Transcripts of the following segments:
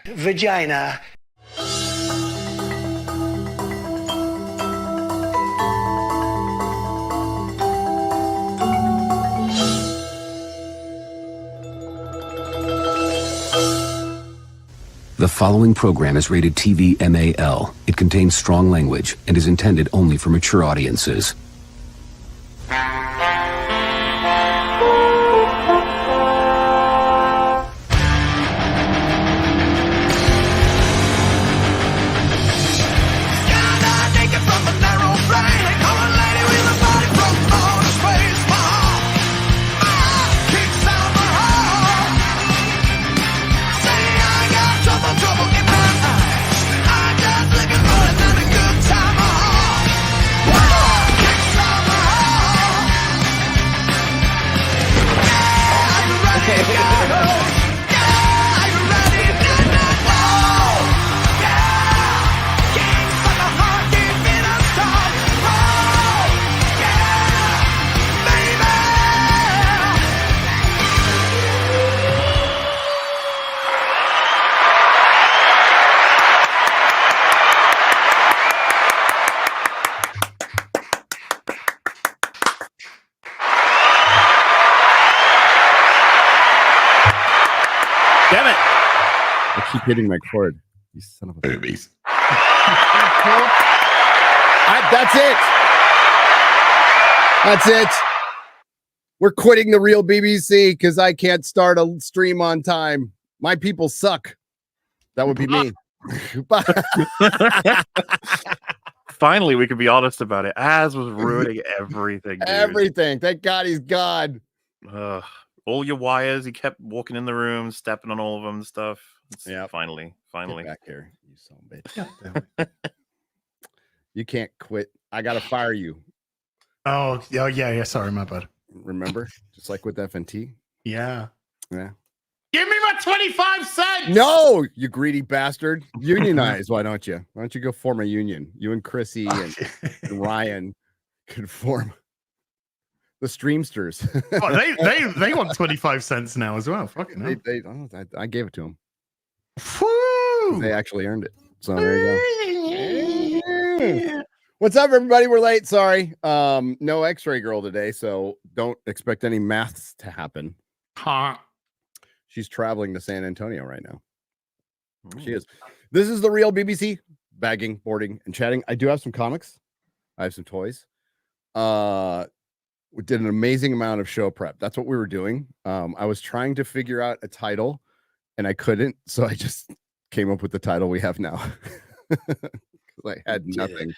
Vagina. The following program is rated TV MAL. It contains strong language and is intended only for mature audiences. Damn it! I keep hitting my cord. You son of a Boobies. That's it. That's it. We're quitting the real BBC because I can't start a stream on time. My people suck. That would be me. Finally, we could be honest about it. Az was ruining everything. Dude. Everything. Thank God he's gone. All your wires. He kept walking in the room, stepping on all of them and stuff. Yeah. Finally. Get back here, you son of a bitch. You can't quit. I gotta fire you. Oh yeah. Sorry, my bad. Remember? Just like with FNT. Yeah. Yeah. Give me my 25 cents. No, you greedy bastard. Unionize. Why don't you? Why don't you go form a union? You and Chrissy and Ryan could form the Streamsters. They want 25 cents now as well. Fucking hell. I gave it to them. Woo! They actually earned it. So there you go. What's up, everybody? We're late. Sorry. No X-ray girl today, so don't expect any maths to happen. Huh. She's traveling to San Antonio right now. She is. This is the real BBC. Bagging, boarding, and chatting. I do have some comics. I have some toys. We did an amazing amount of show prep. That's what we were doing. I was trying to figure out a title, and I couldn't, so I just came up with the title we have now. I had nothing.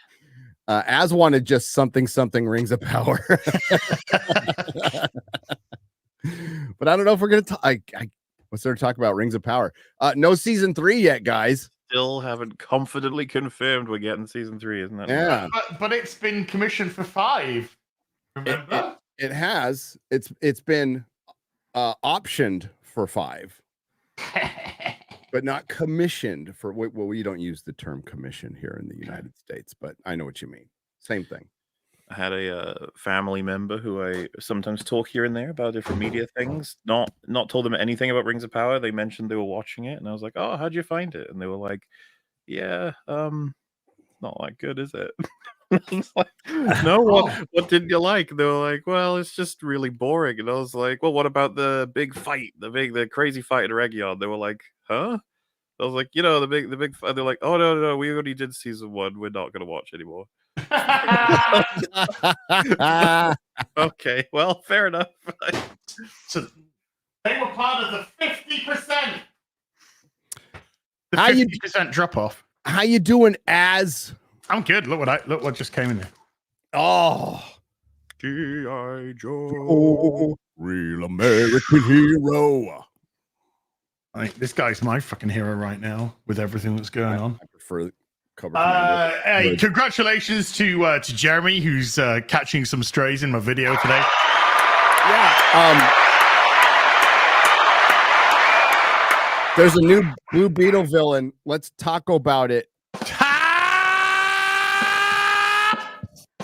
As wanted just something rings of power. But I don't know if we're gonna talk. What's there to talk about rings of power? No season 3 yet, guys. Still haven't confidently confirmed we're getting season 3, isn't that? Yeah, but it's been commissioned for 5. Remember? It has. It's been optioned for 5. But not commissioned for. Well, we don't use the term commission here in the United States, but I know what you mean. Same thing. I had a family member who I sometimes talk here and there about different media things. Not told them anything about Rings of Power. They mentioned they were watching it, and I was like, "Oh, how'd you find it?" And they were like, "Yeah, not that good, is it?" I was like, "No, what did you like?" They were like, "Well, it's just really boring." And I was like, "Well, what about the big fight, the crazy fight at the Reg Yard?" They were like, "Huh?" I was like, the big fight. They're like, "Oh no, we already did season 1. We're not gonna watch anymore." Okay, well, fair enough. So they were part of the 50%. The How 50% drop off. How you doing, Az? I'm good. Look what just came in there. Oh, G.I. Joe, real American hero. I think this guy's my fucking hero right now with everything that's going on. I prefer cover. Hey, congratulations to Jeremy, who's catching some strays in my video today. Yeah. There's a new Blue Beetle villain. Let's talk about it.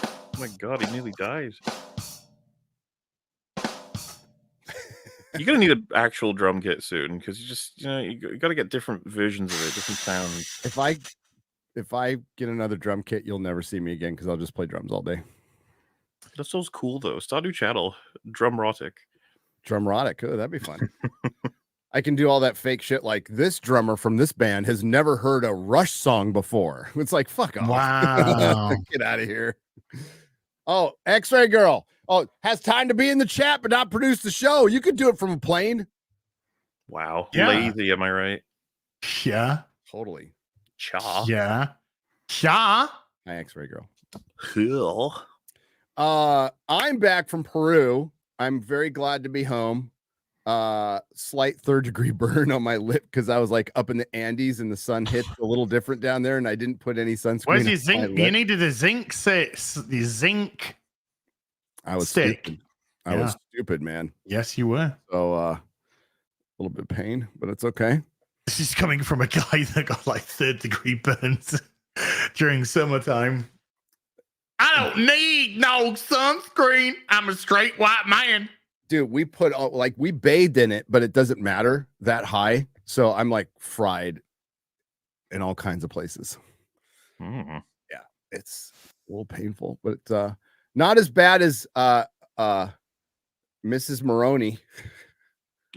Oh my god, he nearly died. You're gonna need an actual drum kit soon because you got to get different versions of it, different sounds. If I get another drum kit, you'll never see me again because I'll just play drums all day. That sounds cool though. Start a new channel, Drumrotic. Drumrotic, oh, that'd be fun. I can do all that fake shit like this drummer from this band has never heard a Rush song before. It's like, fuck off. Wow. Get out of here. Oh, X-Ray Girl. Oh, has time to be in the chat but not produce the show. You could do it from a plane. Wow, Yeah. lazy. Am I right? Yeah. Totally. Cha. Yeah. Yeah. Hi, X-Ray Girl. Cool. I'm back from Peru. I'm very glad to be home. Slight 3rd-degree burn on my lip because I was like up in the Andes and the sun hit a little different down there, and I didn't put any sunscreen. Where's your zinc? You needed a zinc the zinc. I was stick. stupid. I was stupid, man. Yes, you were. So a little bit of pain, but it's okay. This is coming from a guy that got like 3rd-degree burns during summertime. I don't need no sunscreen. I'm a straight white man. Dude, we put we bathed in it, but it doesn't matter that high. So I'm like fried in all kinds of places. Mm. Yeah, it's a little painful, but not as bad as Mrs. Maroney.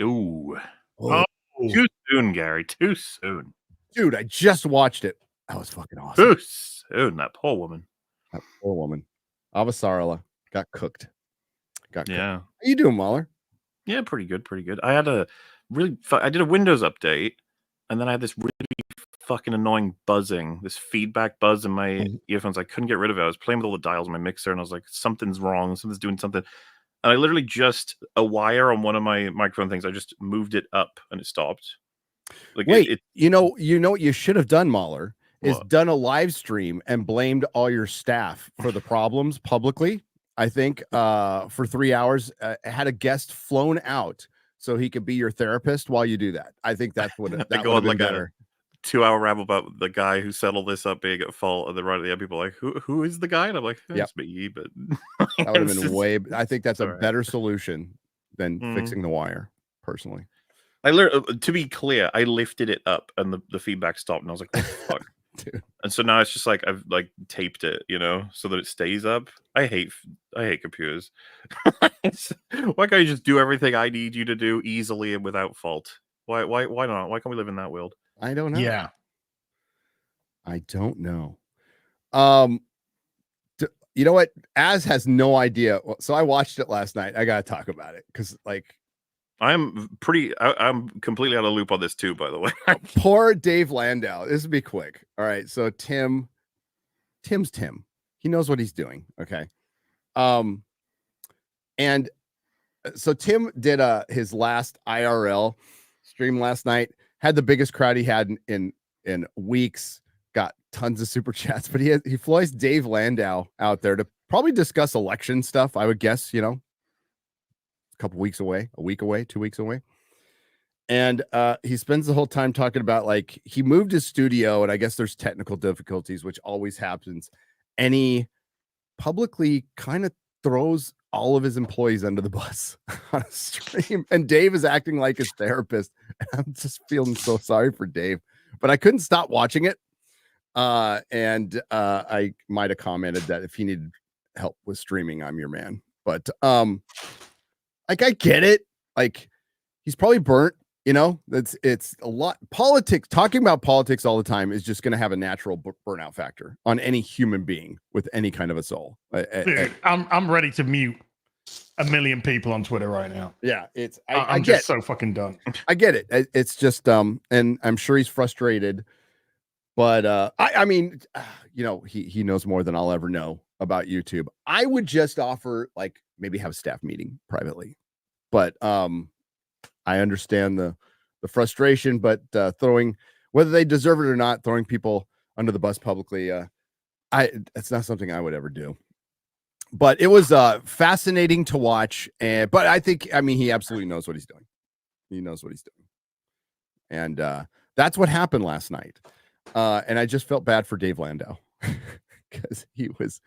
Ooh. Oh. Too soon, Gary. Too soon. Dude, I just watched it. That was fucking awesome. Too soon. That poor woman. That poor woman. Avasarala got cooked. Yeah. How you doing, MauLer? Yeah, pretty good. Pretty good. I had a I did a Windows update, and then I had this really fucking annoying buzzing, this feedback buzz in my earphones. I couldn't get rid of it. I was playing with all the dials on my mixer, and I was like, something's wrong. Something's doing something. And I literally just a wire on one of my microphone things. I just moved it up, and it stopped. Like, wait, you know what you should have done, MauLer, is done a live stream and blamed all your staff for the problems publicly. I think for 3 hours, had a guest flown out so he could be your therapist while you do that. I think that's what that would have been better. 2-hour rap about the guy who set all this up being at fault, and then right at the end, people are like, who is the guy? And I'm like, it's me, but that would have been I think that's a better solution than fixing the wire, personally. To be clear, I lifted it up and the feedback stopped, and I was like, what the fuck? Dude. And so now it's just like I've like taped it, so that it stays up. I hate computers. Why can't you just do everything I need you to do easily and without fault? Why not? Why can't we live in that world? I don't know. Yeah. I don't know. You know what? Az has no idea. So I watched it last night. I gotta talk about it because I'm completely out of the loop on this too, by the way. Poor Dave Landau. This will be quick. All right. So Tim's Tim. He knows what he's doing. Okay. And so Tim did his last IRL stream last night, had the biggest crowd he had in weeks, got tons of super chats, but he flies Dave Landau out there to probably discuss election stuff, I would guess, a couple weeks away, a week away, 2 weeks away. And he spends the whole time talking about he moved his studio, and I guess there's technical difficulties, which always happens. And he publicly kind of throws all of his employees under the bus on a stream. And Dave is acting like his therapist. And I'm just feeling so sorry for Dave, but I couldn't stop watching it. And I might have commented that if he needed help with streaming, I'm your man. But I get it. He's probably burnt, it's a lot. Politics, talking about politics all the time is just going to have a natural burnout factor on any human being with any kind of a soul. Dude, I'm ready to mute 1 million people on Twitter right now. Yeah, I'm just so fucking done. I get it. It's just and I'm sure he's frustrated, but I mean, he knows more than I'll ever know about YouTube. I would just offer maybe have a staff meeting privately, but I understand the frustration, but throwing, whether they deserve it or not, throwing people under the bus publicly, it's not something I would ever do. But it was fascinating to watch, but I think, he absolutely knows what he's doing. He knows what he's doing, and that's what happened last night. And I just felt bad for Dave Landau because he was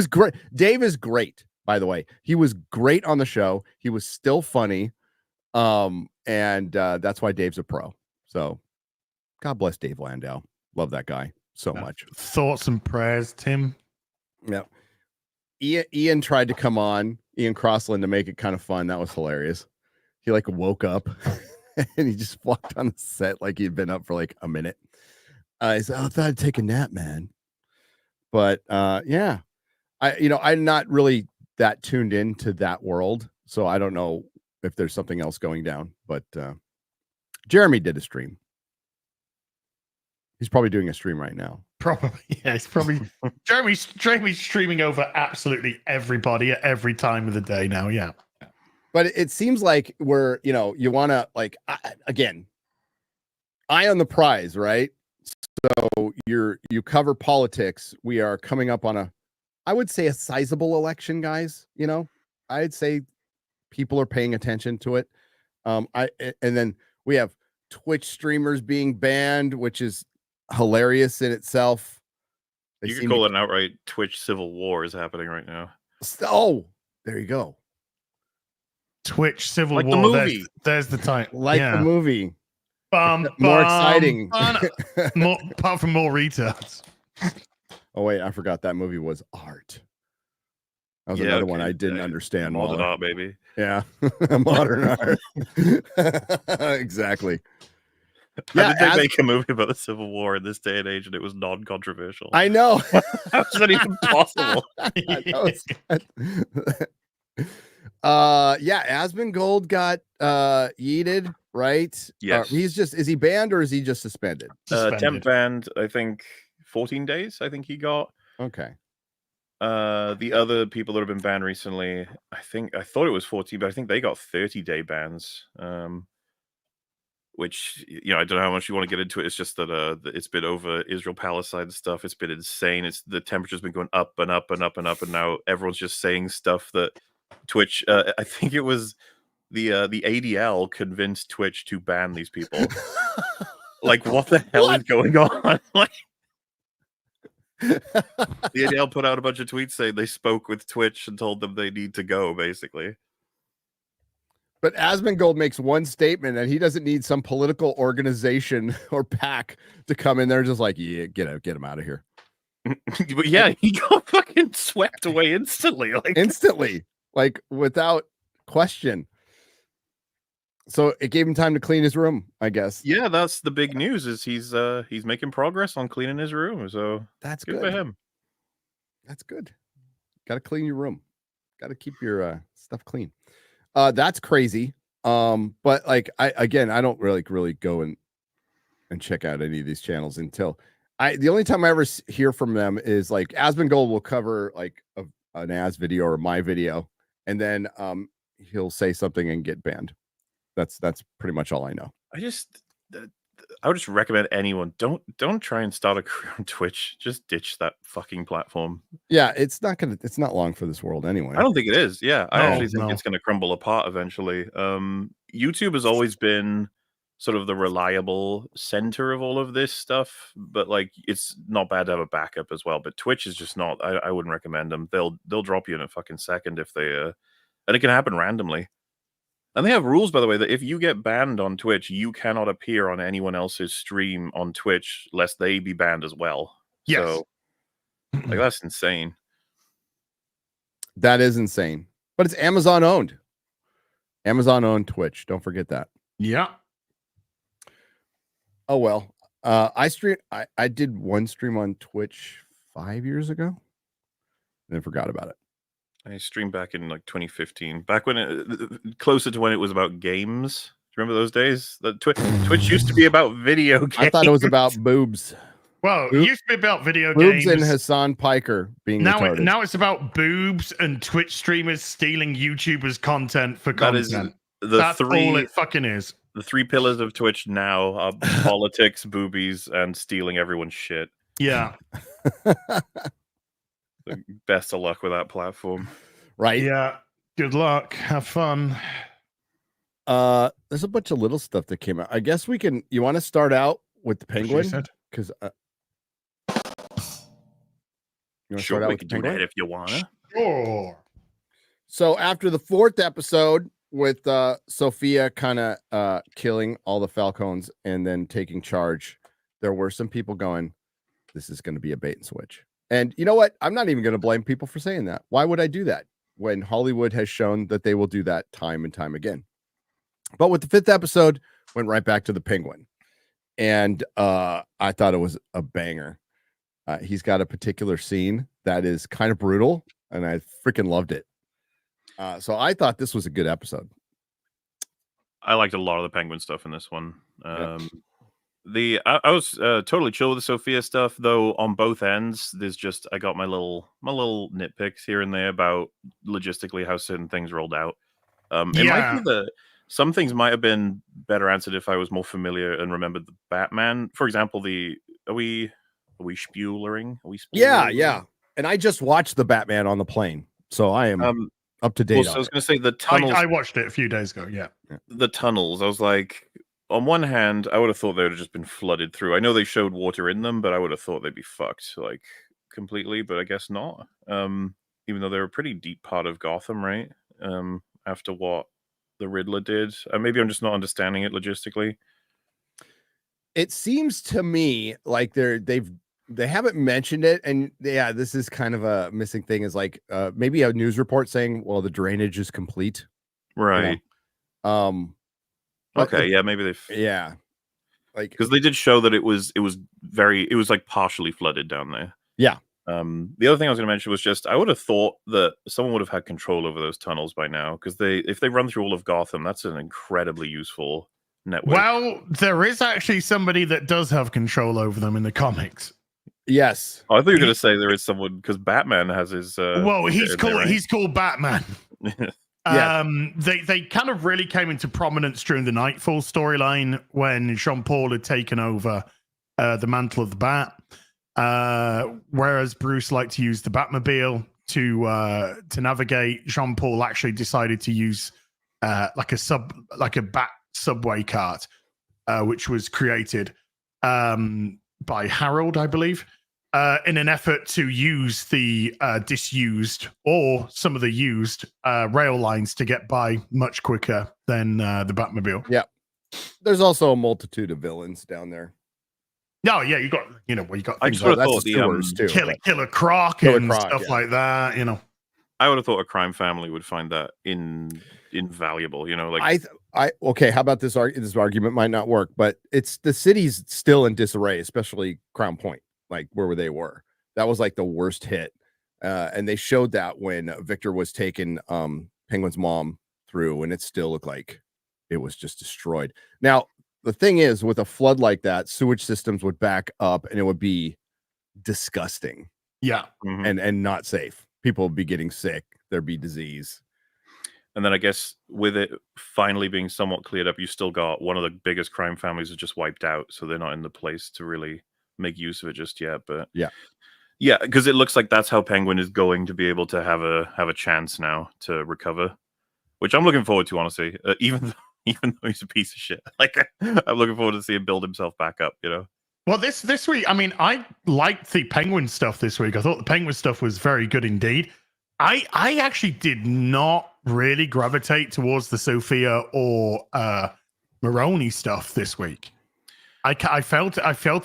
great. Dave is great, by the way. He was great on the show. He was still funny. And that's why Dave's a pro. So God bless Dave Landau. Love that guy so much. Thoughts and prayers, Tim. Yeah. Ian tried to come on, Ian Crossland, to make it kind of fun. That was hilarious. He like woke up and he just walked on the set like he'd been up for like a minute. He said, I thought I'd take a nap, man. But yeah, I'm not really that tuned into that world. So I don't know if there's something else going down. But Jeremy did a stream. He's probably doing a stream right now. Probably, yeah. It's probably Jeremy's streaming over absolutely everybody at every time of the day now. Yeah. But it seems like we're, you want to like, again, eye on the prize, right? So you cover politics. We are coming up on I would say a sizable election, guys. I'd say people are paying attention to it. And then we have Twitch streamers being banned, which is hilarious in itself. You could call it an outright Twitch civil war is happening right now. Oh, there you go. Twitch civil like war. The movie. There's the title. Like the movie. More exciting. Apart from more retards. Oh wait, I forgot that movie was art. That was another one I didn't understand. Modern art, baby. Yeah, modern art. Exactly. How did they make a movie about the Civil War in this day and age and it was non-controversial? I know. How is that even possible? Yeah, Asmongold got yeeted, right? Yes. Is he banned or is he just suspended? Temp banned, I think 14 days, I think he got. Okay. The other people that have been banned recently, I thought it was 14, but I think they got 30-day bans. Which, I don't know how much you want to get into it. It's just that it's been over Israel-Palestine stuff. It's been insane. The temperature's been going up and up and up and up, and now everyone's just saying stuff that Twitch. I think it was the ADL convinced Twitch to ban these people. Like, what the hell is going on? Like, the ADL put out a bunch of tweets saying they spoke with Twitch and told them they need to go, basically. But Asmongold makes one statement and he doesn't need some political organization or PAC to come in there just like, yeah, get him out of here. But yeah, he got fucking swept away instantly. Like without question. So it gave him time to clean his room, I guess. Yeah, that's the big news is he's making progress on cleaning his room. So that's good for him. That's good. Got to clean your room. Got to keep your stuff clean. That's crazy. But like I don't really go and check out any of these channels until the only time I ever hear from them is like Asmongold will cover like an As video or my video, and then he'll say something and get banned. That's pretty much all I know. I would just recommend anyone don't try and start a career on Twitch. Just ditch that fucking platform. Yeah, it's not long for this world anyway. I don't think it is. Yeah, I actually think it's gonna crumble apart eventually. YouTube has always been sort of the reliable center of all of this stuff, but like it's not bad to have a backup as well. But Twitch is just not. I wouldn't recommend them. They'll drop you in a fucking second if they and it can happen randomly. And they have rules, by the way, that if you get banned on Twitch, you cannot appear on anyone else's stream on Twitch lest they be banned as well. Yes. So, like, that's insane. That is insane. But it's Amazon owned. Amazon owned Twitch. Don't forget that. Yeah. Oh, well. I did one stream on Twitch 5 years ago and then forgot about it. I streamed back in like 2015, back when closer to when it was about games. Do you remember those days? Twitch used to be about video games. I thought it was about boobs. Well, it used to be about video boobs games. And Hassan Piker being retarded. Now it's about boobs and Twitch streamers stealing YouTubers' content for content. That's all it fucking is. The three pillars of Twitch now are politics, boobies, and stealing everyone's shit. Yeah. Best of luck with that platform. Right. Yeah. Good luck. Have fun. There's a bunch of little stuff that came out. I guess we can. You want to start out with the penguin? Because sure, we can do that if you wanna. Sure. So after the 4th episode, with Sophia kind of killing all the Falcons and then taking charge, there were some people going, this is going to be a bait and switch. And you know what? I'm not even going to blame people for saying that. Why would I do that when Hollywood has shown that they will do that time and time again? But with the 5th episode, went right back to the Penguin. And I thought it was a banger. He's got a particular scene that is kind of brutal, and I freaking loved it. So I thought this was a good episode. I liked a lot of the Penguin stuff in this one. I was totally chill with the Sophia stuff, though. On both ends, I got my little nitpicks here and there about logistically how certain things rolled out. It might be that some things might have been better answered if I was more familiar and remembered the Batman. For example, are we spoilering? Yeah. And I just watched the Batman on the plane, so I am up to date. So I was going to say the tunnels. I watched it a few days ago. Yeah, the tunnels. I was like, on one hand, I would have thought they would have just been flooded through. I know they showed water in them, but I would have thought they'd be fucked like completely. But I guess not. Even though they're a pretty deep part of Gotham, right? After what the Riddler did, maybe I'm just not understanding it logistically. It seems to me like they haven't mentioned it, and yeah, this is kind of a missing thing. Is like maybe a news report saying, "Well, the drainage is complete." Right. You know? Okay. Yeah. Maybe like because they did show that it was like partially flooded down there. Yeah. The other thing I was going to mention was just I would have thought that someone would have had control over those tunnels by now, because if they run through all of Gotham, that's an incredibly useful network. Well, there is actually somebody that does have control over them in the comics. Yes. Oh, I thought you were going to say there is someone, because Batman has his. He's called Batman. Yeah. They kind of really came into prominence during the Nightfall storyline when Jean-Paul had taken over the mantle of the Bat. Whereas Bruce liked to use the Batmobile to navigate, Jean-Paul actually decided to use like a Bat subway cart, which was created by Harold, I believe, in an effort to use the disused or some of the used rail lines to get by much quicker than the Batmobile. Yeah. There's also a multitude of villains down there. No, yeah, you got I things sort like of thought Killer Croc and stuff like that. I would have thought a crime family would find that invaluable. Like okay. How about this? This argument might not work, but the city's still in disarray, especially Crown Point, like where they were. That was like the worst hit, and they showed that when Victor was taking Penguin's mom through, and it still looked like it was just destroyed. Now, the thing is, with a flood like that, sewage systems would back up, and it would be disgusting. Yeah, and not safe. People would be getting sick. There'd be disease. And then I guess with it finally being somewhat cleared up, you still got one of the biggest crime families is just wiped out, so they're not in the place to really make use of it just yet. But yeah, because it looks like that's how Penguin is going to be able to have a chance now to recover, which I'm looking forward to, honestly. Even though he's a piece of shit, like I'm looking forward to see him build himself back up. Well, this week, I mean, I liked the Penguin stuff this week. I thought the Penguin stuff was very good indeed. I actually did not really gravitate towards the Sophia or Maroni stuff this week. I felt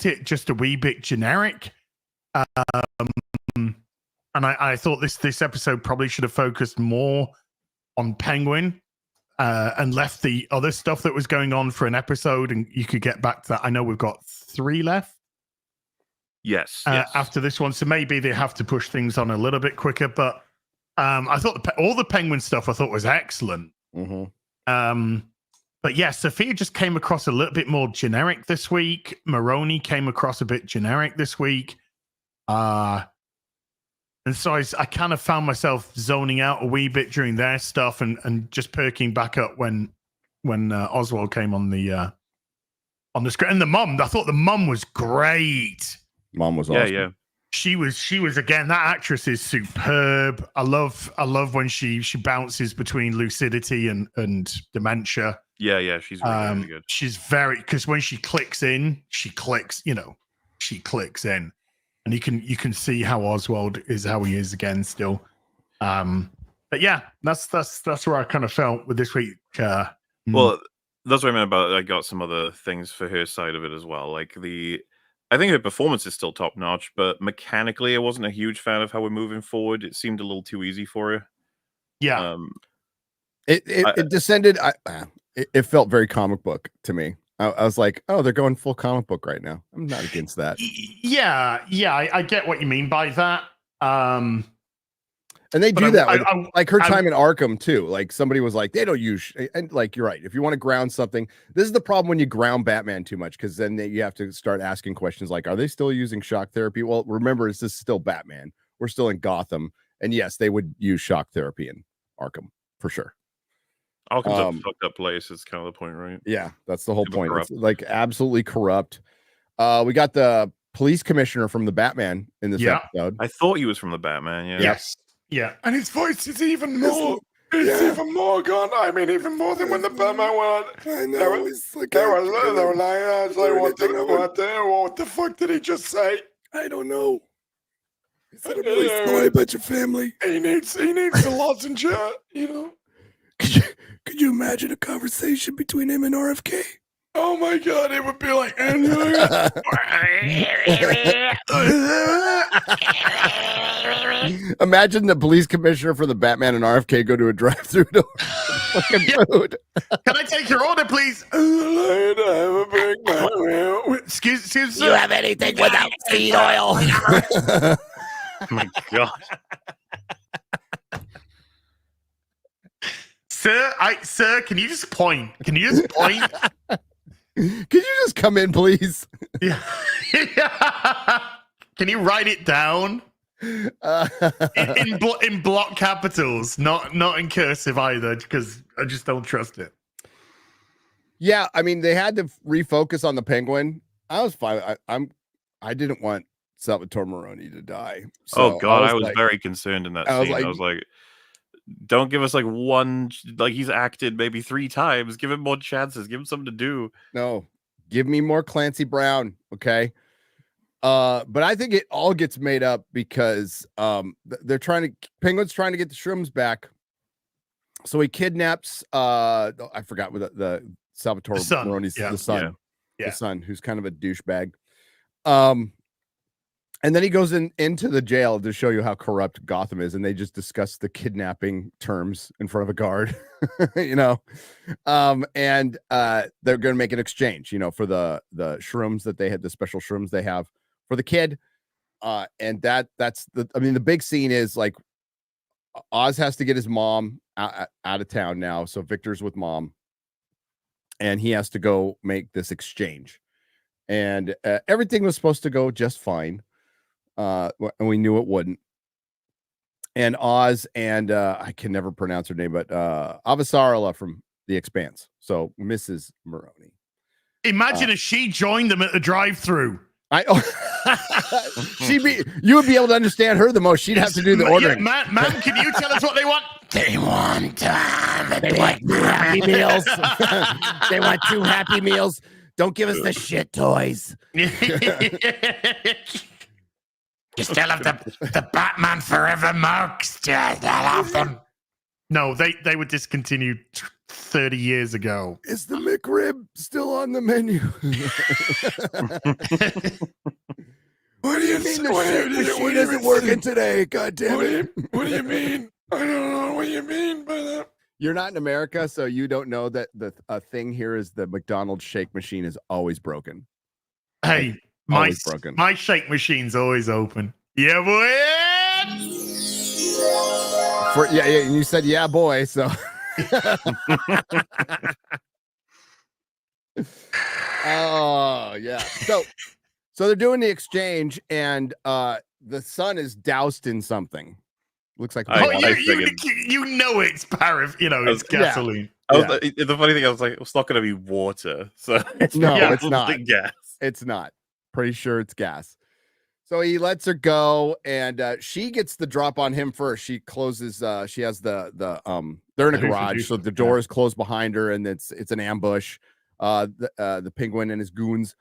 it just a wee bit generic, and I thought this episode probably should have focused more on Penguin and left the other stuff that was going on for an episode, and you could get back to that. I know we've got 3 left. Yes. After this one, so maybe they have to push things on a little bit quicker, but I thought all the Penguin stuff I thought was excellent. But yeah, Sophia just came across a little bit more generic this week. Maroni came across a bit generic this week. And so I kind of found myself zoning out a wee bit during their stuff and just perking back up when Oswald came on the screen. And the mum, I thought the mum was great. Mom was awesome. Yeah. She was again. That actress is superb. I love when she bounces between lucidity and dementia. Yeah, she's really good. She's because when she clicks in, she clicks in, and you can see how Oswald is how he is again still. And But yeah, that's where I kind of felt with this week. Well, that's what I meant about I got some other things for her side of it as well. Like I think her performance is still top notch, but mechanically, I wasn't a huge fan of how we're moving forward. It seemed a little too easy for her. Yeah. It descended. It felt very comic book to me. I was like, oh, they're going full comic book right now. I'm not against that. Yeah, I get what you mean by that. And they do that with, like her time in Arkham too. Like somebody was like, they don't use, and like you're right. If you want to ground something, this is the problem when you ground Batman too much, because then you have to start asking questions like, are they still using shock therapy? Well, remember, this is still Batman. We're still in Gotham, and yes, they would use shock therapy in Arkham for sure. Arkham's a fucked up place. Is kind of the point, right? Yeah, that's the whole point. It's like absolutely corrupt. We got the police commissioner from the Batman in this episode. I thought he was from the Batman. Yeah. Yes. Yeah, and his voice is even more. It's even more gone. I mean, even more than when the Batman went. I know. It's like they were like, what the fuck did he just say? I don't know. He said, I'm really sorry about your family. He needs a lozenge, you know. Could you imagine a conversation between him and RFK? Oh my God, it would be like, imagine the police commissioner for the Batman and RFK go to a drive-through to fucking food. Can I take your order, please? Excuse me. Do you have anything without seed oil? Oh my God. Sir, can you just point? Can you just point? Could you just come in, please? Yeah. Can you write it down in block capitals, not in cursive either, because I just don't trust it. Yeah, I mean, they had to refocus on the Penguin. I was fine. I didn't want Salvatore Maroni to die. So I was very concerned in that scene. I was like, don't give us like one, like he's acted maybe 3 times. Give him more chances. Give him something to do. No, give me more Clancy Brown. Okay. But I think it all gets made up because Penguin's trying to get the shrooms back. So he kidnaps I forgot what the Salvatore Maroni's the son. Yeah. The son, who's kind of a douchebag. And then he goes into the jail to show you how corrupt Gotham is, and they just discuss the kidnapping terms in front of a guard, you know. And they're going to make an exchange, you know, for the shrooms that they had, the special shrooms they have for the kid. And that's the big scene is like Oz has to get his mom out of town now, so Victor's with mom, and he has to go make this exchange, and everything was supposed to go just fine. And we knew it wouldn't. And Oz and I can never pronounce her name, but Avasarala from The Expanse. So Mrs. Maroni. Imagine if she joined them at the drive-through. You would be able to understand her the most. She'd have to do the ordering. Ma'am, can you tell us what they want? They want 2 Happy Meals. They want 2 Happy Meals. Don't give us the shit toys. Just tell them the Batman Forever mugs. Just have them. No, they were discontinued 30 years ago. Is the McRib still on the menu? What do you mean the machine isn't working today? God damn it. What do you mean? I don't know what you mean by that. You're not in America, so you don't know that the thing here is the McDonald's shake machine is always broken. Hey, my shake machine's always open. Yeah, boy. Yeah, and you said yeah, boy. So, oh yeah. So they're doing the exchange, and the son is doused in something. Looks like you know it's it's gasoline. The funny thing, I was like, it's not going to be water. So it's not gas. It's not. Pretty sure it's gas. So he lets her go, and she gets the drop on him first. She closes. She has the they're in a garage, so the door is closed behind her, and it's an ambush. The Penguin and his goons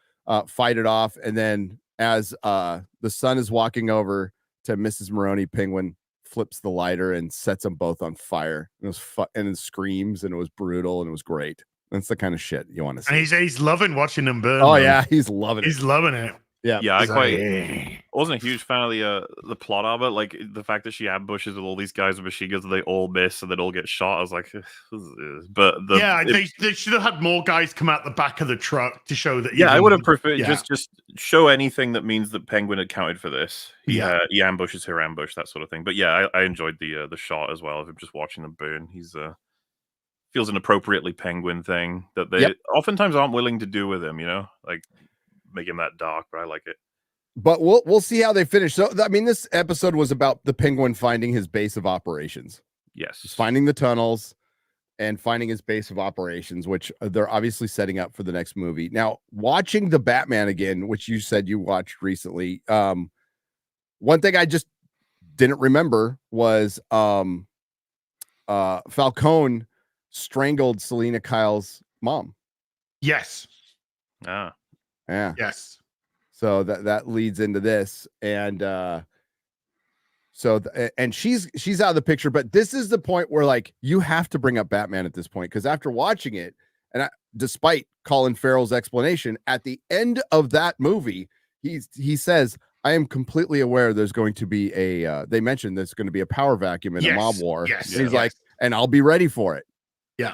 fight it off, and then as the son is walking over to Mrs. Maroni, Penguin flips the lighter and sets them both on fire. It was and it screams, and it was brutal, and it was great. That's the kind of shit you want to see. And he's loving watching them burn. Oh though. yeah, he's loving it. He's loving it. Yeah, Yeah, I wasn't a huge fan of the plot of it. Like the fact that she ambushes with all these guys with machine guns and they all miss and then all get shot. I was like, but they should have had more guys come out the back of the truck to show that. Yeah, I would have preferred yeah. just show anything that means that Penguin accounted for this. He ambushes her ambush, that sort of thing. But yeah, I enjoyed the shot as well of him just watching them burn. He's feels an appropriately Penguin thing that they oftentimes aren't willing to do with him. You know, like make him that dark, but I like it. But we'll see how they finish. So I mean, this episode was about the Penguin finding his base of operations. Yes, just finding the tunnels and finding his base of operations, which they're obviously setting up for the next movie. Now, watching the Batman again, which you said you watched recently, one thing I just didn't remember was Falcone strangled Selena Kyle's mom. Yes. Ah. Yeah. Yes. So that leads into this, and and she's out of the picture. But this is the point where like you have to bring up Batman at this point, because after watching it, and despite Colin Farrell's explanation at the end of that movie, he says, "I am completely aware there's going to be a." They mentioned there's going to be a power vacuum in a mob war. Yes. And he's like, and I'll be ready for it. Yeah.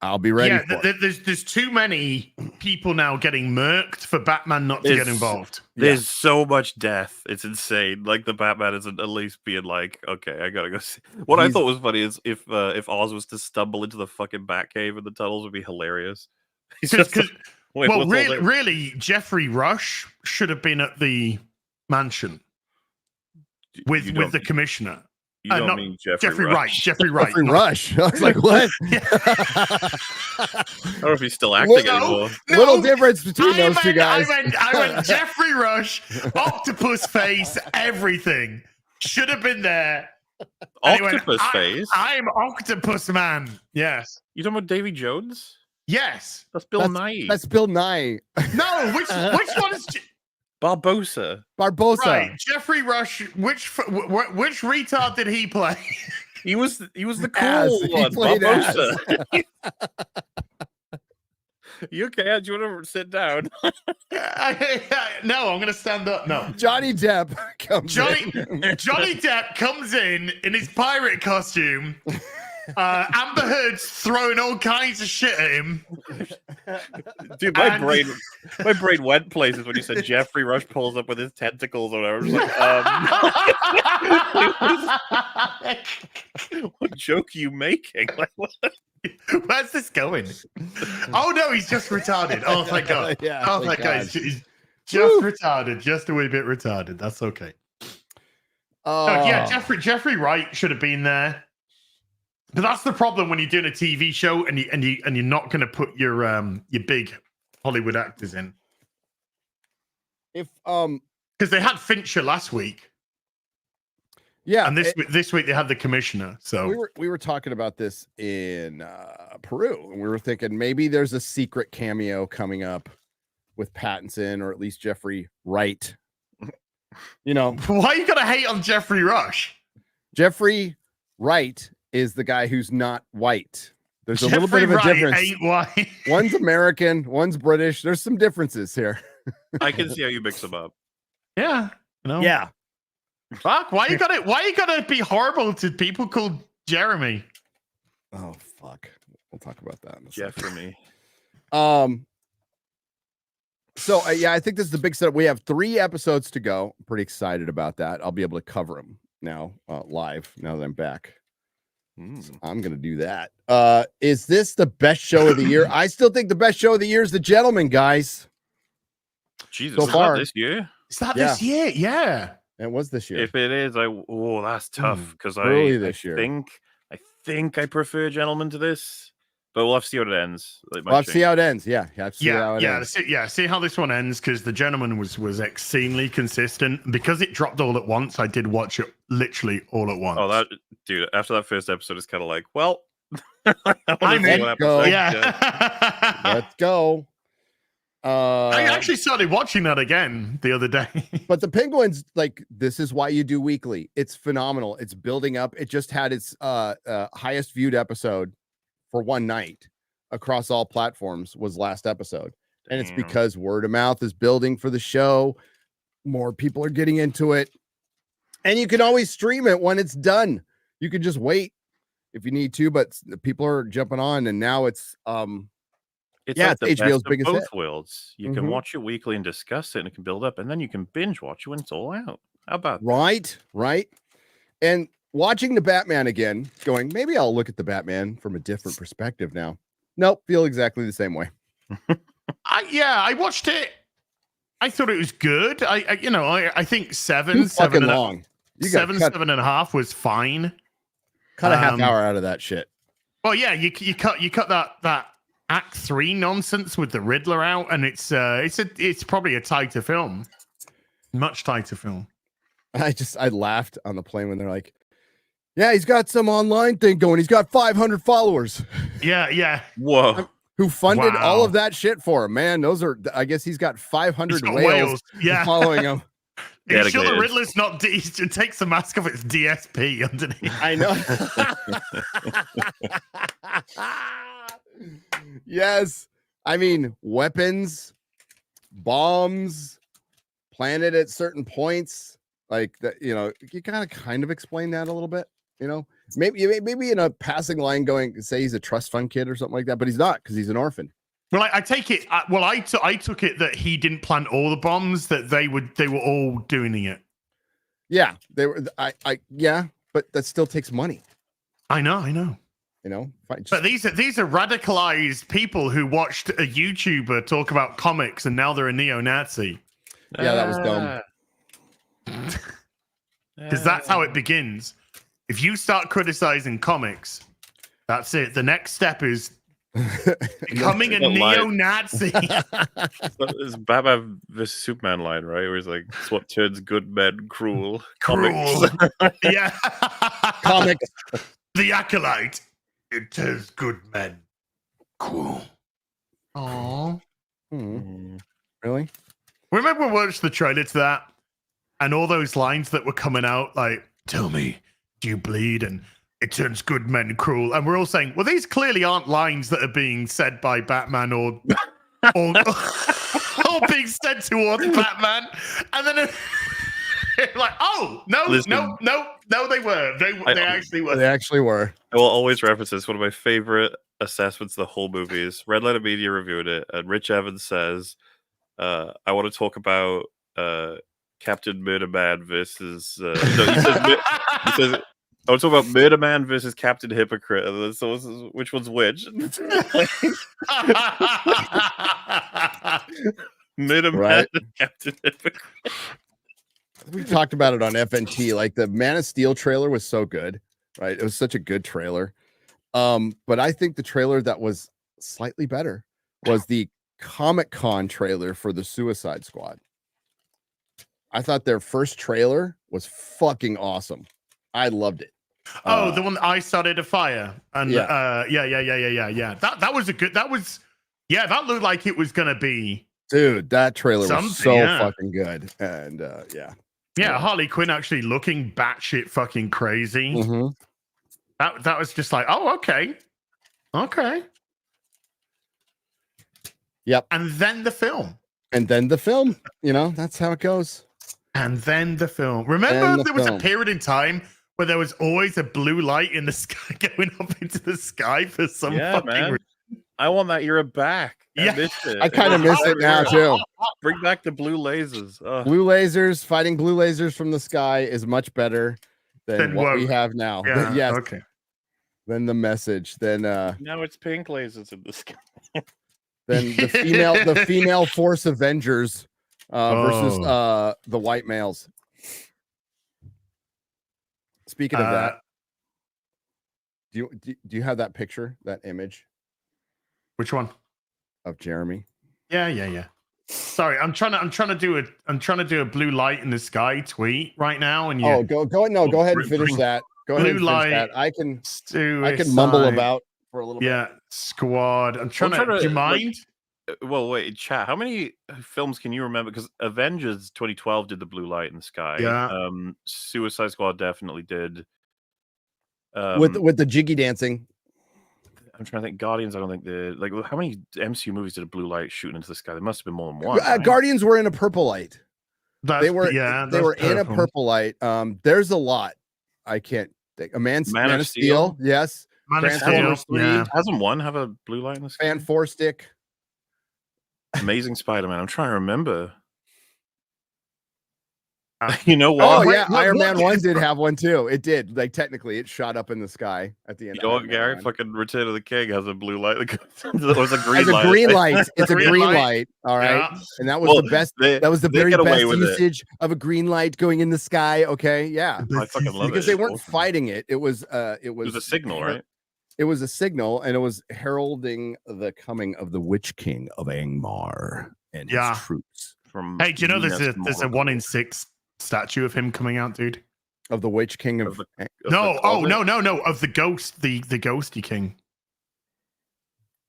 I'll be ready. Yeah, there's too many people now getting murked for Batman not to get involved. There's so much death. It's insane. Like the Batman isn't at least being like, okay, I gotta go see. What I thought was funny is if Oz was to stumble into the fucking Batcave in the tunnels, would be hilarious. Really, Jeffrey Rush should have been at the mansion with the commissioner. You don't mean Jeffrey Rush. Jeffrey Wright. Jeffrey Rush. I was like, what? I don't know if he's still acting anymore. Little difference between those two guys. I went Jeffrey Rush, octopus face, everything. Should have been there. Octopus face? I'm Octopus Man. Yes. You talking about Davy Jones? Yes. That's Bill Nye. That's Bill Nye. No, which one is... Barbosa. Right, Jeffrey Rush. Which retard did he play? He was the cool one. Barbosa. You okay? Do you want to sit down? No, I'm going to stand up. No, Johnny Depp comes in. Johnny Depp comes in his pirate costume. Amber Heard's throwing all kinds of shit at him. Dude, my brain went places when you said Jeffrey Rush pulls up with his tentacles or whatever. I was like, what joke are you making? Like, what? Where's this going? Oh no, he's just retarded. Oh thank God. Yeah, oh thank God. He's just retarded, just a wee bit retarded. That's okay. Yeah, Jeffrey Wright should have been there. But that's the problem when you're doing a TV show and you're not going to put your big Hollywood actors in. If because they had Fincher last week. Yeah, and this week they had the commissioner. So we were talking about this in Peru, and we were thinking maybe there's a secret cameo coming up with Pattinson or at least Jeffrey Wright. You know, why you gotta hate on Jeffrey Rush? Jeffrey Wright is the guy who's not white. There's Jeffrey a little bit of a Wright difference. Ain't white. One's American, one's British. There's some differences here. I can see how you mix them up. Yeah. No. Yeah. Fuck. Why you gotta be horrible to people called Jeremy? Oh fuck. We'll talk about that in a Jeff second. for me. So yeah, I think this is the big setup. We have 3 episodes to go. I'm pretty excited about that. I'll be able to cover them now live now that I'm back. So I'm gonna do that. Is this the best show of the year? I still think the best show of the year is The Gentleman, guys. Jesus, so far this year? Is that this year? Yeah. It was this year. If it is, that's tough because I think I prefer Gentleman to this, but we'll have to see how it ends. We'll have to see how it ends. Yeah, See how this one ends because The Gentleman was extremely consistent. Because it dropped all at once, I did watch it literally all at once. Oh, dude! After that first episode, it's kind of like, well, let's go. I actually started watching that again the other day. But the Penguins, like, this is why you do weekly. It's phenomenal. It's building up. It just had its highest viewed episode for one night across all platforms was last episode. And it's because word of mouth is building for the show. More people are getting into it. And you can always stream it when it's done. You can just wait if you need to, but people are jumping on, and now it's It's yeah, like the it's HBO's best of biggest both hit. worlds. You can watch it weekly and discuss it, and it can build up, and then you can binge watch it when it's all out. How about that? Right. And watching the Batman again, going, maybe I'll look at the Batman from a different perspective now. Nope, feel exactly the same way. I watched it. I thought it was good. I think Too fucking long. You got seven and a half was fine. Cut a half hour out of that shit. Well, yeah, you cut that Act 3 nonsense with the Riddler out, and it's probably a tighter film, much tighter film. I laughed on the plane when they're like, yeah, he's got some online thing going. He's got 500 followers. Yeah. Whoa. Who funded all of that shit for him, man. Those are, I guess he's got 500 whales following him. Are you sure the Riddler's not, he takes the mask off, it's DSP underneath. I know. Yes. I mean, weapons, bombs, planted at certain points. Like that, you gotta kind of explain that a little bit, maybe in a passing line going, say he's a trust fund kid or something like that, but he's not, because he's an orphan. Well, I take it. I took it that he didn't plant all the bombs; that they were all doing it. Yeah, they were. Yeah, but that still takes money. I know. But these are radicalized people who watched a YouTuber talk about comics, and now they're a neo-Nazi. Yeah, that was dumb. Because that's how it begins. If you start criticizing comics, that's it. The next step is becoming a neo-Nazi. It's Batman vs Superman line, right? Where he's like, "It's what turns good men cruel." Cruel. Yeah. Comics. The Acolyte. It turns good men cruel. Aww. Really? Remember we watched the trailer to that? And all those lines that were coming out, like, tell me, do you bleed? And it turns good men cruel. And we're all saying, well, these clearly aren't lines that are being said by Batman or being said towards Batman. And then like, oh, no, they were. They actually were. They actually were. I will always reference this. One of my favorite assessments of the whole movie is Red Letter Media reviewed it, and Rich Evans says, I want to talk about Captain Murder Man versus he says I want to talk about Murder Man versus Captain Hypocrite. And then so which one's which? Murder Man and Captain Hypocrite. We talked about it on FNT. Like, the Man of Steel trailer was so good, right? It was such a good trailer. But I think the trailer that was slightly better was the Comic-Con trailer for the Suicide Squad. I thought their first trailer was fucking awesome. I loved it. The one that I started a fire. And yeah. That was a good, that looked like it was gonna be. Dude, that trailer was so fucking good. And yeah, Harley Quinn actually looking batshit fucking crazy. Mm-hmm. That was just like, oh, okay. Yep. And then the film. That's how it goes. And then the film. Remember, there was a period in time where there was always a blue light in the sky going up into the sky for some fucking reason. I want that era back. I kind of miss it now too. Bring back the blue lasers. Blue lasers, fighting blue lasers from the sky is much better than what we have now. Yeah, yes. Okay. Then the message. Then now it's pink lasers in the sky. Then the female Force Avengers versus the white males. Speaking of that, do you have that picture, that image? Which one? Of Jeremy. Yeah. Sorry, I'm trying to do a blue light in the sky tweet right now. And go ahead and finish that. Go ahead and finish that. I can mumble about for a little bit. Yeah, squad. I'm trying to. Do you mind? Well, wait, chat. How many films can you remember? Because Avengers 2012 did the blue light in the sky. Yeah. Suicide Squad definitely did. With the jiggy dancing. I'm trying to think. Guardians, I don't think did. Like, how many MCU movies did a blue light shooting into the sky? There must have been more than one. Right? Guardians were in a purple light. They were in a purple light. There's a lot. I can't think. Man of Steel. Yes. Man of Steel. 3. Yeah. Hasn't one have a blue light in the sky? Fan 4 stick. Amazing Spider-Man. I'm trying to remember. You know what? Oh yeah, Iron Man 1 did have one too. It did. Like technically, it shot up in the sky at the end. You know what, Gary? Fucking Return of the King has a blue light. It was a green light. It's a green light. It's a green light. All right, Yeah. and that was the best. That was the very best usage of a green light going in the sky. Okay, yeah, I fucking love it because they weren't fighting it. It was a signal, right? It was a signal, and it was heralding the coming of the Witch King of Angmar and his troops. Hey, do you know there's a 1 in 6 statue of him coming out, dude? Of the Witch King of no, of the ghost, the ghosty king.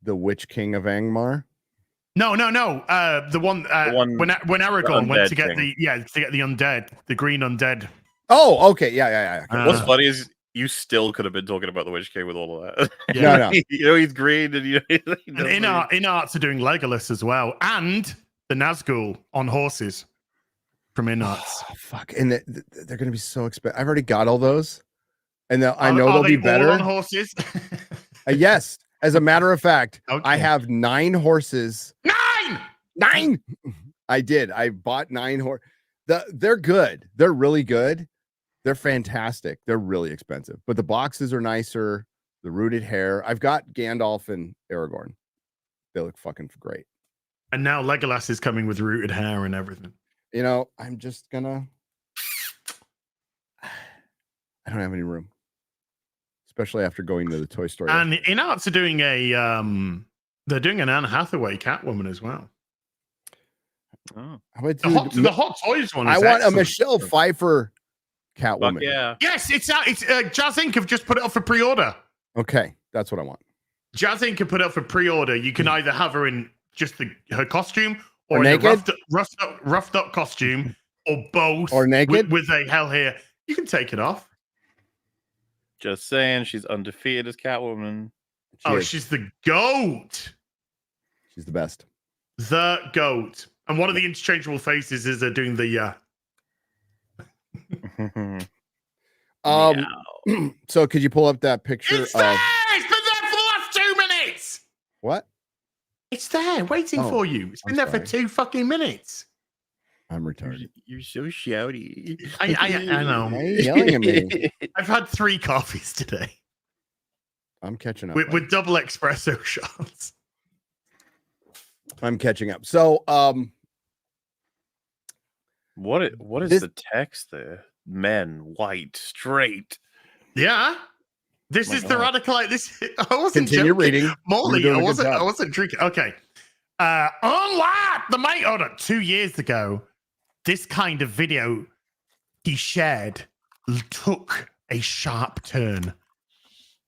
The Witch King of Angmar? No. The one when Aragorn went to get the undead, the green undead. Oh, okay, yeah. What's funny is you still could have been talking about the Witch King with all of that. No. You know he's green, and in arts are doing Legolas as well, and the Nazgul on horses from Inarts. Oh, fuck, and they're going to be so expensive. I've already got all those, and I know they'll be better on horses. Yes, as a matter of fact, I have 9 horses. 9. I did. I bought 9 horses. They're good. They're really good. They're fantastic. They're really expensive, but the boxes are nicer. The rooted hair. I've got Gandalf and Aragorn. They look fucking great. And now Legolas is coming with rooted hair and everything. You know, I'm just gonna. I don't have any room, especially after going to the Toy Story. And Inarts are doing they're doing an Anne Hathaway Catwoman as well. Oh. The Hot Toys one. I want a Michelle Pfeiffer Catwoman. Yeah. Yes, it's out. It's Jazz Inc. have just put it up for pre-order. Okay, that's what I want. Jazz Inc. have put it up for pre-order. You can either have her in just her costume or in naked? a roughed up costume, or both, or naked with a hell here. You can take it off. Just saying, she's undefeated as Catwoman. She's the GOAT. She's the best. The GOAT. And one of the interchangeable faces is doing the So could you pull up that picture? It's there! It's been there for the last 2 minutes. What? It's there, waiting for you. It's been there for 2 fucking minutes. I'm retarded. You're so shouty. I know. Why are you yelling at me? I've had 3 coffees today. I'm catching up. With double espresso shots. I'm catching up. So, what is the text there? Men, white, straight. Yeah. This is the radical. This I wasn't continue joking. reading. Molly, I wasn't drinking. Okay. Unlike the mate 2 years ago, this kind of video he shared took a sharp turn.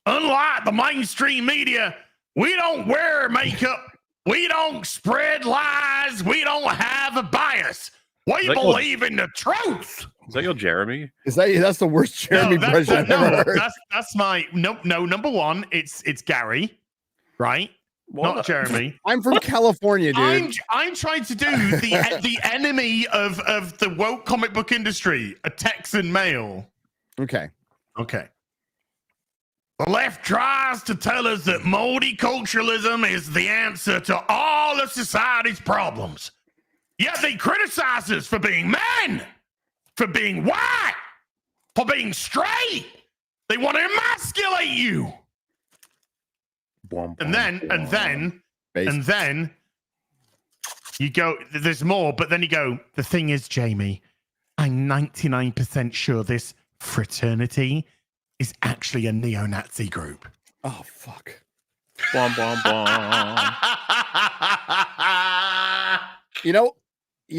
Unlike the mainstream media, we don't wear makeup. We don't spread lies. We don't have a bias. We believe in the truth. Is that your Jeremy? That's the worst Jeremy impression I've ever heard. That's my no. Number 1, it's Gary, right? What? Not Jeremy. I'm from California, dude. I'm trying to do the enemy of the woke comic book industry, a Texan male. Okay. The left tries to tell us that multiculturalism is the answer to all of society's problems. Yet they criticize us for being men, for being white, for being straight. They want to emasculate you. And then you go, there's more, but then you go, the thing is, Jamie, I'm 99% sure this fraternity is actually a neo-Nazi group. Oh, fuck. You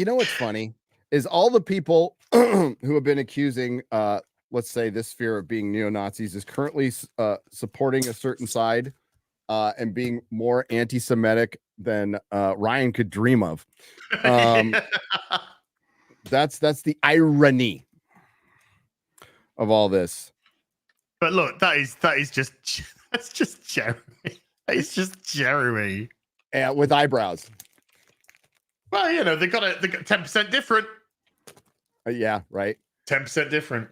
know what's funny is all the people who have been accusing, let's say, this sphere of being neo-Nazis is currently supporting a certain side and being more anti-Semitic than Ryan could dream of. That's the irony of all this. But look, that's just Jeremy. It's just Jeremy. With eyebrows. Well, you know, they got 10% different. Yeah, right. 10% different.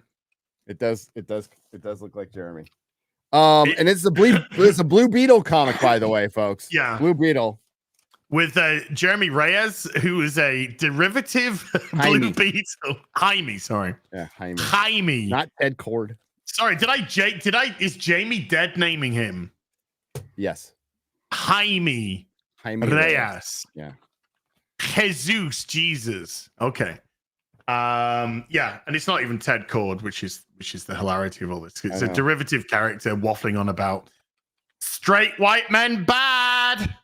It does look like Jeremy. And it's a Blue Beetle comic, by the way, folks. Yeah. Blue Beetle. With Jeremy Reyes, who is a derivative Blue Beetle. Jaime, sorry. Yeah, Jaime. Not Ted Cord. Sorry, is Jamie dead naming him? Yes. Jaime Reyes. Yeah. Jesus. Okay. Yeah, and it's not even Ted Cord, which is the hilarity of all this. It's a derivative character waffling on about straight white men bad.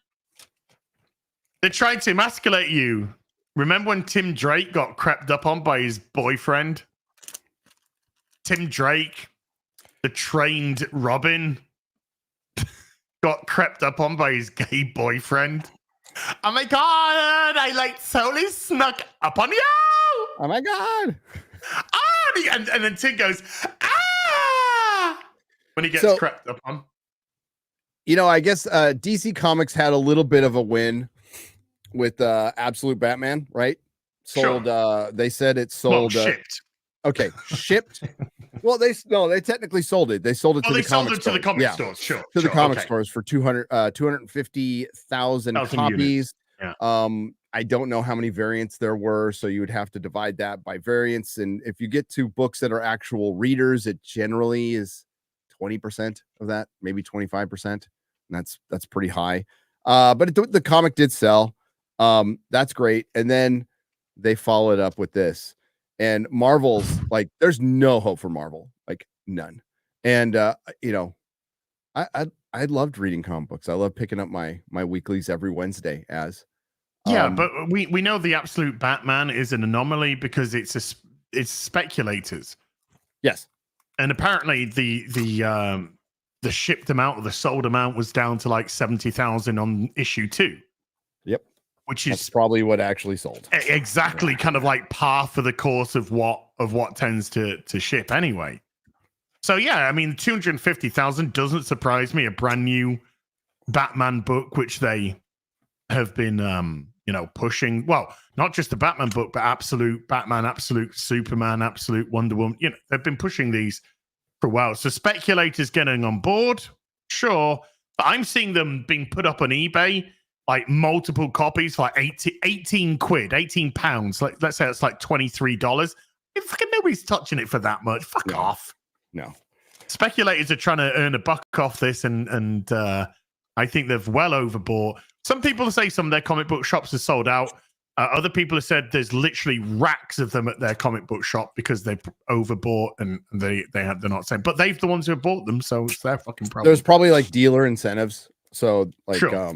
They're trying to emasculate you. Remember when Tim Drake got crept up on by his boyfriend? Tim Drake, the trained Robin, got crept up on by his gay boyfriend. Oh my god, I like totally snuck up on you. Oh my god. Ah, and then Tim goes, ah, when he gets crept up on. You know, I guess DC Comics had a little bit of a win with Absolute Batman, right? Sold. Sure. They said it sold. Shipped. Okay, shipped. Well, they technically sold it. They sold it to the comic stores. To the comic stores. Sure. To the comic stores for 250,000 copies. Yeah. I don't know how many variants there were, so you would have to divide that by variants. And if you get to books that are actual readers, it generally is 20% of that, maybe 25%. And that's pretty high. But the comic did sell. That's great. And then they followed up with this. And Marvel's like, there's no hope for Marvel, like none. And you know, I loved reading comic books. I love picking up my weeklies every Wednesday. But we know the Absolute Batman is an anomaly because it's speculators. Yes, and apparently the shipped amount or the sold amount was down to like 70,000 on issue 2. Yep. Which is that's probably what actually sold. Exactly, kind of like par for the course of what tends to ship anyway. So yeah, I mean, 250,000 doesn't surprise me. A brand new Batman book, which they have been pushing. Well, not just the Batman book, but Absolute Batman, Absolute Superman, Absolute Wonder Woman. You know, they've been pushing these for a while. So speculators getting on board, sure, but I'm seeing them being put up on eBay. Like multiple copies for like 18 quid, 18 pounds. Like, let's say it's like $23. Fucking nobody's touching it for that much. Fuck off. No. Speculators are trying to earn a buck off this, and I think they've well overbought. Some people say some of their comic book shops are sold out. Other people have said there's literally racks of them at their comic book shop because they've overbought and they're not saying. But they've the ones who have bought them, so it's their fucking problem. There's probably like dealer incentives. So like sure.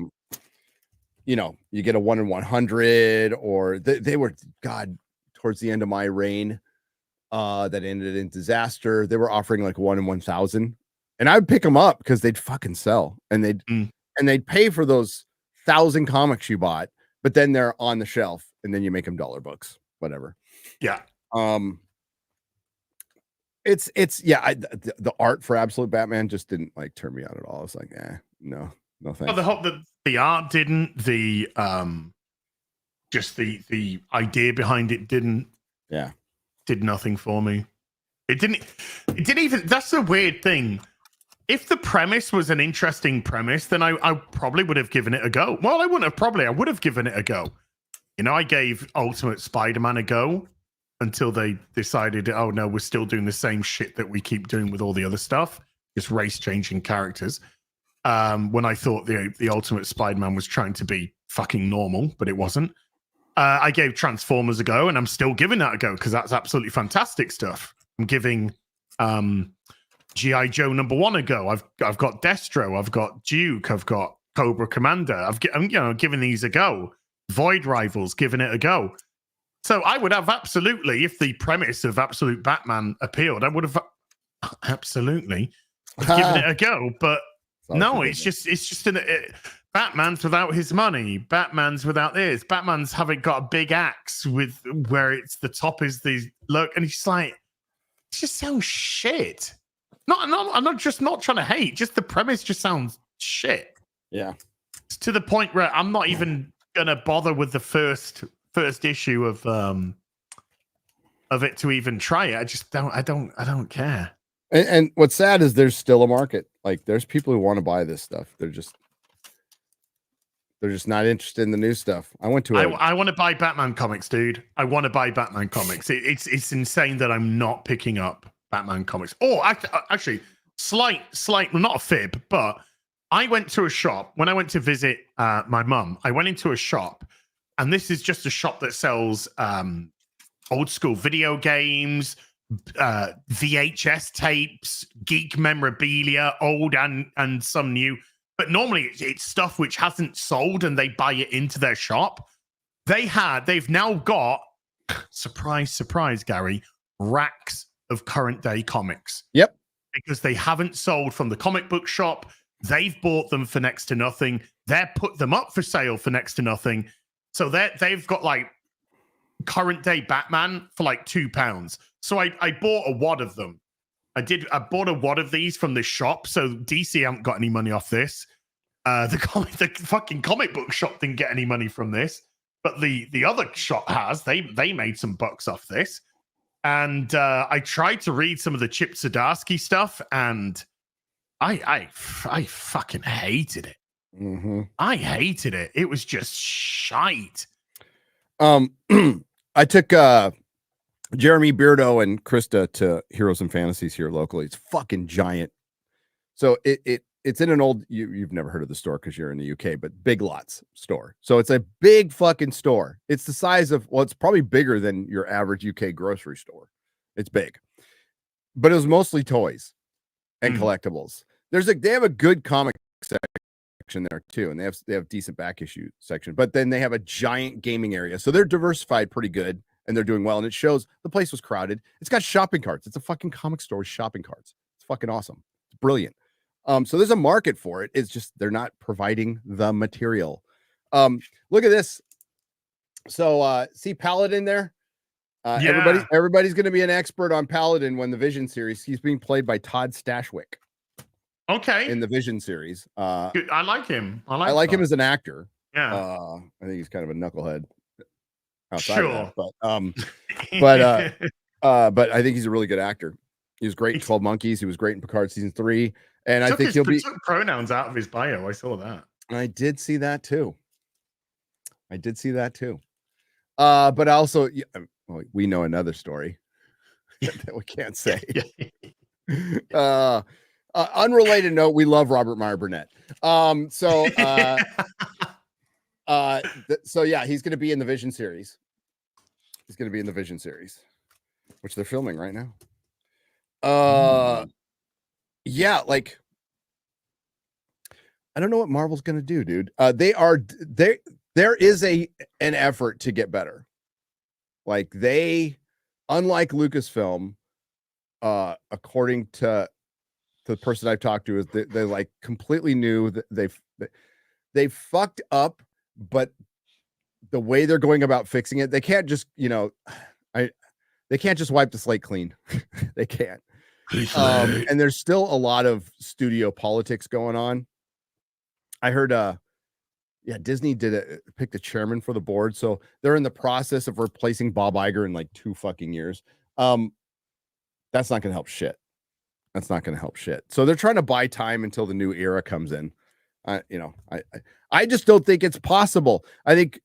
You know, you get a 1 in 100, or they were towards the end of my reign, that ended in disaster. They were offering like 1 in 1,000, and I would pick them up because they'd fucking sell, and they'd pay for those 1,000 comics you bought, but then they're on the shelf, and then you make them dollar books, whatever. Yeah. The art for Absolute Batman just didn't like turn me on at all. I was like, no thanks. Well, the art didn't. The idea behind it didn't. Yeah, did nothing for me. It didn't even. That's the weird thing. If the premise was an interesting premise, then I probably would have given it a go. Well, I wouldn't have probably. I would have given it a go. You know, I gave Ultimate Spider-Man a go until they decided, oh no, we're still doing the same shit that we keep doing with all the other stuff, just race changing characters. When I thought the Ultimate Spider-Man was trying to be fucking normal, but it wasn't. I gave Transformers a go, and I'm still giving that a go because that's absolutely fantastic stuff. I'm giving G.I. Joe #1 a go. I've got Destro, I've got Duke, I've got Cobra Commander. I'm giving these a go. Void Rivals, giving it a go. So I would have absolutely, if the premise of Absolute Batman appealed, I would have absolutely given it a go. But No, it's just Batman's without his money. Batman's without this. Batman's haven't got a big axe with where it's the top is the look, and it's like it just sounds shit. I'm not just not trying to hate. Just the premise just sounds shit. Yeah, it's to the point where I'm not even gonna bother with the first issue of it to even try it. I don't care. And what's sad is there's still a market. Like there's people who want to buy this stuff. They're just not interested in the new stuff. I want to buy Batman comics, dude. I want to buy Batman comics. It's insane that I'm not picking up Batman comics. Oh, actually, slight, not a fib, but I went to a shop when I went to visit my mum. I went into a shop, and this is just a shop that sells old school video games, VHS tapes, geek memorabilia, old and some new. But normally it's stuff which hasn't sold, and they buy it into their shop. They've now got surprise, Gary, racks of current day comics. Yep. Because they haven't sold from the comic book shop. They've bought them for next to nothing. They're put them up for sale for next to nothing. So they've got like current day Batman for like £2. So I bought a wad of them. I bought a wad of these from this shop. So DC haven't got any money off this. The fucking comic book shop didn't get any money from this, but the other shop has. They made some bucks off this. And I tried to read some of the Chip Zdarsky stuff, and I fucking hated it. Mm-hmm. I hated it. It was just shite. I took Jeremy Beardo and Krista to Heroes and Fantasies here locally. It's fucking giant. So it's in an old, you've never heard of the store because you're in the UK, but Big Lots store. So it's a big fucking store. It's the size of, well, it's probably bigger than your average UK grocery store. It's big, but it was mostly toys and collectibles. They have a good comic section there too, and they have decent back issue section, but then they have a giant gaming area. So they're diversified pretty good, and they're doing well. And it shows the place was crowded. It's got shopping carts. It's a fucking comic store with shopping carts. It's fucking awesome. It's brilliant. So there's a market for it. It's just they're not providing the material. Look at this. So see Paladin there? Everybody's going to be an expert on Paladin when the Vision series. He's being played by Todd Stashwick. Okay. In the Vision series. Good. I like him. I like him as an actor. Yeah. I think he's kind of a knucklehead. Sure. That, but I think he's a really good actor. He was great in 12 Monkeys. He was great in Picard season 3. And I think he'll be took pronouns out of his bio. I saw that. I did see that too. But also, we know another story that we can't say. Unrelated note, we love Robert Meyer Burnett. So yeah, he's going to be in the Vision series. Which they're filming right now. Yeah, like I don't know what Marvel's going to do, dude. There is an effort to get better. Like unlike Lucasfilm, according to the person I've talked to, is they like completely knew that they fucked up, but the way they're going about fixing it, they can't just, they can't just wipe the slate clean. They can't. And there's still a lot of studio politics going on. I heard Disney picked a chairman for the board, so they're in the process of replacing Bob Iger in like 2 fucking years. That's not gonna help shit. So they're trying to buy time until the new era comes in. I just don't think it's possible. I think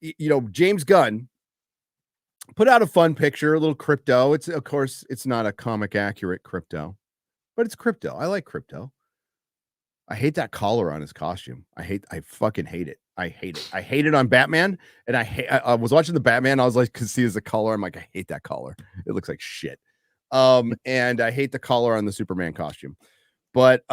James Gunn put out a fun picture, a little crypto. Of course, it's not a comic accurate crypto, but it's crypto. I like crypto. I hate that collar on his costume. I fucking hate it. I hate it on Batman. And I was watching the Batman. I was like, could see as a collar. I'm like, I hate that collar. It looks like shit. And I hate the collar on the Superman costume. But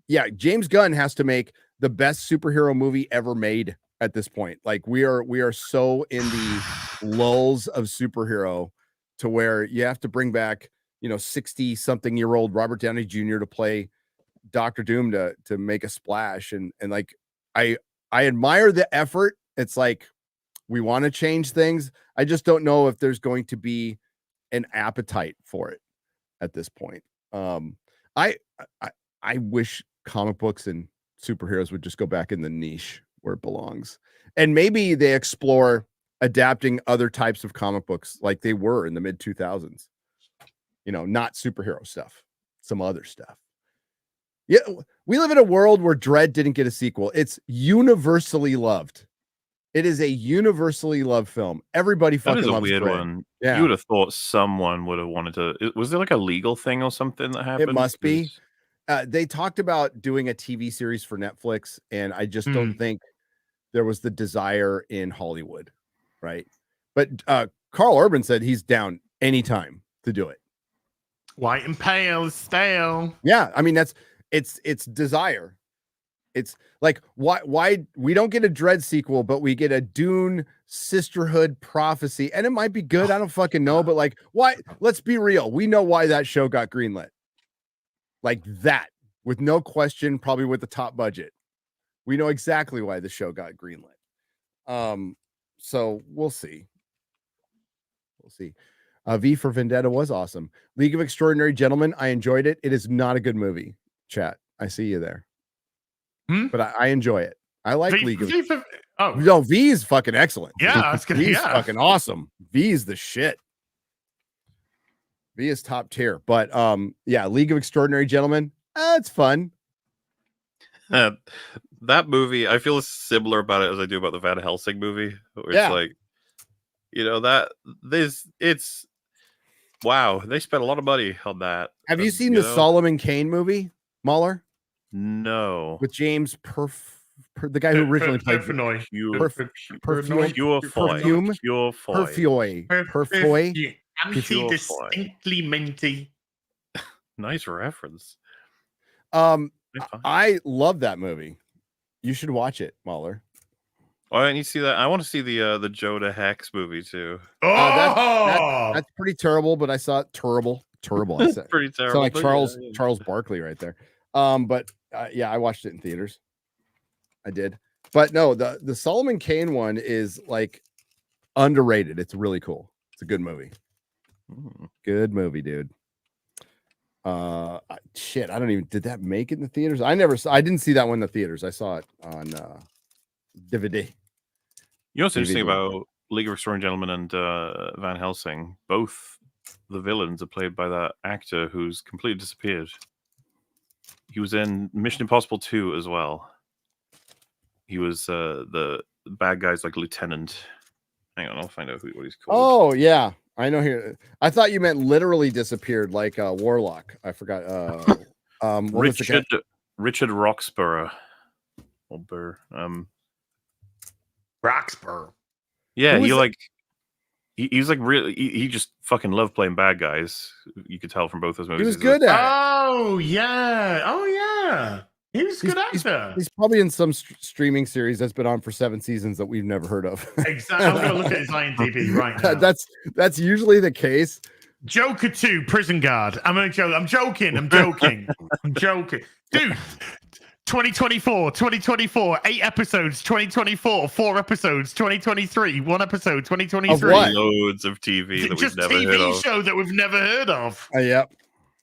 yeah, James Gunn has to make the best superhero movie ever made at this point. Like we are so in the lulls of superhero to where you have to bring back 60-something-year-old Robert Downey Jr. to play Doctor Doom to make a splash, and like I admire the effort. It's like we want to change things. I just don't know if there's going to be an appetite for it at this point. I wish comic books and superheroes would just go back in the niche where it belongs, and maybe they explore adapting other types of comic books like they were in the mid 2000s. You know, not superhero stuff, some other stuff. Yeah, we live in a world where Dredd didn't get a sequel. It's universally loved. It is a universally loved film. Everybody fucking loves That is a weird Dredd. one. Yeah. You would have thought someone would have wanted to. Was there like a legal thing or something that happened? It must be. They talked about doing a TV series for Netflix, and I just don't think there was the desire in Hollywood, right? But Carl Urban said he's down anytime to do it. White and pale, stale. Yeah, I mean it's desire. It's like why we don't get a Dredd sequel, but we get a Dune Sisterhood Prophecy, and it might be good. I don't fucking know, but like, why? Let's be real. We know why that show got greenlit. Like that, with no question, probably with the top budget. We know exactly why the show got greenlit. So we'll see. We'll see. V for Vendetta was awesome. League of Extraordinary Gentlemen, I enjoyed it. It is not a good movie. Chat, I see you there. But I enjoy it. I like League of. No, V is fucking excellent. Yeah, V's fucking awesome. V is the shit. V is top tier. But yeah, League of Extraordinary Gentlemen, it's fun. That movie, I feel similar about it as I do about the Van Helsing movie. Where Yeah. It's like, you know, that it's wow, they spent a lot of money on that. Have you seen the Solomon Kane movie, MauLer? No. With James the guy who originally played Perfoy. Anti-distinctly minty. Nice reference. I love that movie. You should watch it, MauLer. Oh, I need to see that. I want to see the Jonah Hex movie too. That's pretty terrible, but I saw it terrible. I said pretty terrible. Like Charles Barkley right there. But yeah, I watched it in theaters. I did. But no, the Solomon Kane one is like underrated. It's really cool. It's a good movie. Good movie, dude. Shit, I don't even, did that make it in the theaters? I didn't see that one in the theaters. I saw it on DVD. You know what's interesting about League of Extraordinary Gentlemen and Van Helsing? Both the villains are played by that actor who's completely disappeared. He was in Mission Impossible 2 as well. He was the bad guy's like lieutenant. Hang on, I'll find out what he's called. Oh yeah, I know here. I thought you meant literally disappeared, like Warlock. I forgot. Richard Roxburgh. Roxburgh. Yeah, he's like really. He just fucking loved playing bad guys. You could tell from both those movies. He was good at it. Oh yeah. He was a good actor. He's probably in some streaming series that's been on for 7 seasons that we've never heard of. Exactly. I'm gonna look at his IMDb right now. That's usually the case. Joker 2, Prison Guard. I'm joking. Dude, 2024, 8 episodes, 2024, 4 episodes, 2023, 1 episode, 2023. Of what? Loads of TV that we've never heard of. Just TV show that we've never heard of. Yep.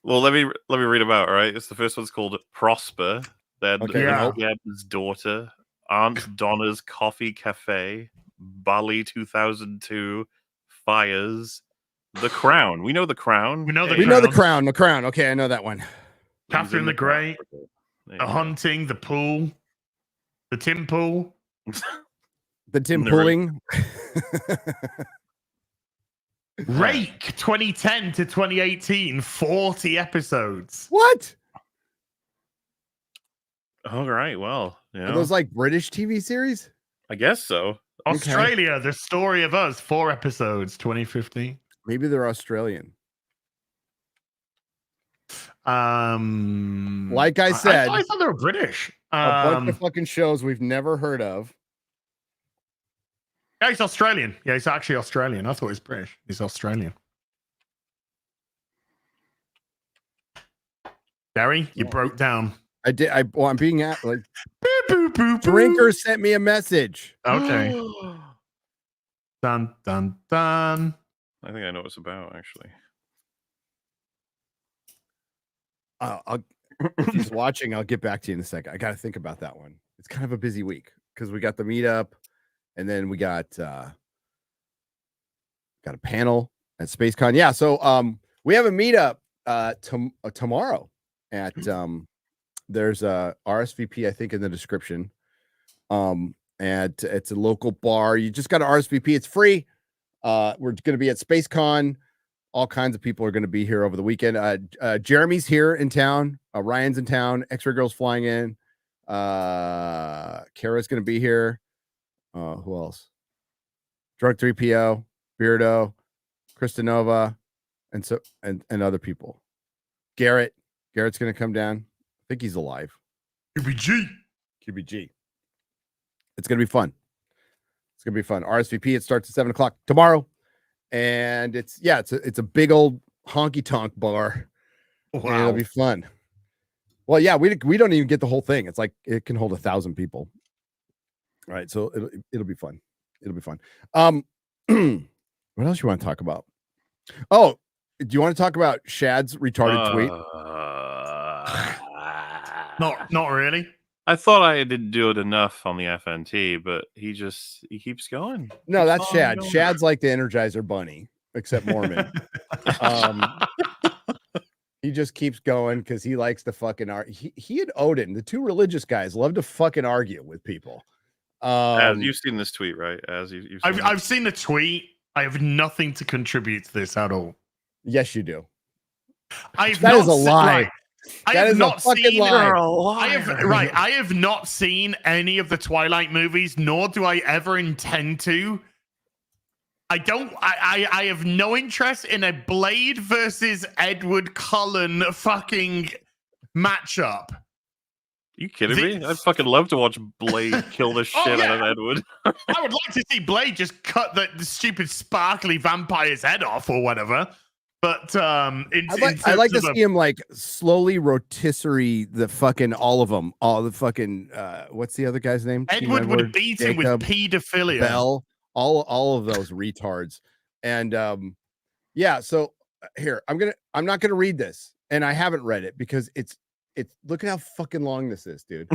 Well, let me read them out, all right? It's the first one's called Prosper. Then His Daughter, Aunt Donna's Coffee Cafe, Bali 2002, Fires, The Crown. We know The Crown. We know The Crown. The Crown. Okay, I know that one. Catherine the Great, The Hunting, The Pool, The Tim Pool. The Tim Pooling. Rake 2010 to 2018, 40 episodes. What? All right. Well, Are those like British TV series? I guess so. Australia, The Story of Us, 4 episodes, 2015. Maybe they're Australian. Like I said, I thought they were British. A bunch of fucking shows we've never heard of. Yeah, he's Australian. Yeah, he's actually Australian. I thought he was British. He's Australian. Gary, you broke down. I did. I'm being at like Boop, boop, boop, Drinker boop. sent me a message. Okay. Dun dun dun. I think I know what it's about, actually. If he's watching, I'll get back to you in a second. I got to think about that one. It's kind of a busy week because we got the meetup, and then we got a panel at SpaceCon. Yeah, so we have a meetup tomorrow at there's a RSVP, I think, in the description. And it's a local bar. You just got to RSVP. It's free. We're going to be at SpaceCon. All kinds of people are going to be here over the weekend. Jeremy's here in town. Ryan's in town. X-Ray Girl's flying in. Kara's going to be here. Who else? Drunk 3PO, Beardo, Kristanova, and other people. Garrett's going to come down. I think he's alive. QBG. It's going to be fun. RSVP. It starts at 7:00 tomorrow. And it's a big old honky tonk bar. Wow. It'll be fun. Well, yeah, we don't even get the whole thing. It's like it can hold 1,000 people. All right, so it'll be fun. What else you want to talk about? Oh, do you want to talk about Shad's retarded tweet? Not really. I thought I didn't do it enough on the FNT, but he keeps going. No, that's Shad. Shad's like the Energizer Bunny, except Mormon. He just keeps going because he likes to fucking argue. He and Odin, the two religious guys, love to fucking argue with people. You've seen this tweet, right? I've seen the tweet. I have nothing to contribute to this at all. Yes, you do. That is a lie. Right. I have not seen I have not seen any of the Twilight movies, nor do I ever intend to. I have no interest in a Blade versus Edward Cullen fucking matchup. You kidding me? I'd fucking love to watch Blade kill the shit out of Edward. I would like to see Blade just cut the stupid sparkly vampire's head off or whatever. But I'd like to see him like slowly rotisserie the fucking all of them, all the fucking what's the other guy's name? Edward would beat him with pedophilia. Bell, all of those retards, and yeah. So here I'm not gonna read this, and I haven't read it because it's look at how fucking long this is, dude.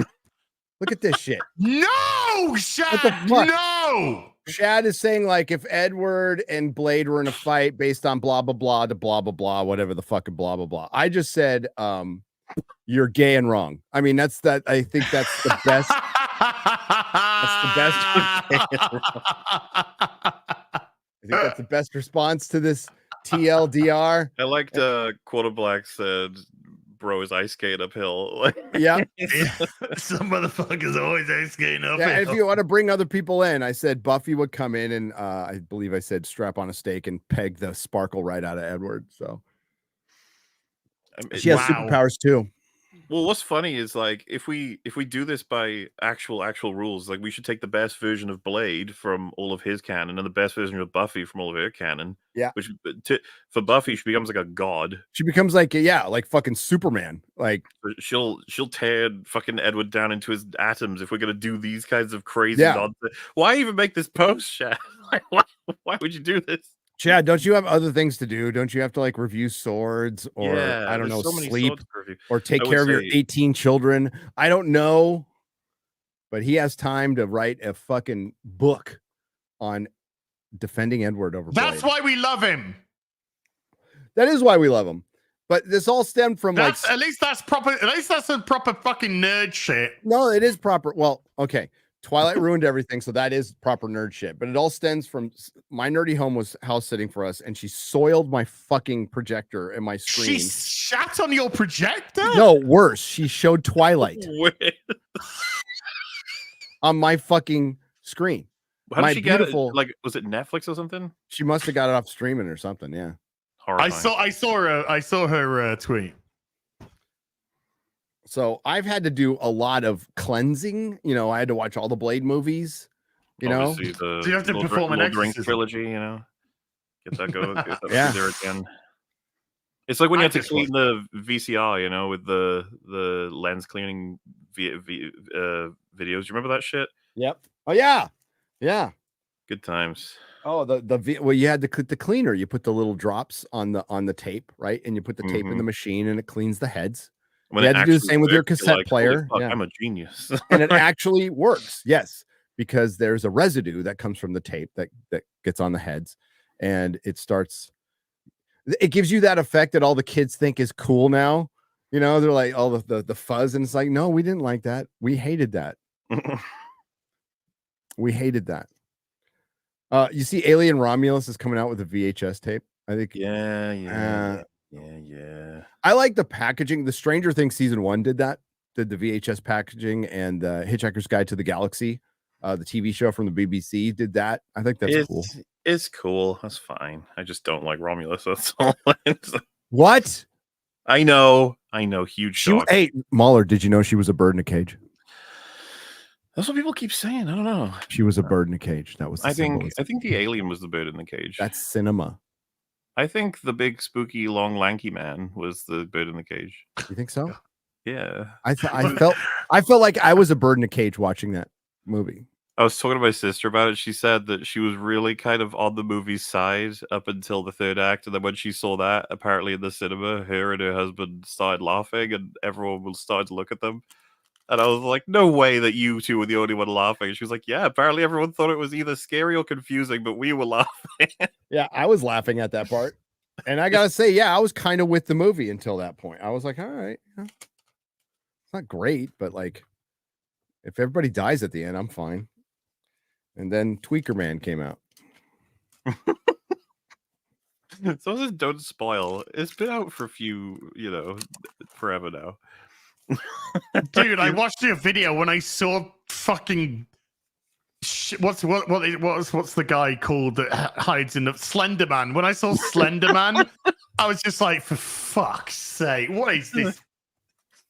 Look at this shit. No, Shad. No. Shad is saying like if Edward and Blade were in a fight based on blah blah blah to blah blah blah, whatever the fucking blah blah blah. I just said you're gay and wrong. I mean I think that's the best. That's the best. I think that's the best response to this TLDR. I liked Quarter Black said bro is ice skating uphill. Yeah. Some motherfuckers always ice skating uphill. Yeah, if you want to bring other people in, I said Buffy would come in and I believe I said strap on a stake and peg the sparkle right out of Edward. So she has superpowers too. Well, what's funny is like if we do this by actual rules, like we should take the best version of Blade from all of his canon and the best version of Buffy from all of her canon. Yeah. Which for Buffy, she becomes like a god. She becomes like like fucking Superman. Like she'll tear fucking Edward down into his atoms if we're gonna do these kinds of crazy nonsense. Why even make this post, Shad? Why would you do this? Chad, don't you have other things to do? Don't you have to like review swords or I don't know, sleep or take care of your 18 children? I don't know, but he has time to write a fucking book on defending Edward over That's Blade. why we love him. That is why we love him. But this all stemmed from at least that's proper. At least that's some proper fucking nerd shit. No, it is proper. Well, okay. Twilight ruined everything, so that is proper nerd shit. But it all stems from my nerdy home was house sitting for us, and she soiled my fucking projector and my screen. She shat on your projector? No, worse. She showed Twilight on my fucking screen. How did she get it? Like, was it Netflix or something? She must have got it off streaming or something. Yeah. Horrifying. I saw her tweet. So I've had to do a lot of cleansing. You know, I had to watch all the Blade movies. You know, so you have to perform an Lord Rings exorcism trilogy. You know, get that go. Get that Yeah. there again. It's like when you I had to just clean the VCR, you know, with the lens cleaning videos. You remember that shit? Yep. Oh yeah. Yeah. Good times. Oh, well, you had the cleaner. You put the little drops on the tape, right? And you put the tape in the machine, and it cleans the heads. When You it had to do the actually same with your works, you're cassette like, "Holy player. fuck, Yeah, I'm a genius." and it actually works. Yes, because there's a residue that comes from the tape that gets on the heads, and it starts. It gives you that effect that all the kids think is cool now. You know, they're like all the fuzz, and it's like, no, we didn't like that. We hated that. We hated that. You see, Alien Romulus is coming out with a VHS tape. I think. Yeah. I like the packaging. The Stranger Things season 1 did that. Did the VHS packaging, and Hitchhiker's Guide to the Galaxy, the TV show from the BBC, did that. I think that's cool. It's cool. That's fine. I just don't like Romulus. That's all. What? I know. Huge shock. Hey, MauLer, did you know she was a bird in a cage? That's what people keep saying. I don't know. She was a bird in a cage. That was the I think symbolism. the alien was the bird in the cage. That's cinema. I think the big spooky long lanky man was the bird in the cage. You think so? Yeah. I felt like I was a bird in a cage watching that movie. I was talking to my sister about it. She said that she was really kind of on the movie's side up until the third act, and then when she saw that, apparently in the cinema, her and her husband started laughing, and everyone will start to look at them. And I was like, no way that you two were the only one laughing. And she was like, yeah, apparently everyone thought it was either scary or confusing, but we were laughing. Yeah, I was laughing at that part. And I gotta say, yeah, I was kind of with the movie until that point. I was like, all right, yeah. It's not great, but like, if everybody dies at the end, I'm fine. And then Tweaker Man came out. So just don't spoil. It's been out for a few, forever now. Dude, I watched your video when I saw fucking what's the guy called that hides in the Slender Man? When I saw Slender Man, I was just like, for fuck's sake, what is this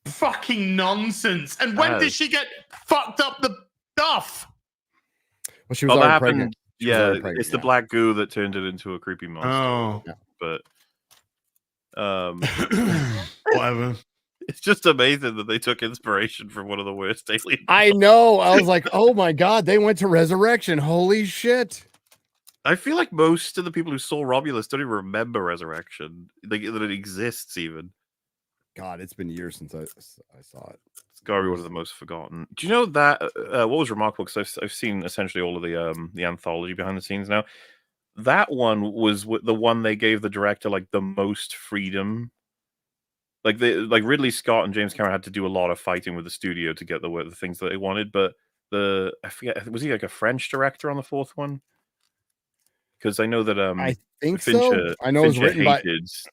fucking nonsense? And when did she get fucked up the stuff? Well, she was already happened. pregnant. It's the black goo that turned it into a creepy monster. Oh, but whatever. It's just amazing that they took inspiration from one of the worst alien. I know. I was like, oh my god, they went to Resurrection. Holy shit. I feel like most of the people who saw Romulus don't even remember Resurrection. That it exists even. God, it's been years since I saw it. It's got to be one of the most forgotten. Do you know that what was remarkable? Because I've seen essentially all of the anthology behind the scenes now. That one was the one they gave the director like the most freedom. Like Ridley Scott and James Cameron had to do a lot of fighting with the studio to get the things that they wanted. But I forget, was he like a French director on the fourth one? Because I know that I think Fincher, so. I know it was written by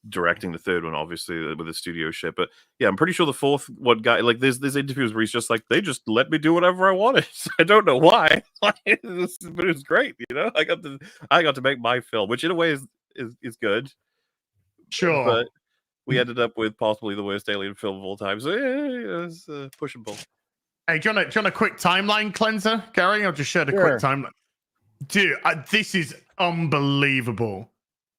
directing the third one, obviously with the studio shit. But yeah, I'm pretty sure the fourth one guy, like there's interviews where he's just like, they just let me do whatever I wanted. I don't know why, but it was great. I got to make my film, which in a way is good. Sure, but we ended up with possibly the worst alien film of all time. So yeah, it's push and pull. Hey, do you want a quick timeline cleanser, Gary? I'll just share the quick timeline. Dude, this is unbelievable.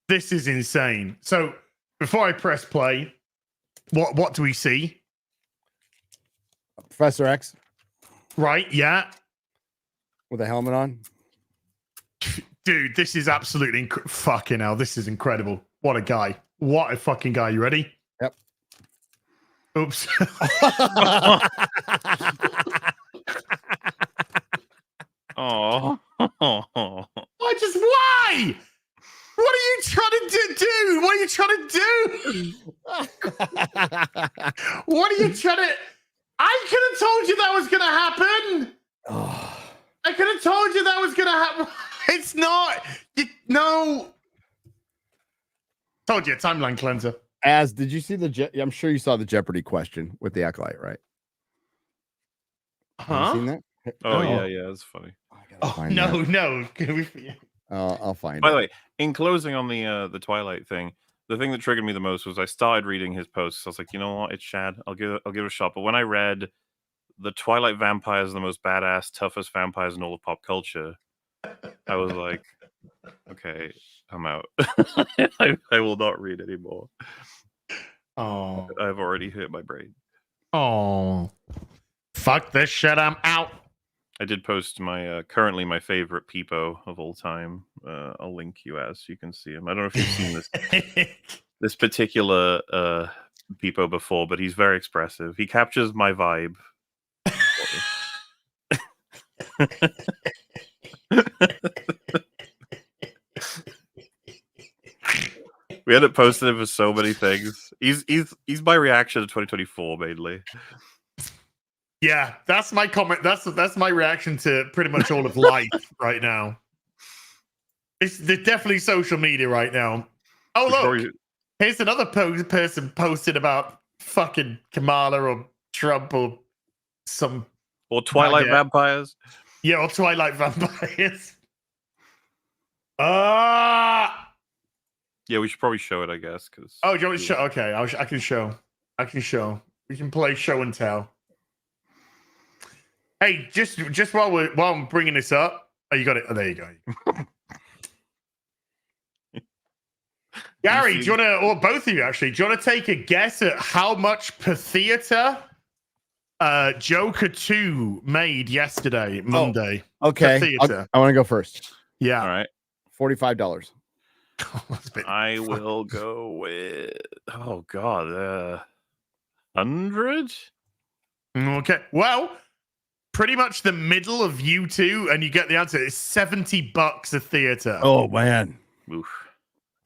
This is insane. So before I press play, what do we see? Professor X. Right, yeah. With a helmet on. Dude, this is absolutely fucking hell. This is incredible. What a guy. What a fucking guy. You ready? Yep. Oops. Oh. Why? What are you trying to do? What are you trying to do? What are you trying to... I could have told you that was going to happen. Oh. I could have told you that was going to happen. It's not. No. Told you, timeline cleanser. Did you see I'm sure you saw the Jeopardy question with the Acolyte, right? Huh? Have you seen that? Oh, yeah, that's funny. No. I'll find it. By the way, in closing on the Twilight thing, the thing that triggered me the most was I started reading his posts. I was like, you know what? It's Shad. I'll give it a shot. But when I read the Twilight vampires are the most badass, toughest vampires in all of pop culture, I was like, okay, I'm out. I will not read anymore. Oh, I've already hit my brain. oh, fuck this shit! I'm out. I did post my currently my favorite Peepo of all time. I'll link you as so you can see him. I don't know if you've seen this particular Peepo before, but he's very expressive. He captures my vibe. We ended up posting him for so many things. He's my reaction to 2024 mainly. Yeah, that's my comment. That's my reaction to pretty much all of life right now. There's definitely social media right now. Oh look, here's another person posted about fucking Kamala or Trump or some or Twilight vampires. Yeah, or Twilight vampires. Yeah, we should probably show it, I guess. Cause do you want to show? Okay, I can show. I can show. We can play show and tell. Hey, just while I'm bringing this up, you got it. Oh, there you go. Gary, do you want to, or both of you actually, do you want to take a guess at how much per theater Joker 2 made yesterday, Monday? Oh, okay, I want to go first. Yeah. All right. $45. I will go with, oh God, 100? Okay. Well, pretty much the middle of you two, and you get the answer. It's $70 a theater. Oh man. Oof.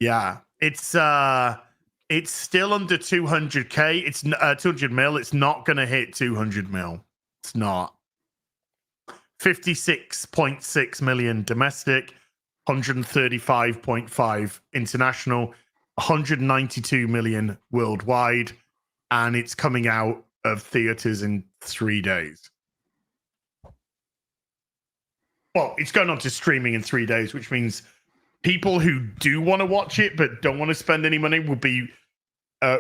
Yeah. It's still under 200K. It's 200 mil. It's not gonna hit 200 mil. It's not. 56.6 million domestic, 135.5 international, 192 million worldwide, and it's coming out of theaters in 3 days. Well, it's going on to streaming in 3 days, which means people who do want to watch it but don't want to spend any money will be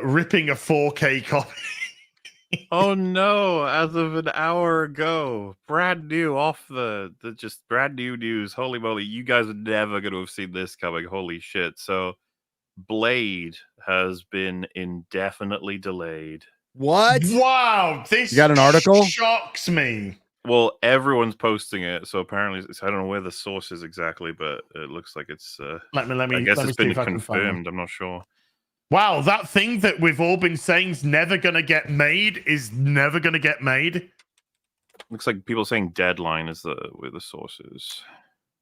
ripping a 4K copy. Oh no, as of an hour ago, brand new off the just brand new news. Holy moly, you guys are never going to have seen this coming. Holy shit. So Blade has been indefinitely delayed. What? Wow, this you got an article? Shocks me. Well, everyone's posting it, so apparently I don't know where the source is exactly, but it looks like it's let me I guess it's been see confirmed. I'm not sure. Wow, that thing that we've all been saying is never gonna get made is never gonna get made. Looks like people saying deadline is where the source is.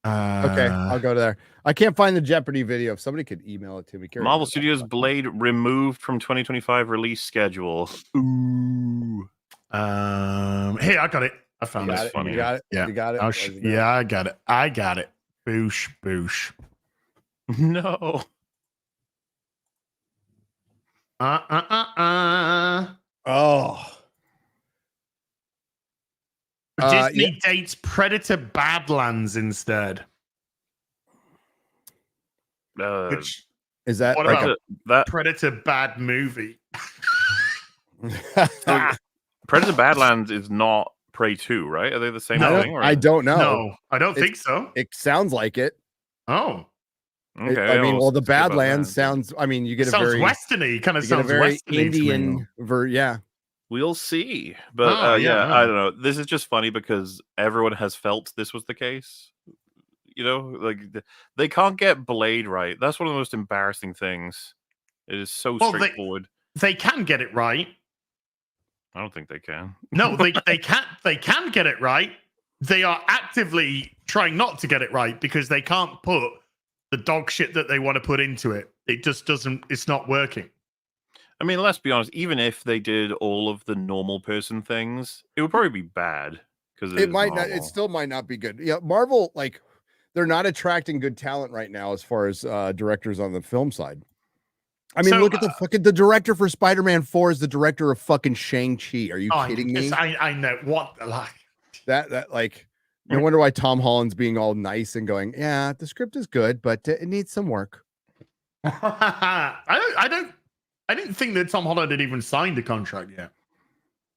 Okay, I'll go to there. I can't find the Jeopardy video. If somebody could email it to me. Marvel Studios Blade removed from 2025 release schedule. Ooh. Hey, I got it. I found it. Funny. You got it. Yeah. You got it. Yeah, I got it. I got it. Boosh, boosh. No. Oh. Disney dates Predator Badlands instead. Which is that what like about that Predator Bad movie? Predator Badlands is not Prey 2, right? Are they the same thing? Or? I don't know. No, I don't think so. It sounds like it. Oh. Okay. I mean, well, the Badlands sounds. I mean, you get a very westerny, kind of sounds very westerny Indian. Yeah. We'll see, but I don't know. This is just funny because everyone has felt this was the case. You know, like they can't get Blade right. That's one of the most embarrassing things. It is so straightforward. They can get it right. I don't think they can. No, they can't. They can get it right. They are actively trying not to get it right because they can't put the dog shit that they want to put into it. It just doesn't. It's not working. I mean, let's be honest. Even if they did all of the normal person things, it would probably be bad because it might not. It still might not be good. Yeah, Marvel, like, they're not attracting good talent right now as far as directors on the film side. I mean, look at the director for Spider-Man 4 is the director of fucking Shang-Chi. Are you kidding me? I know what like that like. No wonder why Tom Holland's being all nice and going, yeah, the script is good, but it needs some work. I didn't think that Tom Holland had even signed the contract yet.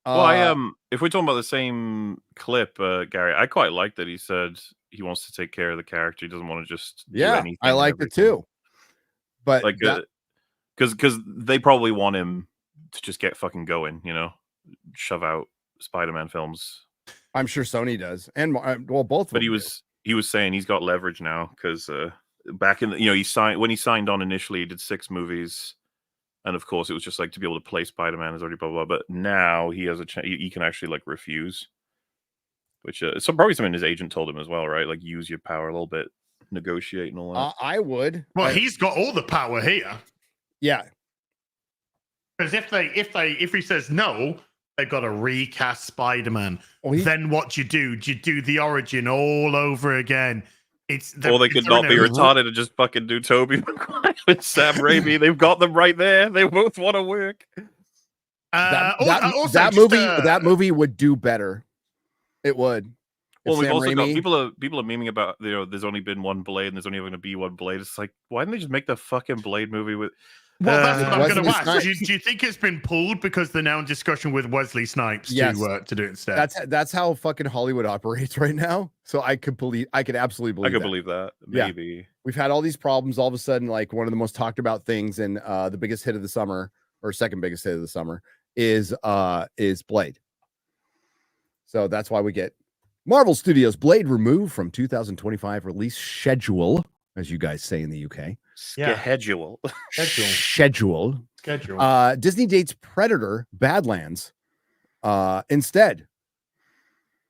Well, if we're talking about the same clip, Gary, I quite like that he said he wants to take care of the character. He doesn't want to just do anything. I like it too. But like, because they probably want him to just get fucking going, shove out Spider-Man films. I'm sure Sony does, and well, both. But he was saying he's got leverage now because back in he signed on initially, he did 6 movies, and of course it was just like to be able to play Spider-Man is already blah blah. But now he has he can actually like refuse, which so probably something his agent told him as well, right? Like use your power a little bit, negotiate and all that. I would. Well, he's got all the power here. Yeah. Because if he says no, they've got to recast Spider-Man. Then what do? Do you do the origin all over again? Or they could not be retarded and just fucking do Tobey Maguire and Sam Raimi. They've got them right there. They both want to work. That movie would do better. It would. Well, we've also got people are memeing about there's only been one Blade and there's only going to be one Blade. It's like, why didn't they just make the fucking Blade movie with? Well, that's what I'm going to ask. Do you think it's been pulled because they're now in discussion with Wesley Snipes to do it instead? That's how fucking Hollywood operates right now. So I could absolutely believe that. Maybe. Yeah. We've had all these problems. All of a sudden, like one of the most talked about things and the biggest hit of the summer, or second biggest hit of the summer, is Blade. So that's why we get Marvel Studios Blade removed from 2025 release schedule, as you guys say in the UK. Schedule. Disney dates Predator Badlands instead.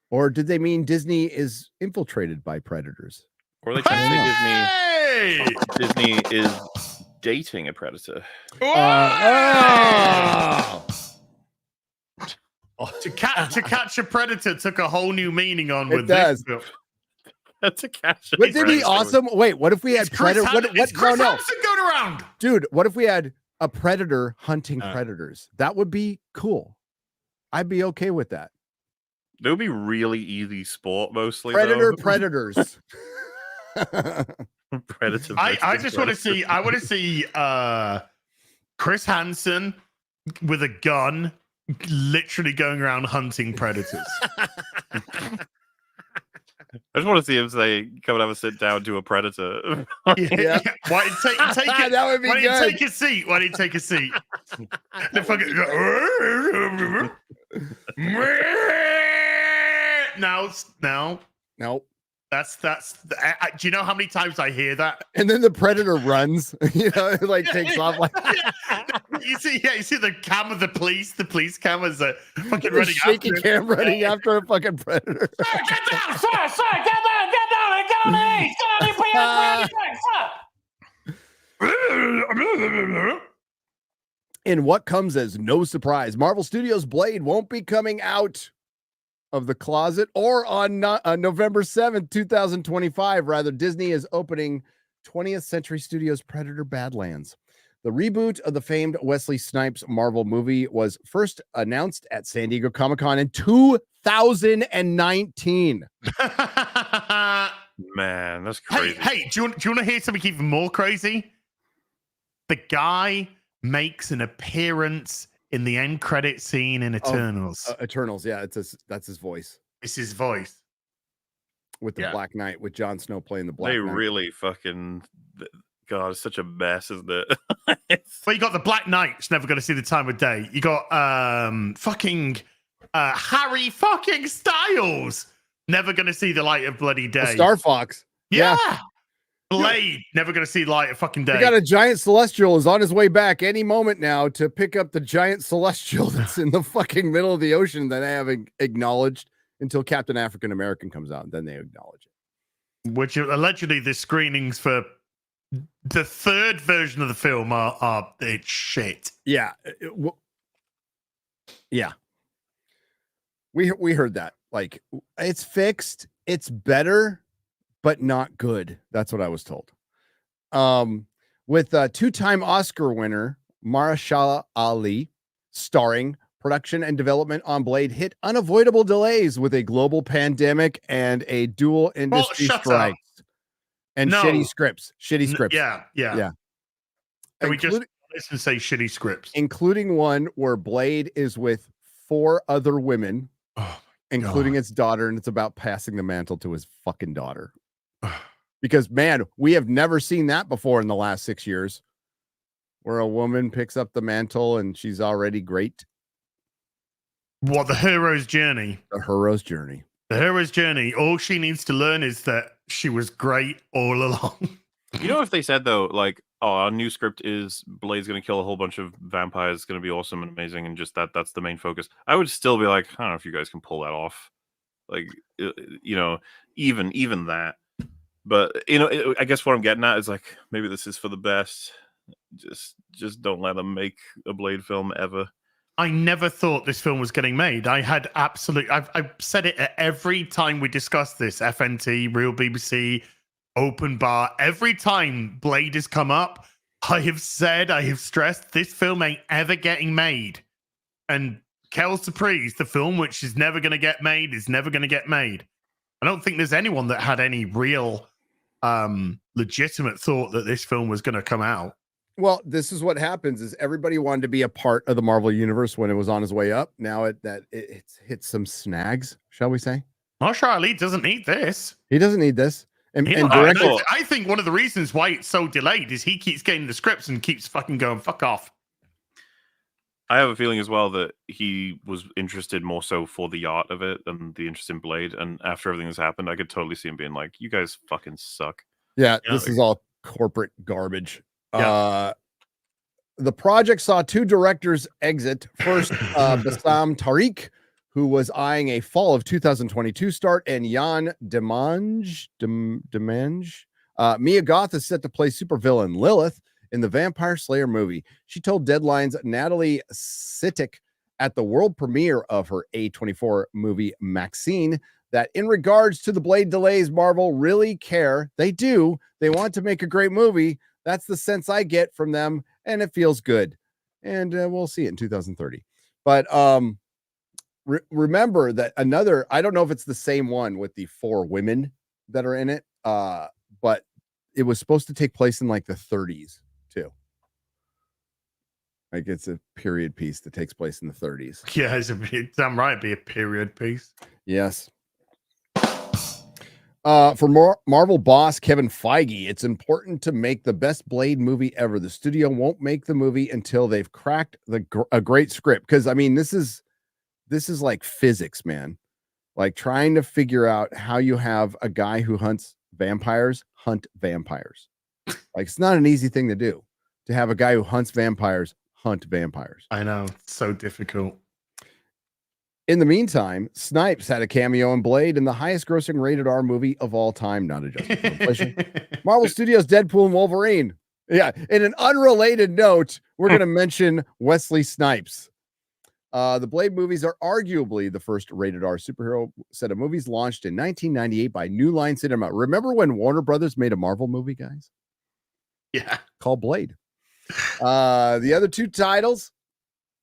Or did they mean Disney is infiltrated by predators? Or they trying to say Disney is dating a predator. To catch a predator took a whole new meaning on with this. That's a catch. Wouldn't it be awesome? Wait, what if we had Predator? Chris Hansen going around? Dude, what if we had a predator hunting predators? That would be cool. I'd be okay with that. It would be really easy sport, mostly. Predators. Predator. I just want to see. I want to see Chris Hansen with a gun, literally going around hunting predators. I just want to see him say, "Come and have a sit down to a predator." Yeah. Why did take it? That would be good. Why did he take a seat? Why did he take a seat? The fucking no. That's. Do you know how many times I hear that? And then the predator runs. It like takes off like. You see the cam of the police. The police cameras are fucking running shaky after cam running after a fucking predator. Sir, get down, sir, get down. In what comes as no surprise, Marvel Studios Blade won't be coming out of the closet or on November 7th, 2025. Rather, Disney is opening 20th Century Studios Predator Badlands. The reboot of the famed Wesley Snipes Marvel movie was first announced at San Diego Comic-Con in 2019. Man, that's crazy. Hey, do you want to hear something even more crazy? The guy makes an appearance in the end credit scene in Eternals. Eternals, yeah, that's his voice. It's his voice. With the Black Knight, with Jon Snow playing the Black Knight. They really fucking... God, it's such a mess, isn't it? Well, you got the Black Knight's never going to see the time of day. You got Harry fucking Styles never going to see the light of bloody day. Star Fox. Yeah. Blade never going to see the light of fucking day. We got a giant celestial is on his way back any moment now to pick up the giant celestial that's in the fucking middle of the ocean that I haven't acknowledged until Captain African American comes out, and then they acknowledge it. Which allegedly the screenings for the third version of the film are it's shit. Yeah. Yeah. We heard that. Like, it's fixed. It's better, but not good. That's what I was told. With two-time Oscar winner Mahershala Ali starring, production and development on Blade hit unavoidable delays with a global pandemic and a dual industry strike. And shitty scripts. Yeah. And we just listen and say shitty scripts. Including one where Blade is with 4 other women, including its daughter, and it's about passing the mantle to his fucking daughter. Because, man, we have never seen that before in the last 6 years. where a woman picks up the mantle and she's already great. What, the hero's journey? The hero's journey. The hero's journey. All she needs to learn is that she was great all along. You know, if they said though, like, oh, our new script is Blade's going to kill a whole bunch of vampires, it's going to be awesome and amazing, and just that's the main focus, I would still be like, I don't know if you guys can pull that off. Like, you know, even that. But, you know, I guess what I'm getting at is like, maybe this is for the best. Just don't let them make a Blade film ever. I never thought this film was getting made. I had I've said it at every time we discuss this, FNT, Real BBC, Open Bar. Every time Blade has come up, I have stressed this film ain't ever getting made. And Kel Surprise, the film which is never going to get made, is never going to get made. I don't think there's anyone that had any real legitimate thought that this film was going to come out. Well, this is what happens: is everybody wanted to be a part of the Marvel universe when it was on its way up. Now it's hit some snags, shall we say? Marshall Ali doesn't need this. He doesn't need this. And I think one of the reasons why it's so delayed is he keeps getting the scripts and keeps fucking going, fuck off. I have a feeling as well that he was interested more so for the art of it than the interest in Blade. And after everything that's happened, I could totally see him being like, you guys fucking suck. Yeah, this is all corporate garbage. Yeah. The project saw two directors exit. First, Bassam Tariq, who was eyeing a fall of 2022 start, and Jan Demange. Mia Goth is set to play supervillain Lilith in the Vampire Slayer movie. She told Deadline's Natalie Sittick at the world premiere of her A24 movie Maxine that in regards to the Blade delays, Marvel really care. They do. They want to make a great movie. That's the sense I get from them, and it feels good. And we'll see it in 2030. But remember that I don't know if it's the same one with the 4 women that are in it, but it was supposed to take place in like the 30s too. Like it's a period piece that takes place in the 30s. Yeah, it's damn right, be a period piece. Yes. For Marvel boss Kevin Feige, it's important to make the best Blade movie ever. The studio won't make the movie until they've cracked a great script. Because I mean, this is like physics, man. Like trying to figure out how you have a guy who hunts vampires hunt vampires. Like it's not an easy thing to do. To have a guy who hunts vampires hunt vampires. I know, it's so difficult. In the meantime, Snipes had a cameo in Blade in the highest grossing rated R movie of all time, not adjusted for inflation. Marvel Studios' Deadpool and Wolverine. Yeah, in an unrelated note, we're going to mention Wesley Snipes. The Blade movies are arguably the first rated R superhero set of movies launched in 1998 by New Line Cinema. Remember when Warner Brothers made a Marvel movie, guys? Yeah. Called Blade. The other 2 titles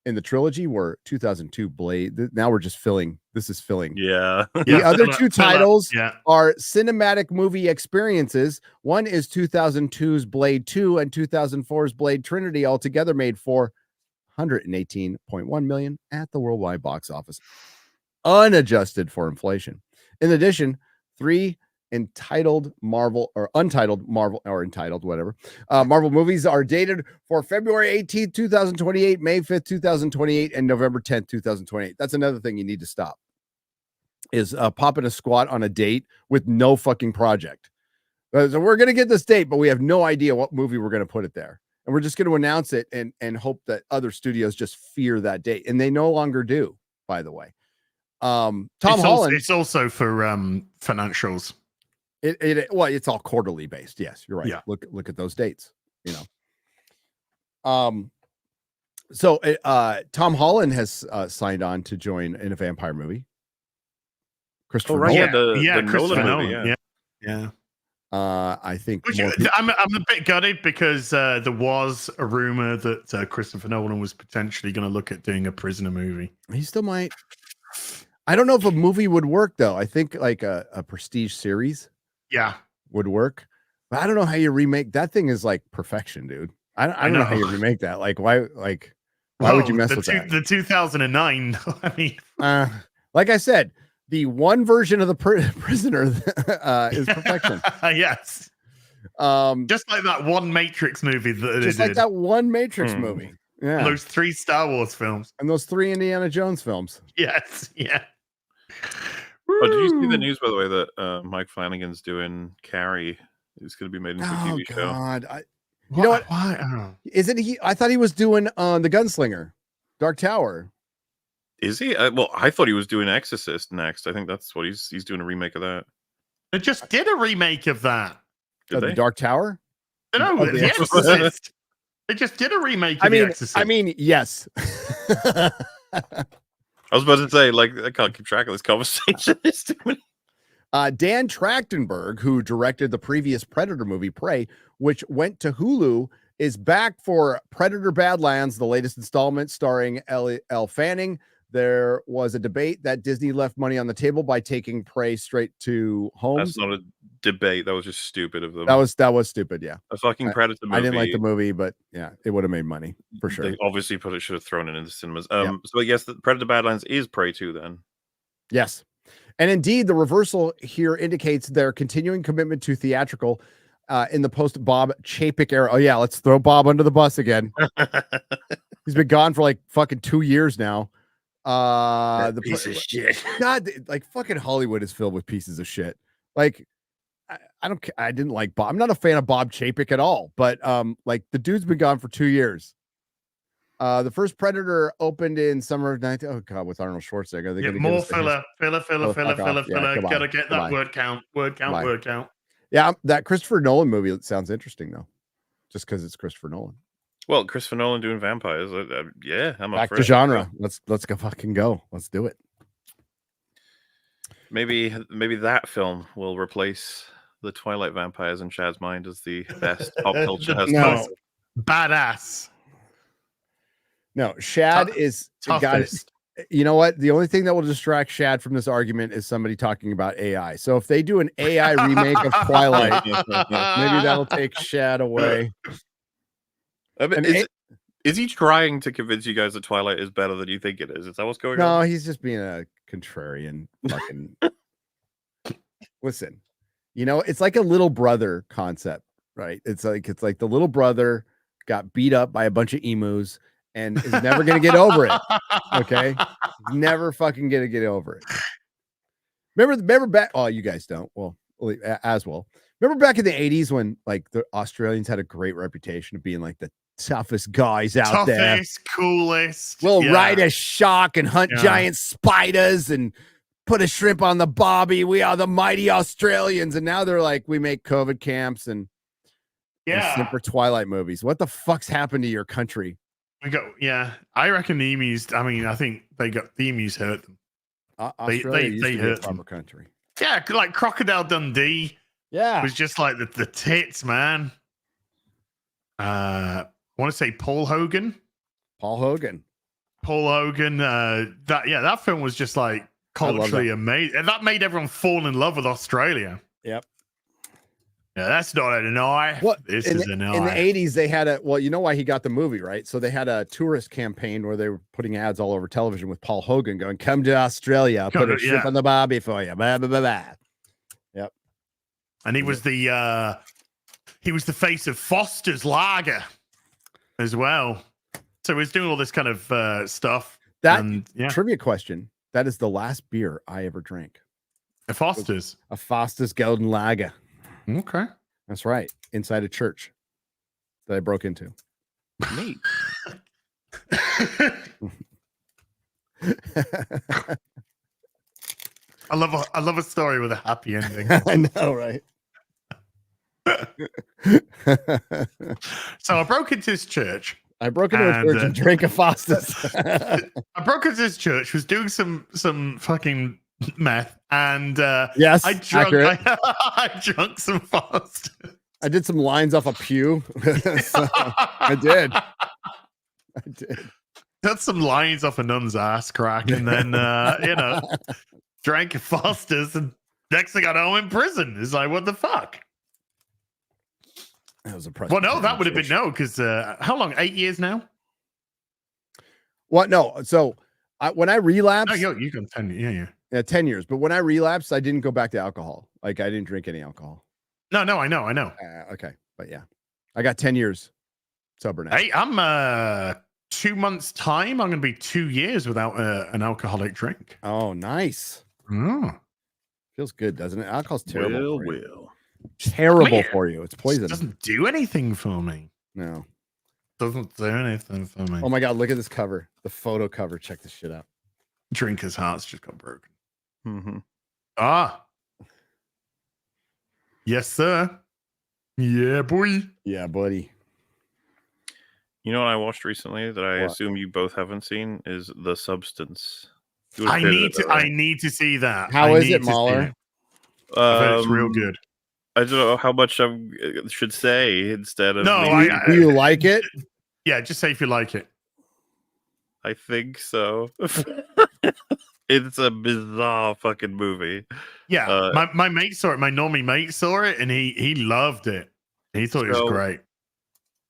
in the trilogy were 2002 Blade. Now we're just filling. This is filling. Yeah. The other 2 titles are cinematic movie experiences. One is 2002's Blade 2 and 2004's Blade Trinity, altogether made for $118.1 million at the worldwide box office, unadjusted for inflation. In addition, 3 entitled Marvel or untitled Marvel or entitled whatever Marvel movies are dated for February 18th, 2028, May 5th, 2028, and November 10th, 2028. That's another thing you need to stop is popping a squat on a date with no fucking project. So we're going to get this date, but we have no idea what movie we're going to put it there. And we're just going to announce it and hope that other studios just fear that date. And they no longer do, by the way. Tom Holland. It's also for financials. Well, it's all quarterly based. Yes, you're right. Yeah. Look at those dates, you know. So Tom Holland has signed on to join in a vampire movie. Christopher Nolan. The Christopher Nolan Nolan. Yeah. I think I'm a bit gutted because there was a rumor that Christopher Nolan was potentially going to look at doing a prisoner movie. He still might. I don't know if a movie would work though. I think like a prestige series. Yeah, would work. But I don't know how you remake that thing. Is like perfection, dude. I don't know how you remake that. Like why would you mess with that? The 2009. I mean, like I said, the one version of the prisoner is perfection. Yes. Just like that one Matrix movie that just they like did. that one Matrix movie. Yeah. And those 3 Star Wars films. And those 3 Indiana Jones films. Yes, yeah. Oh, did you see the news, by the way, that Mike Flanagan's doing Carrie? It's going to be made into a TV show. God. You know what? Why? I don't know. Isn't he? I thought he was doing The Gunslinger, Dark Tower. Is he? Well, I thought he was doing Exorcist next. I think that's what he's doing, a remake of that. They just did a remake of that. Did The they? Dark Tower? No, Oh, The The Exorcist. They just did a remake of The Exorcist. I mean, yes. I was about to say, like, I can't keep track of this conversation. It's too many. Dan Trachtenberg, who directed the previous Predator movie, Prey, which went to Hulu, is back for Predator Badlands, the latest installment starring Elle Fanning. There was a debate that Disney left money on the table by taking Prey straight to homes. That's not a debate. That was just stupid of them. That was stupid. Yeah, a fucking Predator movie. I didn't like the movie, but yeah, it would have made money for sure. They obviously should have thrown it into cinemas. Yep. So I guess the Predator Badlands is Prey 2 then. Yes, and indeed, the reversal here indicates their continuing commitment to theatrical in the post Bob Chapek era. Oh yeah, let's throw Bob under the bus again. He's been gone for like fucking 2 years now. The piece of shit. God, like fucking Hollywood is filled with pieces of shit. Like I didn't like Bob. I'm not a fan of Bob Chapek at all, but like the dude's been gone for 2 years. The first Predator opened in summer of 19. Oh god, with Arnold Schwarzenegger. Yeah, more filler. Yeah, Gotta get that word count. Yeah, that Christopher Nolan movie sounds interesting though, just because it's Christopher Nolan. Well, Christopher Nolan doing vampires. Yeah, I'm up Back for to it. genre. Let's go fucking go. Let's do it. Maybe that film will replace the Twilight vampires in Chad's mind as the best pop culture has. No. Badass. No, Shad is toughest. You know what? The only thing that will distract Shad from this argument is somebody talking about AI. So if they do an AI remake of Twilight, maybe that'll take Shad away. I mean, is he trying to convince you guys that Twilight is better than you think it is? Is that what's going on? No, he's just being a contrarian. Fucking listen, you know, it's like a little brother concept, right? It's like the little brother got beat up by a bunch of emus and is never gonna get over it. Okay, never fucking gonna get over it. Remember back? Oh, you guys don't. Well, as well. Remember back in the 80s when like the Australians had a great reputation of being like the toughest guys out there. Toughest, coolest. We'll ride a shark and hunt giant spiders and put a shrimp on the barbie. We are the mighty Australians. And now they're like, we make COVID camps and simper Twilight movies. What the fuck's happened to your country? I reckon the emus. I mean, I think the emus hurt them. Australia They hurt a proper country. Yeah, like Crocodile Dundee. Yeah, was just like the tits, man. I want to say Paul Hogan. That film was just like culturally amazing, and that made everyone fall in love with Australia. Yep. Yeah, that's not an eye. This is an eye. In the 80s, they had you know why he got the movie, right? So they had a tourist campaign where they were putting ads all over television with Paul Hogan going, "Come to Australia, I'll put a shrimp on the barbie for you." Blah, blah, blah, blah. Yep. And he was the face of Foster's Lager as well. So he was doing all this kind of stuff. Trivia question. That is the last beer I ever drank. A Foster's Golden Lager. Okay. That's right. Inside a church that I broke into. Neat. I love a story with a happy ending. I know, right? So I broke into this church. I broke into a church and drank a Foster's. I broke into this church, was doing some fucking meth, and yes, I drunk some Foster's. I did some lines off a pew. So, I did. Got some lines off a nun's ass crack, and then drank Foster's, and next thing I know, I'm in prison. It's like, what the fuck? That was a well, no, that would have been no, because how long? 8 years now? What? No. So when I relapsed, you can 10. Yeah, 10 years. But when I relapsed, I didn't go back to alcohol. Like I didn't drink any alcohol. No, I know. Okay, but yeah, I got 10 years sober now. Hey, I'm 2 months time. I'm going to be 2 years without an alcoholic drink. Oh, nice. Oh. Feels good, doesn't it? Alcohol's terrible. Will. Terrible for you. It's poison. It doesn't do anything for me. No. Doesn't do anything for me. Oh my God, look at this cover. The photo cover. Check this shit out. Drinker's heart's just got broken. Mm-hmm. Ah. Yes, sir. Yeah, boy. Yeah, buddy. You know what I watched recently that I What? assume you both haven't seen is The Substance. I need to see that. How is it, MauLer? I bet it's real good. I don't know how much I should say instead of. No, Do you like it? Yeah, just say if you like it. I think so. It's a bizarre fucking movie. Yeah, my mate saw it. My normie mate saw it, and he loved it. He thought it was great.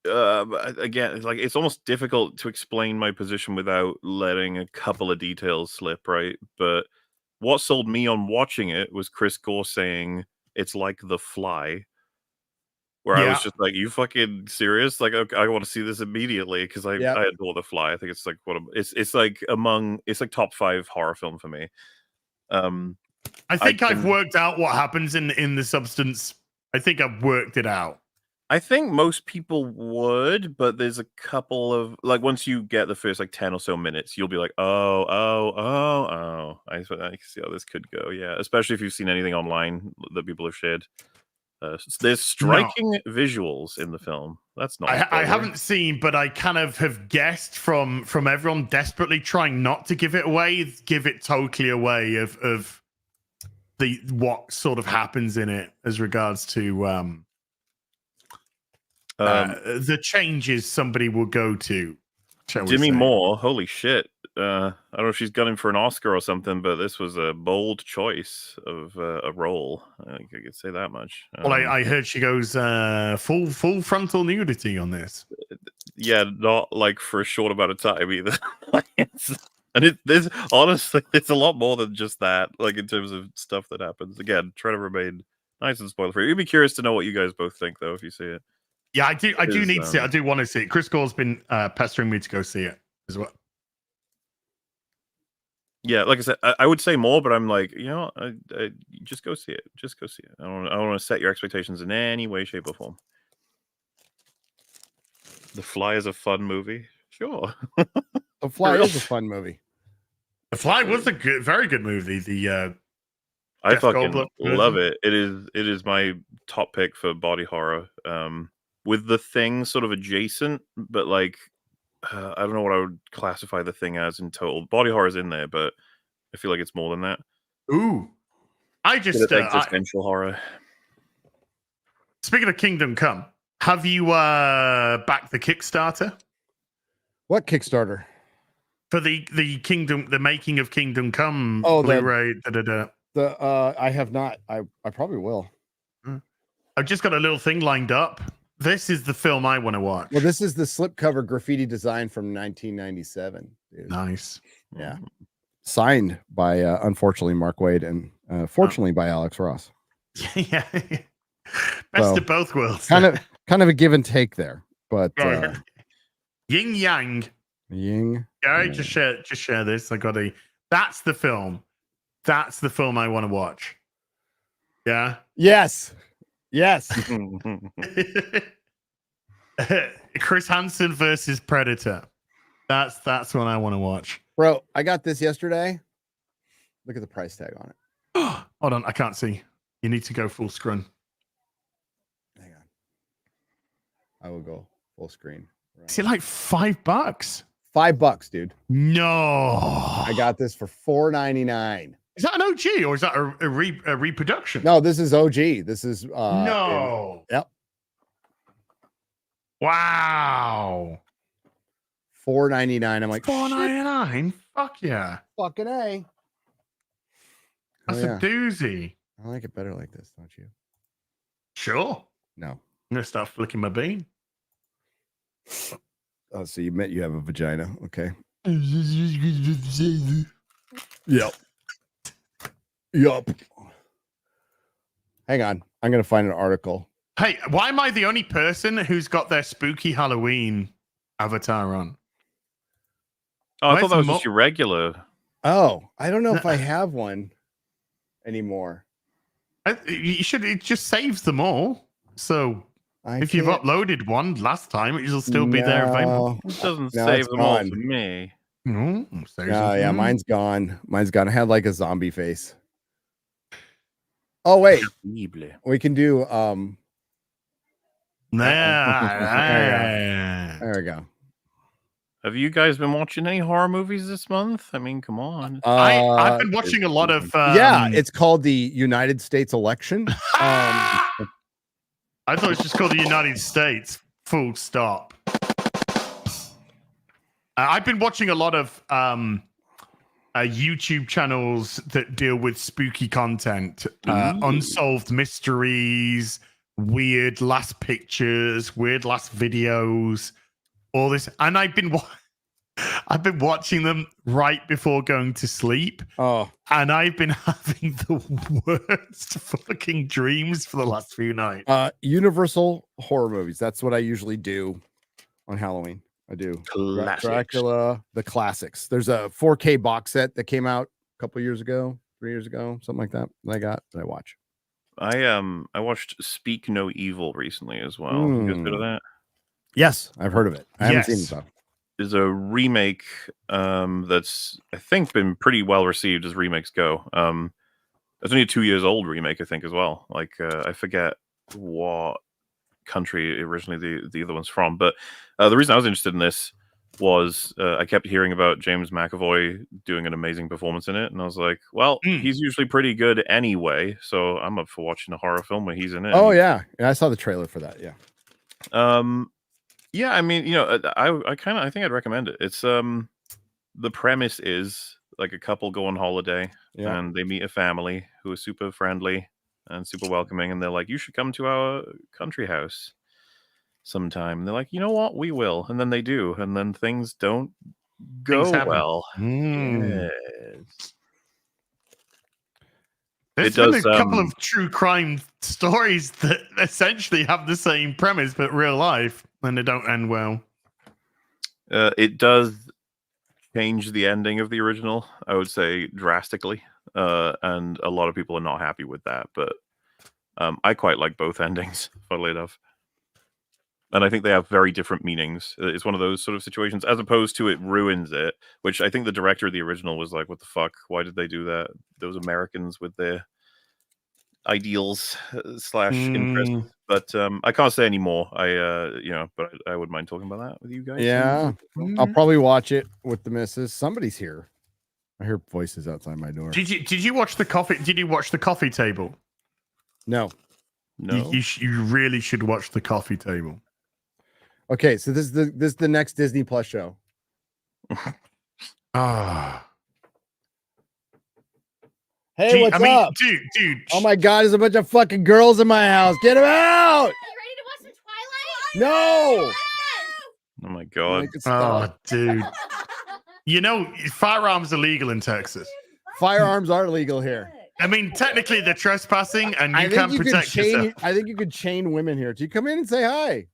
Again, it's almost difficult to explain my position without letting a couple of details slip, right? But what sold me on watching it was Chris Gore saying it's like The Fly, where I was just like, "You fucking serious? Like, okay, I want to see this immediately," because I adore The Fly. I think it's like it's like top 5 horror film for me. I think I've worked out what happens in The Substance. I think I've worked it out. I think most people would, but there's a couple of once you get the first 10 or so minutes, you'll be like, oh, I can see how this could go. Yeah, especially if you've seen anything online that people have shared. There's striking visuals in the film. That's not. I haven't seen, but I kind of have guessed from everyone desperately trying not to give it away, give it totally away of what sort of happens in it as regards to the changes somebody will go to. Demi Moore, holy shit. I don't know if she's gunning for an Oscar or something, but this was a bold choice of a role. I think I could say that much. Well, I heard she goes full frontal nudity on this. Yeah, not for a short amount of time either. There's honestly, it's a lot more than just that. In terms of stuff that happens. Again, try to remain nice and spoiler free. You'd be curious to know what you guys both think, though, if you see it. Yeah, I do need to see it. I do want to see it. Chris Gore's been pestering me to go see it as well. Yeah, like I said, I would say more, but I'm just go see it. Just go see it. I don't want to set your expectations in any way, shape, or form. The Fly is a fun movie. Sure. The Fly is a fun movie. The Fly was very good movie. I fucking love it. It is my top pick for body horror. With The Thing sort of adjacent, but I don't know what I would classify The Thing as in total. Body horror is in there, but I feel like it's more than that. Ooh, I just existential horror. Speaking of Kingdom Come, have you backed the Kickstarter? What Kickstarter? For the making of Kingdom Come Blu-ray. I have not. I probably will. I've just got a little thing lined up. This is the film I want to watch. Well, this is the slipcover graffiti design from 1997. Dude. Nice. Yeah. Signed by, unfortunately, Mark Waid and fortunately by Alex Ross. Yeah. Best of both worlds. Kind of a give and take there, but yin yang. Ying. All right, just share this. That's the film. That's the film I want to watch. Yeah. Yes. Chris Hansen versus Predator. That's what I want to watch. Bro, I got this yesterday. Look at the price tag on it. Hold on, I can't see. You need to go full screen. Hang on. I will go full screen. Right. Is it like $5? $5, dude. No. I got this for $4.99. Is that an OG or is that a reproduction? No, this is OG. This is no. Yep. Wow. $4.99. I'm like $4.99. Fuck yeah. Fucking A. That's a doozy. I like it better like this, don't you? Sure. No. I'm gonna start flicking my bean. Oh, so you meant you have a vagina. Okay. Yep. Hang on. I'm gonna find an article. Hey, why am I the only person who's got their spooky Halloween avatar on? Oh, I Where's thought that was Mo- just your regular. Oh, I don't know if I have one anymore. You should. It just saves them all. So if you've uploaded one last time, it'll still be there available. It doesn't No, save it's them all gone. for me. Yeah, mine's gone. Mine's gone. I had like a zombie face. Oh wait, we can do there we go. Have you guys been watching any horror movies this month? I mean, come on. I've been watching a lot of. Yeah, it's called the United States election. I thought it was just called the United States. Full stop. I've been watching a lot of YouTube channels that deal with spooky content, unsolved mysteries, weird last pictures, weird last videos, all this. And I've been watching them right before going to sleep. Oh, and I've been having the worst fucking dreams for the last few nights. Universal horror movies. That's what I usually do on Halloween. I do Dracula, the classics. There's a 4K box set that came out a couple years ago, 3 years ago, something like that. That I watch. I watched Speak No Evil recently as well. You guys heard of that? Yes, I've heard of it. I haven't seen it though. Is a remake that's I think been pretty well received as remakes go. It's only a 2 years old remake, I think, as well. Like I forget what country originally the other one's from, but the reason I was interested in this was I kept hearing about James McAvoy doing an amazing performance in it, and I was like, well, he's usually pretty good anyway, so I'm up for watching a horror film where he's in it. Oh yeah, I saw the trailer for that. Yeah. Yeah, I mean, I think I'd recommend it. It's the premise is like a couple go on holiday and they meet a family who is super friendly and super welcoming, and they're like, you should come to our country house sometime. And they're like, you know what, we will. And then they do, and then things don't go well. Yes. There's been a couple of true crime stories that essentially have the same premise but real life, and they don't end well. It does change the ending of the original, I would say, drastically. And a lot of people are not happy with that, but I quite like both endings, funnily enough. And I think they have very different meanings. It's one of those sort of situations, as opposed to it ruins it, which I think the director of the original was like, what the fuck? Why did they do that? Those Americans with their ideals / interests. But I can't say any more. But I wouldn't mind talking about that with you guys. Yeah, I'll probably watch it with the missus. Somebody's here. I hear voices outside my door. Did you watch the coffee? Did you watch the Coffee Table? No. You really should watch the Coffee Table. Okay, so this is the next Disney Plus show. Hey, what's up? Dude. Oh my God, there's a bunch of fucking girls in my house. Get them out! Are you ready to watch some Twilight? No! Oh my God. Oh, dude. Firearms are legal in Texas. Firearms are legal here. I mean, technically they're trespassing, and you can't protect yourself. I think you could chain women here. Do you come in and say hi?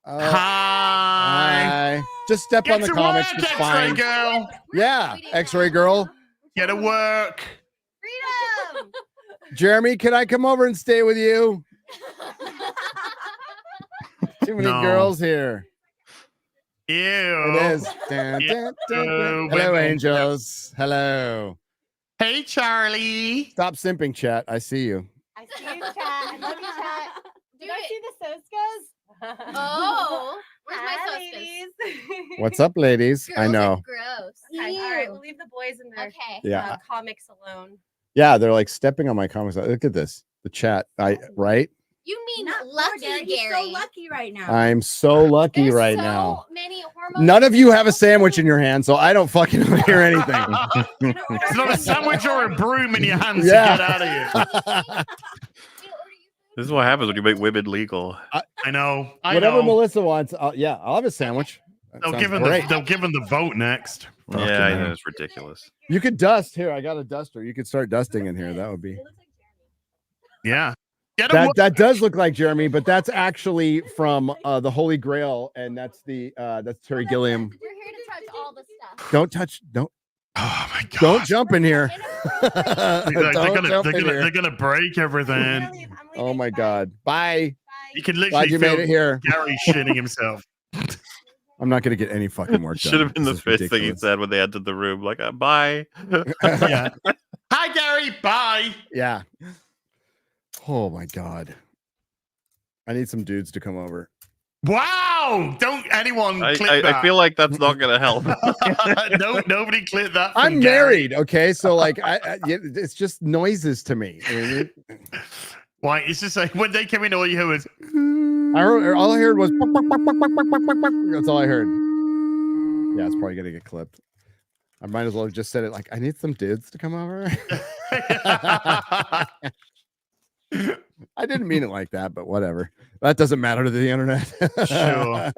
Hi. Just step on the comics. It's fine. X-ray girl. Yeah, X-ray girl. Get to work. Freedom. Jeremy, can I come over and stay with you? Too many girls here. Ew. It is. Hello, angels. Hello. Hey, Charlie. Stop simping, chat. I see you. I see you, chat. I love you, chat. Did I see the Soskas? Oh, where's my Soskas? What's up, ladies? Girls I know. are gross. Okay, all right, we'll leave the boys in their comics alone. Yeah, they're like stepping on my comics. Look at this. The chat. Right? You mean lucky, Gary? He's so lucky right now. I'm so lucky There's right so now. Many hormones. None of you have a sandwich in your hand, so I don't fucking hear anything. It's not a sandwich or a broom in your hands to get out of here. This is what happens when you make women legal. I know. Whatever Melissa wants. I'll have a sandwich. They'll give him the vote next. Yeah, I know, it's ridiculous. You could dust here. I got a duster. You could start dusting in here. That would be. Yeah. That does look like Jeremy, but that's actually from the Holy Grail, and that's Terry Gilliam. You're here to touch all the stuff. Don't. Oh my god! Don't jump in here. They're gonna break everything. Oh my god! Bye. You can literally Glad you made it here. Gary shitting himself. I'm not gonna get any fucking work done. Should have been the first thing he said when they entered the room. Like, bye. Yeah. Hi, Gary. Bye. Yeah. Oh my god. I need some dudes to come over. Wow! Don't anyone click that. I feel like that's not gonna help. No, nobody click that. I'm married, okay? So like, it's just noises to me. I mean, why? It's just like when they came in, all you heard was. All I heard was. That's all I heard. Yeah, it's probably gonna get clipped. I might as well have just said it like, I need some dudes to come over. I didn't mean it like that, but whatever. That doesn't matter to the internet. Sure.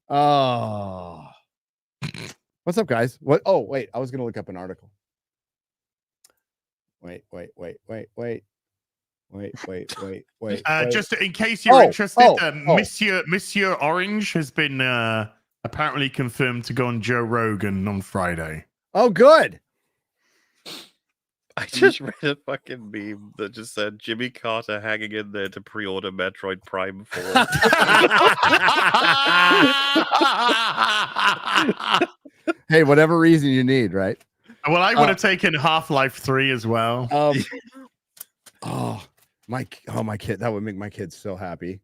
Oh. What's up, guys? What? Oh, wait. I was going to look up an article. Wait. Just in case you're interested, Monsieur Orange has been apparently confirmed to go on Joe Rogan on Friday. Oh, good. I just read a fucking meme that just said Jimmy Carter hanging in there to pre-order Metroid Prime 4. Hey, whatever reason you need, right? Well, I would have taken Half-Life 3 as well. My kid, that would make my kids so happy.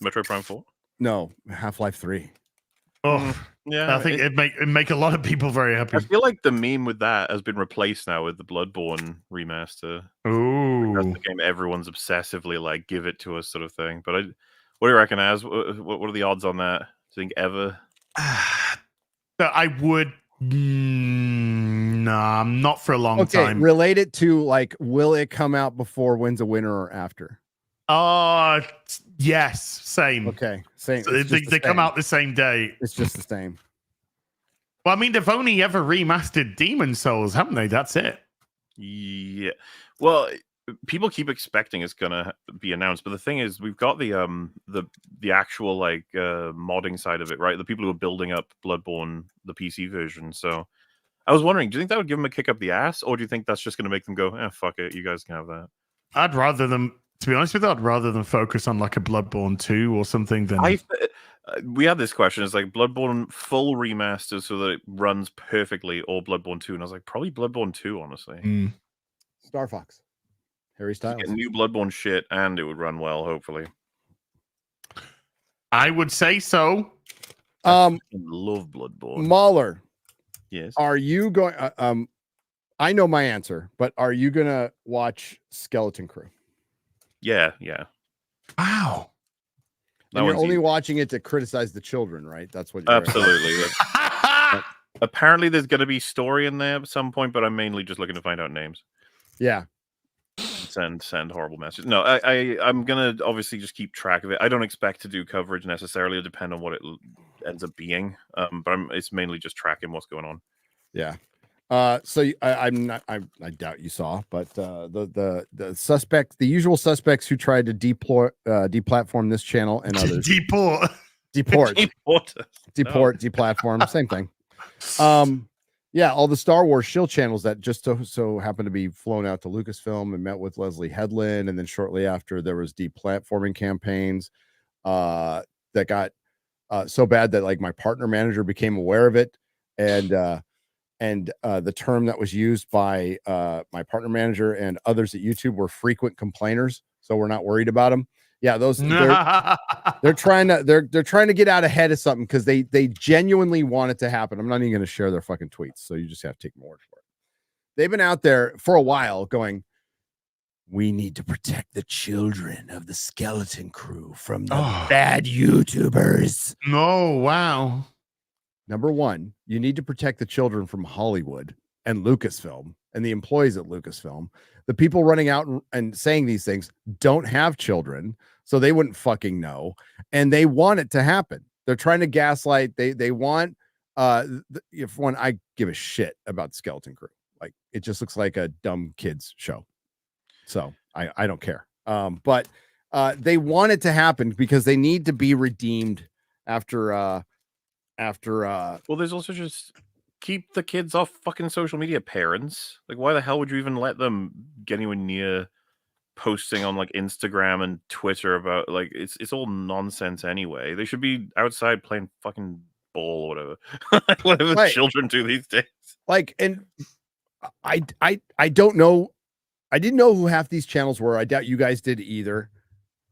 Metroid Prime 4? No, Half-Life 3. Oh, yeah. I think it'd make a lot of people very happy. I feel like the meme with that has been replaced now with the Bloodborne remaster. Ooh. That's the game everyone's obsessively like, give it to us sort of thing. But what do you reckon, Az? What are the odds on that? Do you think ever? I would. Nah, not for a long time. Relate it to like, will it come out before Wins a Winner or after? Yes, same. Okay, same. So they come out the same day. It's just the same. Well, I mean, they've only ever remastered Demon Souls, haven't they? That's it. Yeah. Well, people keep expecting it's gonna be announced, but the thing is, we've got the actual like modding side of it, right? The people who are building up Bloodborne, the PC version. So, I was wondering, do you think that would give them a kick up the ass, or do you think that's just gonna make them go, fuck it, you guys can have that? I'd rather them. To be honest with you, I'd rather than focus on like a Bloodborne 2 or something than. We had this question. It's like Bloodborne full remaster so that it runs perfectly, or Bloodborne 2. And I was like, probably Bloodborne 2, honestly. Star Fox. Harry Styles. Get new Bloodborne shit, and it would run well, hopefully. I would say so. I love Bloodborne. MauLer. Yes. Are you going... I know my answer, but are you going to watch Skeleton Crew? Yeah. Wow. And you're only watching it to criticize the children, right? That's what you're absolutely. Apparently, there's going to be story in there at some point, but I'm mainly just looking to find out names. Yeah. Send horrible messages. No, I'm going to obviously just keep track of it. I don't expect to do coverage necessarily. It'll depend on what it ends up being. But it's mainly just tracking what's going on. Yeah. So I doubt you saw, but the suspect, the usual suspects who tried to deplatform this channel and others. Deplatform, same thing. Yeah, all the Star Wars shield channels that just so happened to be flown out to Lucasfilm and met with Leslie Headland, and then shortly after there was deplatforming campaigns that got so bad that like my partner manager became aware of it, and the term that was used by my partner manager and others at YouTube were frequent complainers. So we're not worried about them. Yeah, those they're trying to get out ahead of something because they genuinely want it to happen. I'm not even going to share their fucking tweets, so you just have to take my word for it. They've been out there for a while going, we need to protect the children of the Skeleton Crew from the bad YouTubers. Oh, wow. Number one, you need to protect the children from Hollywood and Lucasfilm and the employees at Lucasfilm. The people running out and saying these things don't have children, so they wouldn't fucking know. And they want it to happen. They're trying to gaslight. They want, if one, I give a shit about the Skeleton Crew. Like, it just looks like a dumb kids show. So I don't care. But they want it to happen because they need to be redeemed after well, there's also just keep the kids off fucking social media, parents. Like, why the hell would you even let them get anywhere near posting on like Instagram and Twitter about like it's all nonsense anyway. They should be outside playing fucking ball or whatever. Whatever right. children do these days. Like, and I don't know. I didn't know who half these channels were. I doubt you guys did either.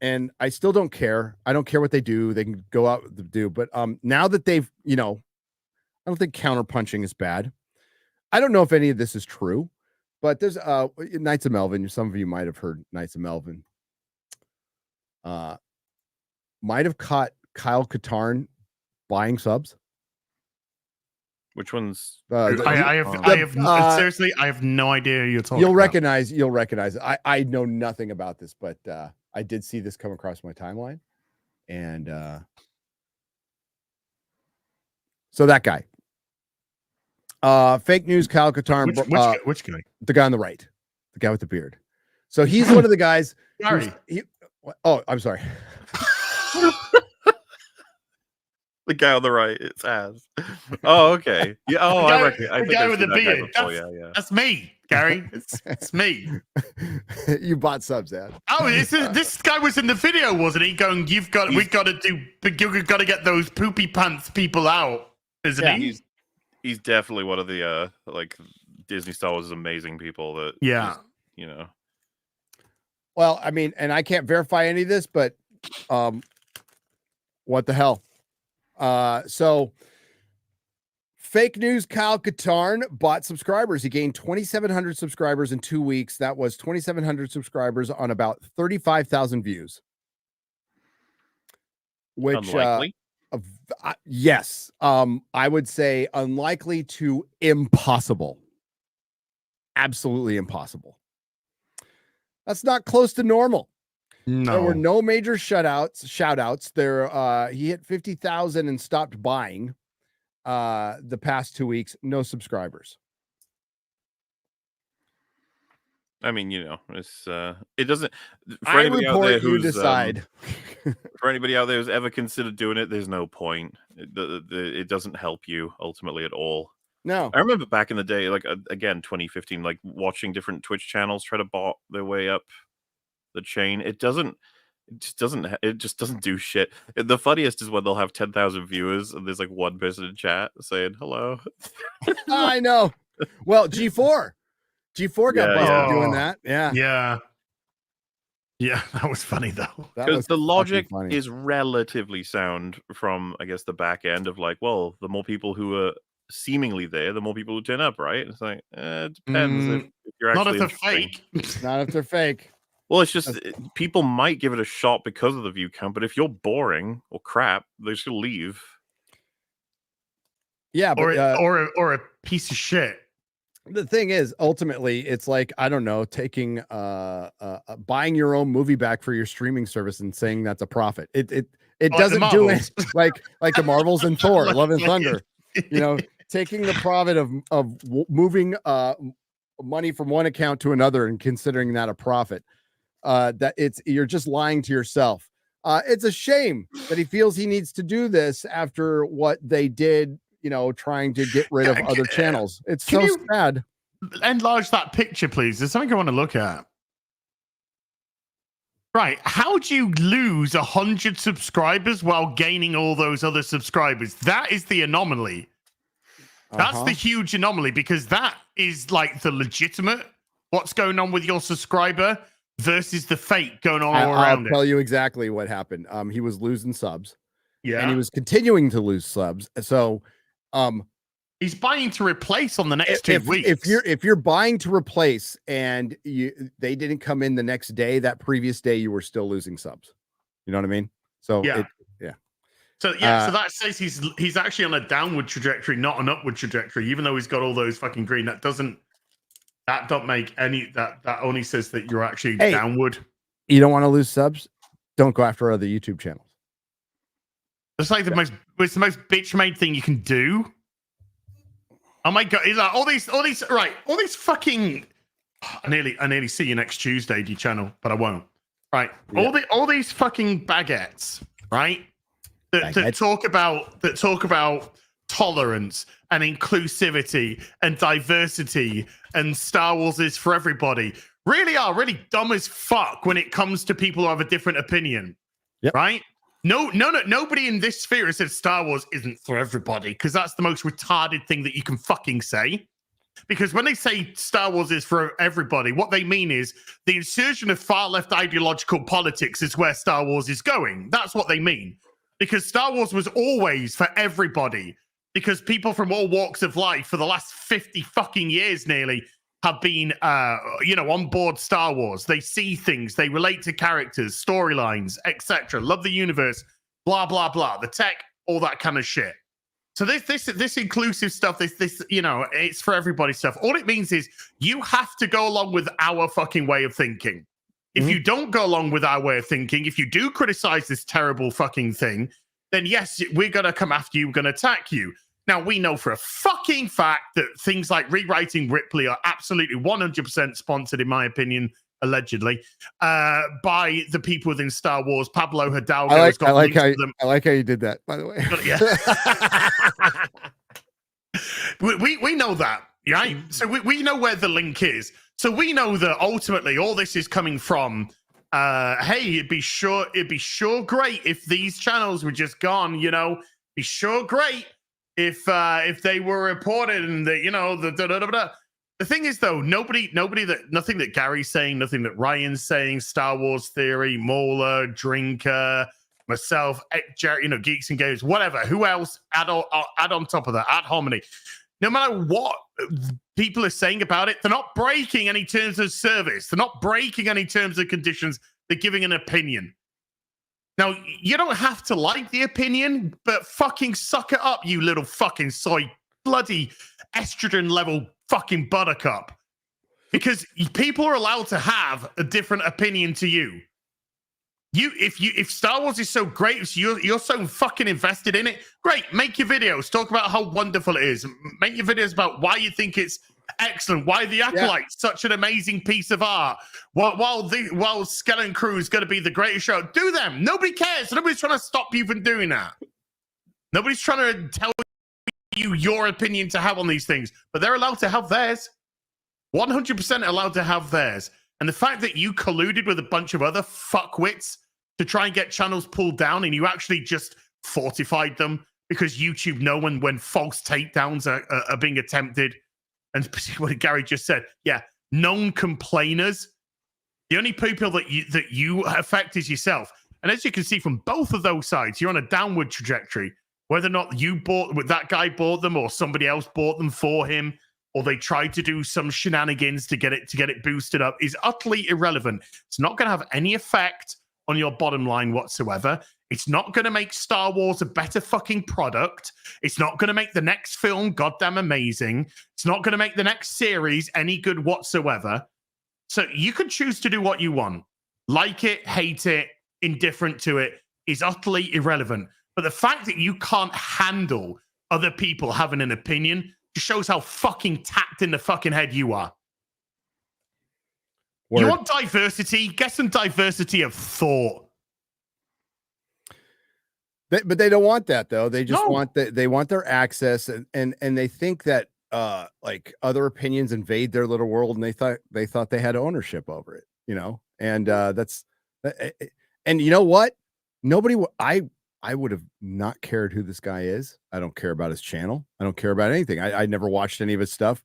And I still don't care. I don't care what they do. They can go out and do. But now that they've, I don't think counterpunching is bad. I don't know if any of this is true, but there's Knights of Melvin. Some of you might have heard Knights of Melvin. Might have caught Kyle Katarn buying subs. Which ones? I have seriously, I have no idea who you're talking You'll about. You'll recognize it. I know nothing about this, but I did see this come across my timeline. And so that guy. Fake news, Kyle Katarn. Which guy? The guy on the right. The guy with the beard. So he's one of the guys. Sorry. I'm sorry. The guy on the right, it's Az. Oh, okay. Yeah. Oh, I reckon. I The think guy I've with seen the that guy beard. before, yeah. That's me, Gary. It's me. You bought subs, Ad. Oh, this guy was in the video, wasn't he? Going, we've got to get those poopy pants people out, isn't he? He's definitely one of the like Disney Star Wars amazing people that Well, I mean, and I can't verify any of this, but what the hell? So fake news, Kyle Katarn bought subscribers. He gained 2,700 subscribers in 2 weeks. That was 2,700 subscribers on about 35,000 views. Which unlikely. Yes. I would say unlikely to impossible. Absolutely impossible. That's not close to normal. No. There were no major shout outs. There he hit 50,000 and stopped buying the past 2 weeks. No subscribers. I mean, it's it doesn't. For I anybody out report there you who's decide. for anybody out there who's ever considered doing it, there's no point. It doesn't help you ultimately at all. No. I remember back in the day, like again, 2015, like watching different Twitch channels try to bot their way up the chain. It just doesn't do shit. The funniest is when they'll have 10,000 viewers and there's like one person in chat saying hello. I know. Well, G4 got busted doing that. Yeah, that was funny though. Because the logic is relatively sound from, I guess, the back end of like, well, the more people who are seemingly there, the more people who turn up, right? It's like, it depends if you're actually not if they're fake. Not if they're fake. Well, it's just people might give it a shot because of the view count, but if you're boring or crap, they're just gonna leave. Yeah, but, or a piece of shit. The thing is, ultimately, it's like, I don't know, taking buying your own movie back for your streaming service and saying that's a profit. It doesn't do it like the Marvels and Thor, Love and Thunder. Taking the profit of moving money from one account to another and considering that a profit. You're just lying to yourself. It's a shame that he feels he needs to do this after what they did, trying to get rid of other channels. It's so sad. Enlarge that picture, please. There's something I want to look at. Right. How do you lose 100 subscribers while gaining all those other subscribers? That is the anomaly. That's the huge anomaly, because that is like the legitimate what's going on with your subscriber versus the fake going on all around. I'll tell you exactly what happened. He was losing subs. Yeah. And he was continuing to lose subs. So he's buying to replace on the next 2 weeks. If you're buying to replace and they didn't come in the next day, that previous day you were still losing subs. You know what I mean? So So so that says he's actually on a downward trajectory, not an upward trajectory, even though he's got all those fucking green. That don't make any that only says that you're actually downward. You don't want to lose subs? Don't go after other YouTube channels. It's like it's the most bitch made thing you can do. Oh my god! It's like all these fucking I nearly see you next Tuesday, D channel, but I won't. Right. Yeah. All these fucking baguettes, right? That talk about tolerance and inclusivity and diversity and Star Wars is for everybody really are really dumb as fuck when it comes to people who have a different opinion. Yep. Right? Nobody in this sphere has said Star Wars isn't for everybody, because that's the most retarded thing that you can fucking say. Because when they say Star Wars is for everybody, what they mean is the insertion of far-left ideological politics is where Star Wars is going. That's what they mean. Because Star Wars was always for everybody. Because people from all walks of life for the last 50 fucking years nearly have been, on board Star Wars. They see things, they relate to characters, storylines, etc. Love the universe, blah, blah, blah. The tech, all that kind of shit. So this inclusive stuff, this it's for everybody stuff. All it means is you have to go along with our fucking way of thinking. If you don't go along with our way of thinking, if you do criticize this terrible fucking thing, then yes, we're going to come after you, we're going to attack you. Now, we know for a fucking fact that things like rewriting Ripley are absolutely 100% sponsored, in my opinion, allegedly, by the people within Star Wars. Pablo Hidalgo has got links to them. I like how you did that, by the way. we know that, right? So we know where the link is. So we know that ultimately all this is coming from, hey, it'd be sure great if these channels were just gone, be sure great if they were reported and that, the thing is, though, nothing that Gary's saying, nothing that Ryan's saying, Star Wars Theory, MauLer, Drinker, myself, Jerry, Geeks and Games, whatever, who else add on top of that, Ad Hominy. No matter what people are saying about it, they're not breaking any terms of service. They're not breaking any terms and conditions. They're giving an opinion. Now, you don't have to like the opinion, but fucking suck it up, you little fucking soy bloody estrogen level fucking buttercup. Because people are allowed to have a different opinion to you. If Star Wars is so great, you're so fucking invested in it, great, make your videos, talk about how wonderful it is, make your videos about why you think it's excellent, why the Acolyte's such an amazing piece of art, while Skeleton Crew is going to be the greatest show. Do them. Nobody cares. Nobody's trying to stop you from doing that. Nobody's trying to tell you your opinion to have on these things, but they're allowed to have theirs. 100% allowed to have theirs. And the fact that you colluded with a bunch of other fuckwits to try and get channels pulled down, and you actually just fortified them because YouTube know when false takedowns are being attempted. And what Gary just said, known complainers. The only people that you affect is yourself. And as you can see from both of those sides, you're on a downward trajectory. Whether or not that guy bought them, or somebody else bought them for him, or they tried to do some shenanigans to get it boosted up, is utterly irrelevant. It's not going to have any effect on your bottom line whatsoever. It's not going to make Star Wars a better fucking product. It's not going to make the next film goddamn amazing. It's not going to make the next series any good whatsoever. So you can choose to do what you want. Like it, hate it, indifferent to it, is utterly irrelevant. But the fact that you can't handle other people having an opinion just shows how fucking tapped in the fucking head you are. Word. You want diversity? Get some diversity of thought. But they don't want that, though. They just want they want their access, and they think that like other opinions invade their little world, and they thought they had ownership over it, And and you know what? I would have not cared who this guy is. I don't care about his channel. I don't care about anything. I never watched any of his stuff.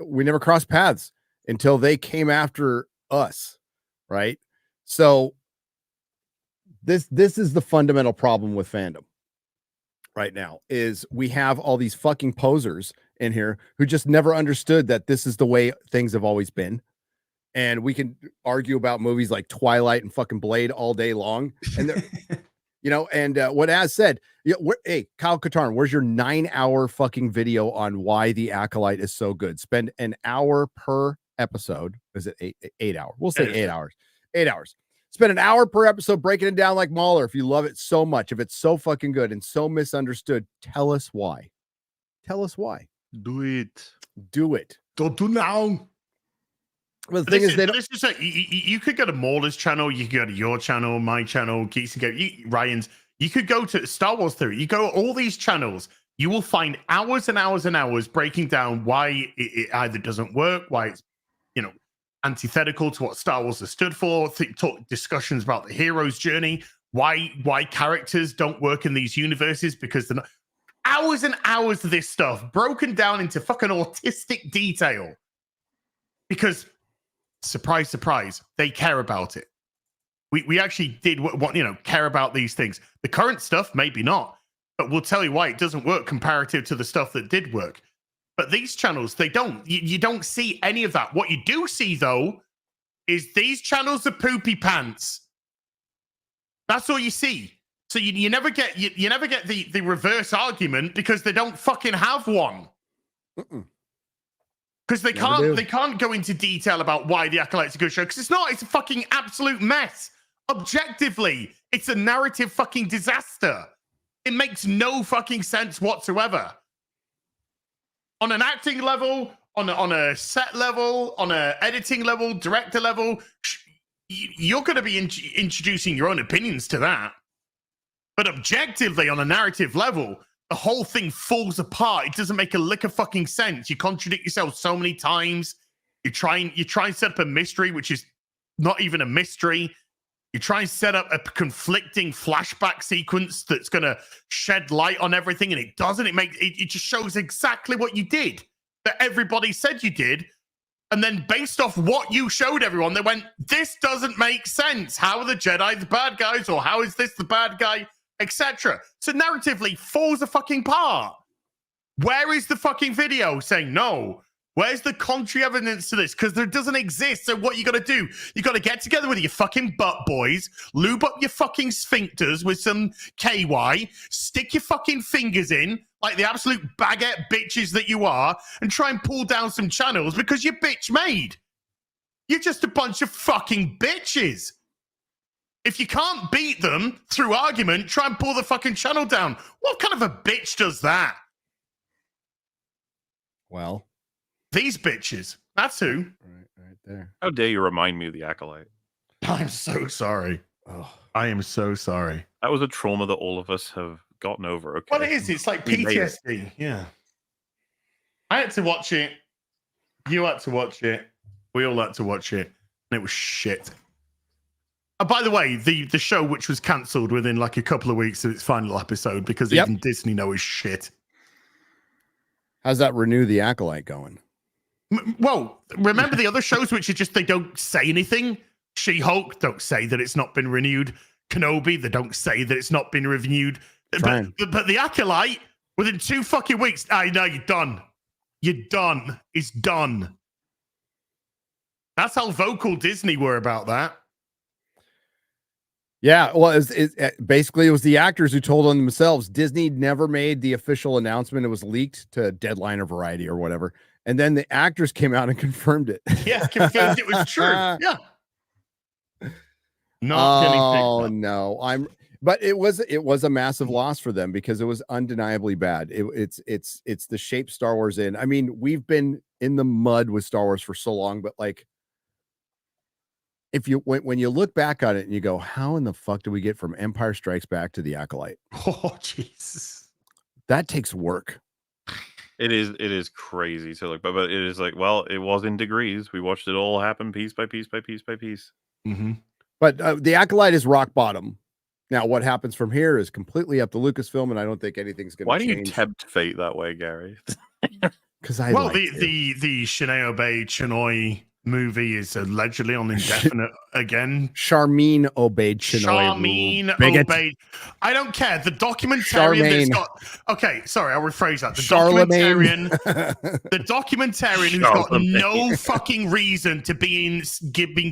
We never crossed paths until they came after us, right? So this is the fundamental problem with fandom right now, is we have all these fucking posers in here who just never understood that this is the way things have always been. And we can argue about movies like Twilight and fucking Blade all day long. And what Az said, hey, Kyle Katarn, where's your 9-hour fucking video on why the Acolyte is so good? Spend an hour per episode. Is it 8 hours? We'll say 8 hours. 8 hours. Spend an hour per episode breaking it down like MauLer. If you love it so much, if it's so fucking good and so misunderstood, tell us why. Tell us why. Do it. Do it. Don't do now. Well, the thing is, you could go to MauLer's channel, you could go to your channel, my channel, Geeks and Go, Ryan's. You could go to Star Wars Theory. You go to all these channels. You will find hours and hours and hours breaking down why it either doesn't work, why it's, antithetical to what Star Wars has stood for. Talk discussions about the hero's journey, why characters don't work in these universes because they're not. Hours and hours of this stuff broken down into fucking autistic detail. Because, surprise, surprise, they care about it. We actually did care about these things. The current stuff, maybe not, but we'll tell you why it doesn't work comparative to the stuff that did work. But these channels, they don't. You don't see any of that. What you do see, though, is these channels are poopy pants. That's all you see. So you never get the reverse argument because they don't fucking have one. Because they can't go into detail about why The Acolyte's a good show. Because it's a fucking absolute mess. Objectively, it's a narrative fucking disaster. It makes no fucking sense whatsoever. On an acting level, on a set level, on an editing level, director level, you're going to be introducing your own opinions to that. But objectively, on a narrative level, the whole thing falls apart. It doesn't make a lick of fucking sense. You contradict yourself so many times. You try and set up a mystery, which is not even a mystery. You try and set up a conflicting flashback sequence that's going to shed light on everything, and it doesn't. It just shows exactly what you did, that everybody said you did. And then based off what you showed everyone, they went, this doesn't make sense. How are the Jedi the bad guys? Or how is this the bad guy? Etc. So narratively falls a fucking part. Where is the fucking video saying no? Where's the contrary evidence to this? Because there doesn't exist. So what you got to do? You got to get together with your fucking butt boys, lube up your fucking sphincters with some KY, stick your fucking fingers in like the absolute baguette bitches that you are, and try and pull down some channels because you're bitch made. You're just a bunch of fucking bitches. If you can't beat them through argument, try and pull the fucking channel down. What kind of a bitch does that? Well, these bitches. That's who. Right there. How dare you remind me of The Acolyte? I'm so sorry. Oh, I am so sorry. That was a trauma that all of us have gotten over. Okay. Well, it is. It's like PTSD. Yeah. I had to watch it. You had to watch it. We all had to watch it. And it was shit. By the way, the show, which was cancelled within like a couple of weeks of its final episode because even Disney know is shit. How's that Renew the Acolyte going? Well, remember the other shows which are just, they don't say anything? She-Hulk, don't say that it's not been renewed. Kenobi, they don't say that it's not been renewed. But the Acolyte, within 2 fucking weeks, I know you're done. You're done. It's done. That's how vocal Disney were about that. Yeah, well, basically it was the actors who told on themselves. Disney never made the official announcement. It was leaked to Deadline or Variety or whatever. And then the actors came out and confirmed it. Yeah, confirmed it was true. Yeah. Oh, no. But it was a massive loss for them because it was undeniably bad. It's the shape Star Wars in. I mean, we've been in the mud with Star Wars for so long, but like, when you look back on it and you go, how in the fuck do we get from Empire Strikes Back to The Acolyte? Oh, Jesus. That takes work. It is crazy to look, but it is like, well, it was in degrees. We watched it all happen piece by piece by piece by piece. Mm-hmm. But The Acolyte is rock bottom. Now, what happens from here is completely up to Lucasfilm, and I don't think anything's going to change. Why do you tempt fate that way, Gary? Because the Shanae Obey Chinoy movie is allegedly on indefinite again. Charmin obeyed Chinoy. Charmin obeyed. I don't care. The documentarian that's got. Okay, sorry, I'll rephrase that. The documentarian who's got no fucking reason to being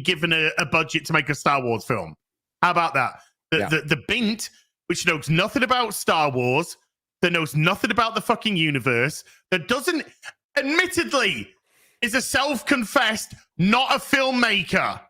given a budget to make a Star Wars film. How about that? The Bint, which knows nothing about Star Wars, that knows nothing about the fucking universe, that doesn't, admittedly, is a self-confessed, not a filmmaker.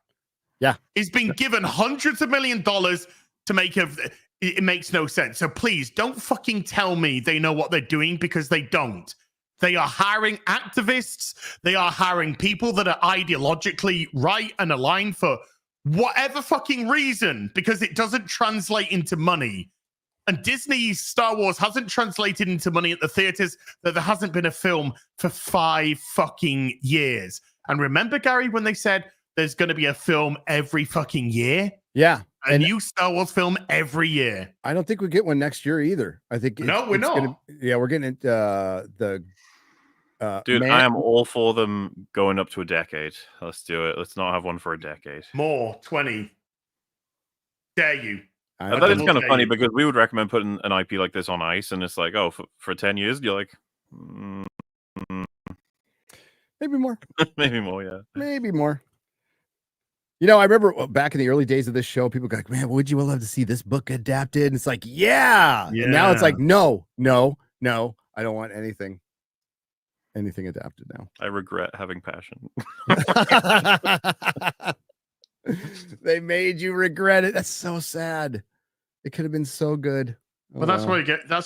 Yeah. He's been given hundreds of $1 million to make it makes no sense. So please don't fucking tell me they know what they're doing, because they don't. They are hiring activists. They are hiring people that are ideologically right and aligned for whatever fucking reason, because it doesn't translate into money. And Disney's Star Wars hasn't translated into money at the theaters, that there hasn't been a film for 5 fucking years. And remember, Gary, when they said there's going to be a film every fucking year? Yeah. A new Star Wars film every year. I don't think we get one next year either. I think No, we're not. We're getting the dude, I am all for them going up to a decade. Let's do it. Let's not have one for a decade. More 20. Dare you? I thought it's kind of funny because we would recommend putting an IP like this on ice, and it's like, oh, for 10 years, you're like, maybe more. Maybe more, yeah. Maybe more. You know, I remember back in the early days of this show, people go like, man, would you love to see this book adapted? And it's like, yeah. And now it's like, no, I don't want anything adapted now. I regret having passion. They made you regret it. That's so sad. It could have been so good. Well, that's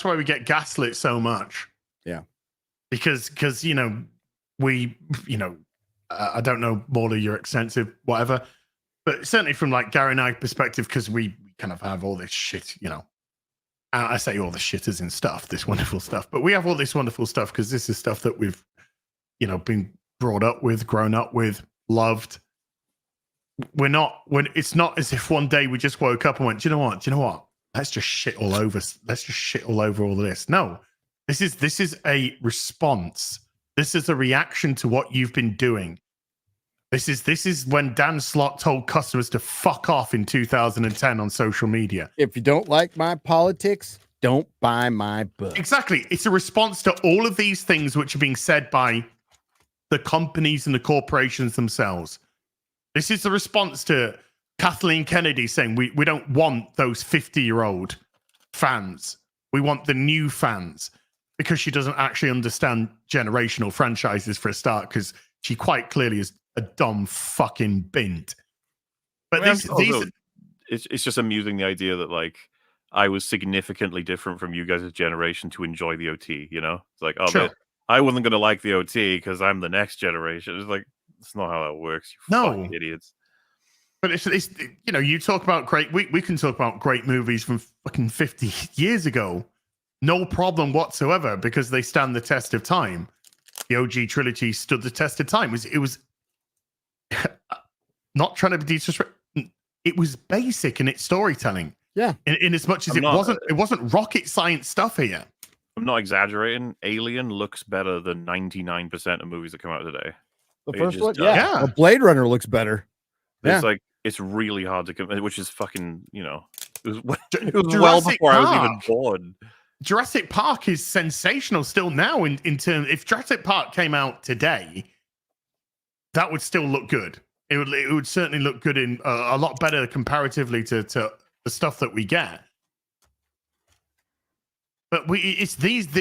why we get gaslit so much. Yeah. Because you know, I don't know, MauLer, you're extensive, whatever. But certainly from like Gary and I perspective, because we kind of have all this shit, you know. I say all the shitters and stuff, this wonderful stuff. But we have all this wonderful stuff because this is stuff that we've, you know, been brought up with, grown up with, loved. It's not as if one day we just woke up and went, do you know what? Let's just shit all over. Let's just shit all over all of this. No, this is a response. This is a reaction to what you've been doing. This is when Dan Slott told customers to fuck off in 2010 on social media. If you don't like my politics, don't buy my book. Exactly. It's a response to all of these things which are being said by the companies and the corporations themselves. This is the response to Kathleen Kennedy saying we don't want those 50-year-old fans. We want the new fans, because she doesn't actually understand generational franchises for a start, because she quite clearly is a dumb fucking bint. But it's just amusing, the idea that like I was significantly different from you guys' generation to enjoy the OT, you know? It's like, oh, sure. I wasn't going to like the OT because I'm the next generation. It's like, it's not how that works, you fucking idiots. But it's you know, you talk about we can talk about great movies from fucking 50 years ago. No problem whatsoever, because they stand the test of time. The OG trilogy stood the test of time. It was not trying to be disrespectful. It was basic in its storytelling. Yeah. In as much as it wasn't rocket science stuff here. I'm not exaggerating. Alien looks better than 99% of movies that come out today. The first one? Yeah. Well, Blade Runner looks better. It's like, it's really hard to come, which is fucking, you know, it was well before I was even born. Jurassic Park is sensational still now in terms. If Jurassic Park came out today, that would still look good. It would certainly look good in a lot better comparatively to the stuff that we get. But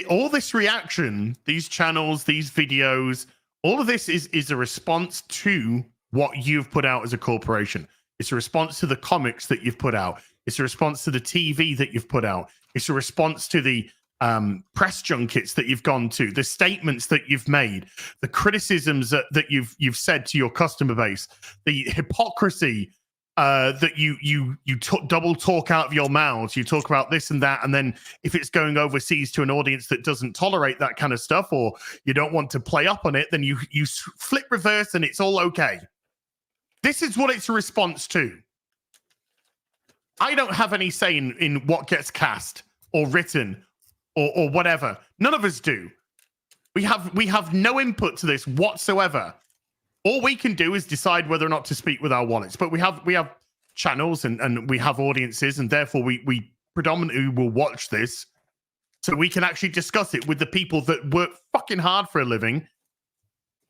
all this reaction, these channels, these videos, all of this is a response to what you've put out as a corporation. It's a response to the comics that you've put out. It's a response to the TV that you've put out. It's a response to the press junkets that you've gone to, the statements that you've made, the criticisms that you've said to your customer base, the hypocrisy that you double talk out of your mouths. You talk about this and that, and then if it's going overseas to an audience that doesn't tolerate that kind of stuff, or you don't want to play up on it, then you flip reverse and it's all okay. This is what it's a response to. I don't have any say in what gets cast or written or whatever. None of us do. We have no input to this whatsoever. All we can do is decide whether or not to speak with our wallets. But we have channels and we have audiences, and therefore we predominantly will watch this, so we can actually discuss it with the people that work fucking hard for a living.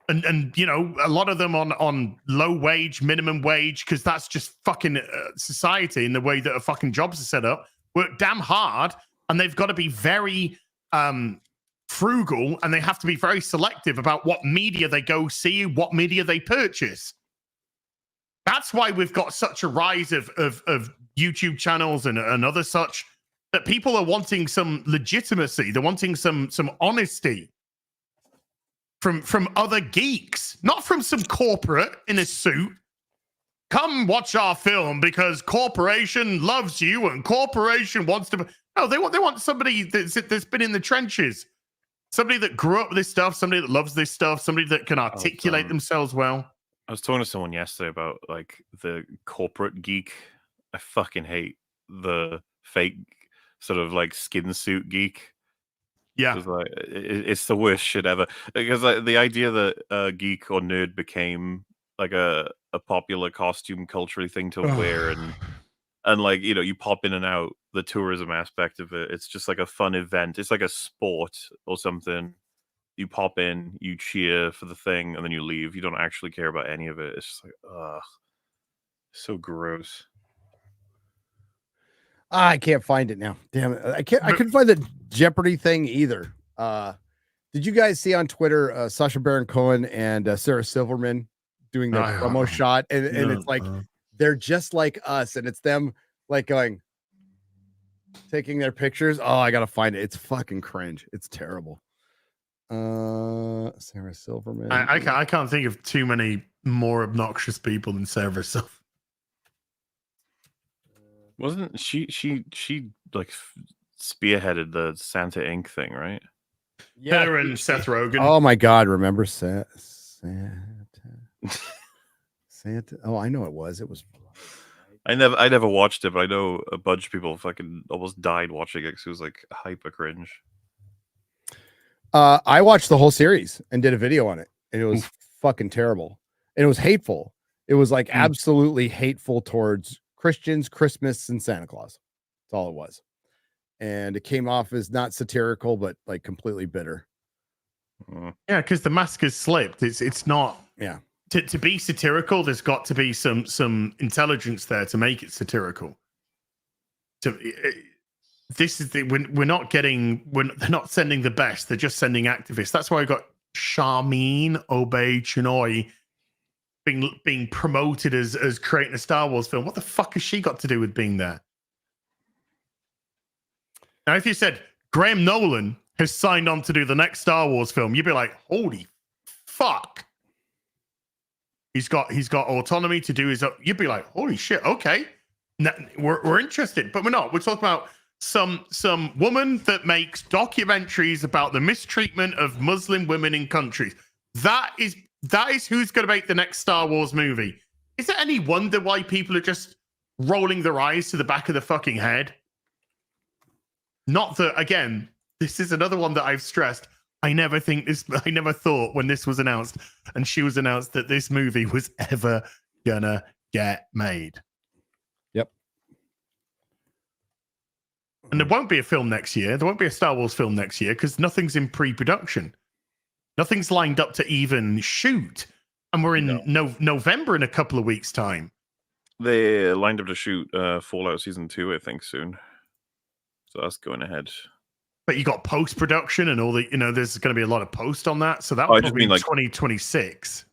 And you know, a lot of them on low wage, minimum wage, because that's just fucking society and the way that fucking jobs are set up. Work damn hard, and they've got to be very frugal, and they have to be very selective about what media they go see, what media they purchase. That's why we've got such a rise of YouTube channels and other such, that people are wanting some legitimacy. They're wanting some honesty. from other geeks, not from some corporate in a suit. Come watch our film because corporation loves you and corporation wants to. No, they want somebody that's been in the trenches, somebody that grew up with this stuff, somebody that loves this stuff, somebody that can articulate themselves well. I was talking to someone yesterday about like the corporate geek. I fucking hate the fake sort of like skin suit geek. Yeah, like it's the worst shit ever. Because like, the idea that geek or nerd became like a popular costume culturally thing to wear, and like you pop in and out, the tourism aspect of it. It's just like a fun event. It's like a sport or something. You pop in, you cheer for the thing, and then you leave. You don't actually care about any of it. It's just like, ugh, so gross. I can't find it now. Damn it. I couldn't find the Jeopardy thing either. Did you guys see on Twitter Sacha Baron Cohen and Sarah Silverman doing their promo shot? And it's like they're just like us, and it's them like taking their pictures. Oh, I gotta find it. It's fucking cringe. It's terrible. Sarah Silverman. I can't think of too many more obnoxious people than Sarah Silverman. Wasn't she like spearheaded the Santa Inc. thing, right? Yeah, her and Seth Rogen. Oh my God, remember Santa? Oh, I know it was. I never watched it, but I know a bunch of people fucking almost died watching it because it was like hyper cringe. I watched the whole series and did a video on it, and it was fucking terrible. And it was hateful. It was like absolutely hateful towards Christians, Christmas, and Santa Claus. That's all it was. And it came off as not satirical, but like completely bitter. Yeah, because the mask has slipped. It's not. Yeah. To be satirical, there's got to be some intelligence there to make it satirical. We're not they're not sending the best. They're just sending activists. That's why I got Charmine Obey-Chinoy being promoted as creating a Star Wars film. What the fuck has she got to do with being there? Now, if you said Graham Nolan has signed on to do the next Star Wars film, you'd be like, holy fuck. He's got autonomy to do his own. You'd be like, holy shit, okay. We're interested, but we're not. We're talking about some woman that makes documentaries about the mistreatment of Muslim women in countries. That is who's going to make the next Star Wars movie. Is it any wonder why people are just rolling their eyes to the back of the fucking head? Not that, again, this is another one that I've stressed. I never thought when this was announced and she was announced that this movie was ever gonna get made. Yep. And there won't be a film next year. There won't be a Star Wars film next year because nothing's in pre-production. Nothing's lined up to even shoot. And we're in November in a couple of weeks' time. They lined up to shoot Fallout Season 2, I think, soon. So that's going ahead. But you got post-production and all the, there's going to be a lot of post on that. So that would probably be like 2026.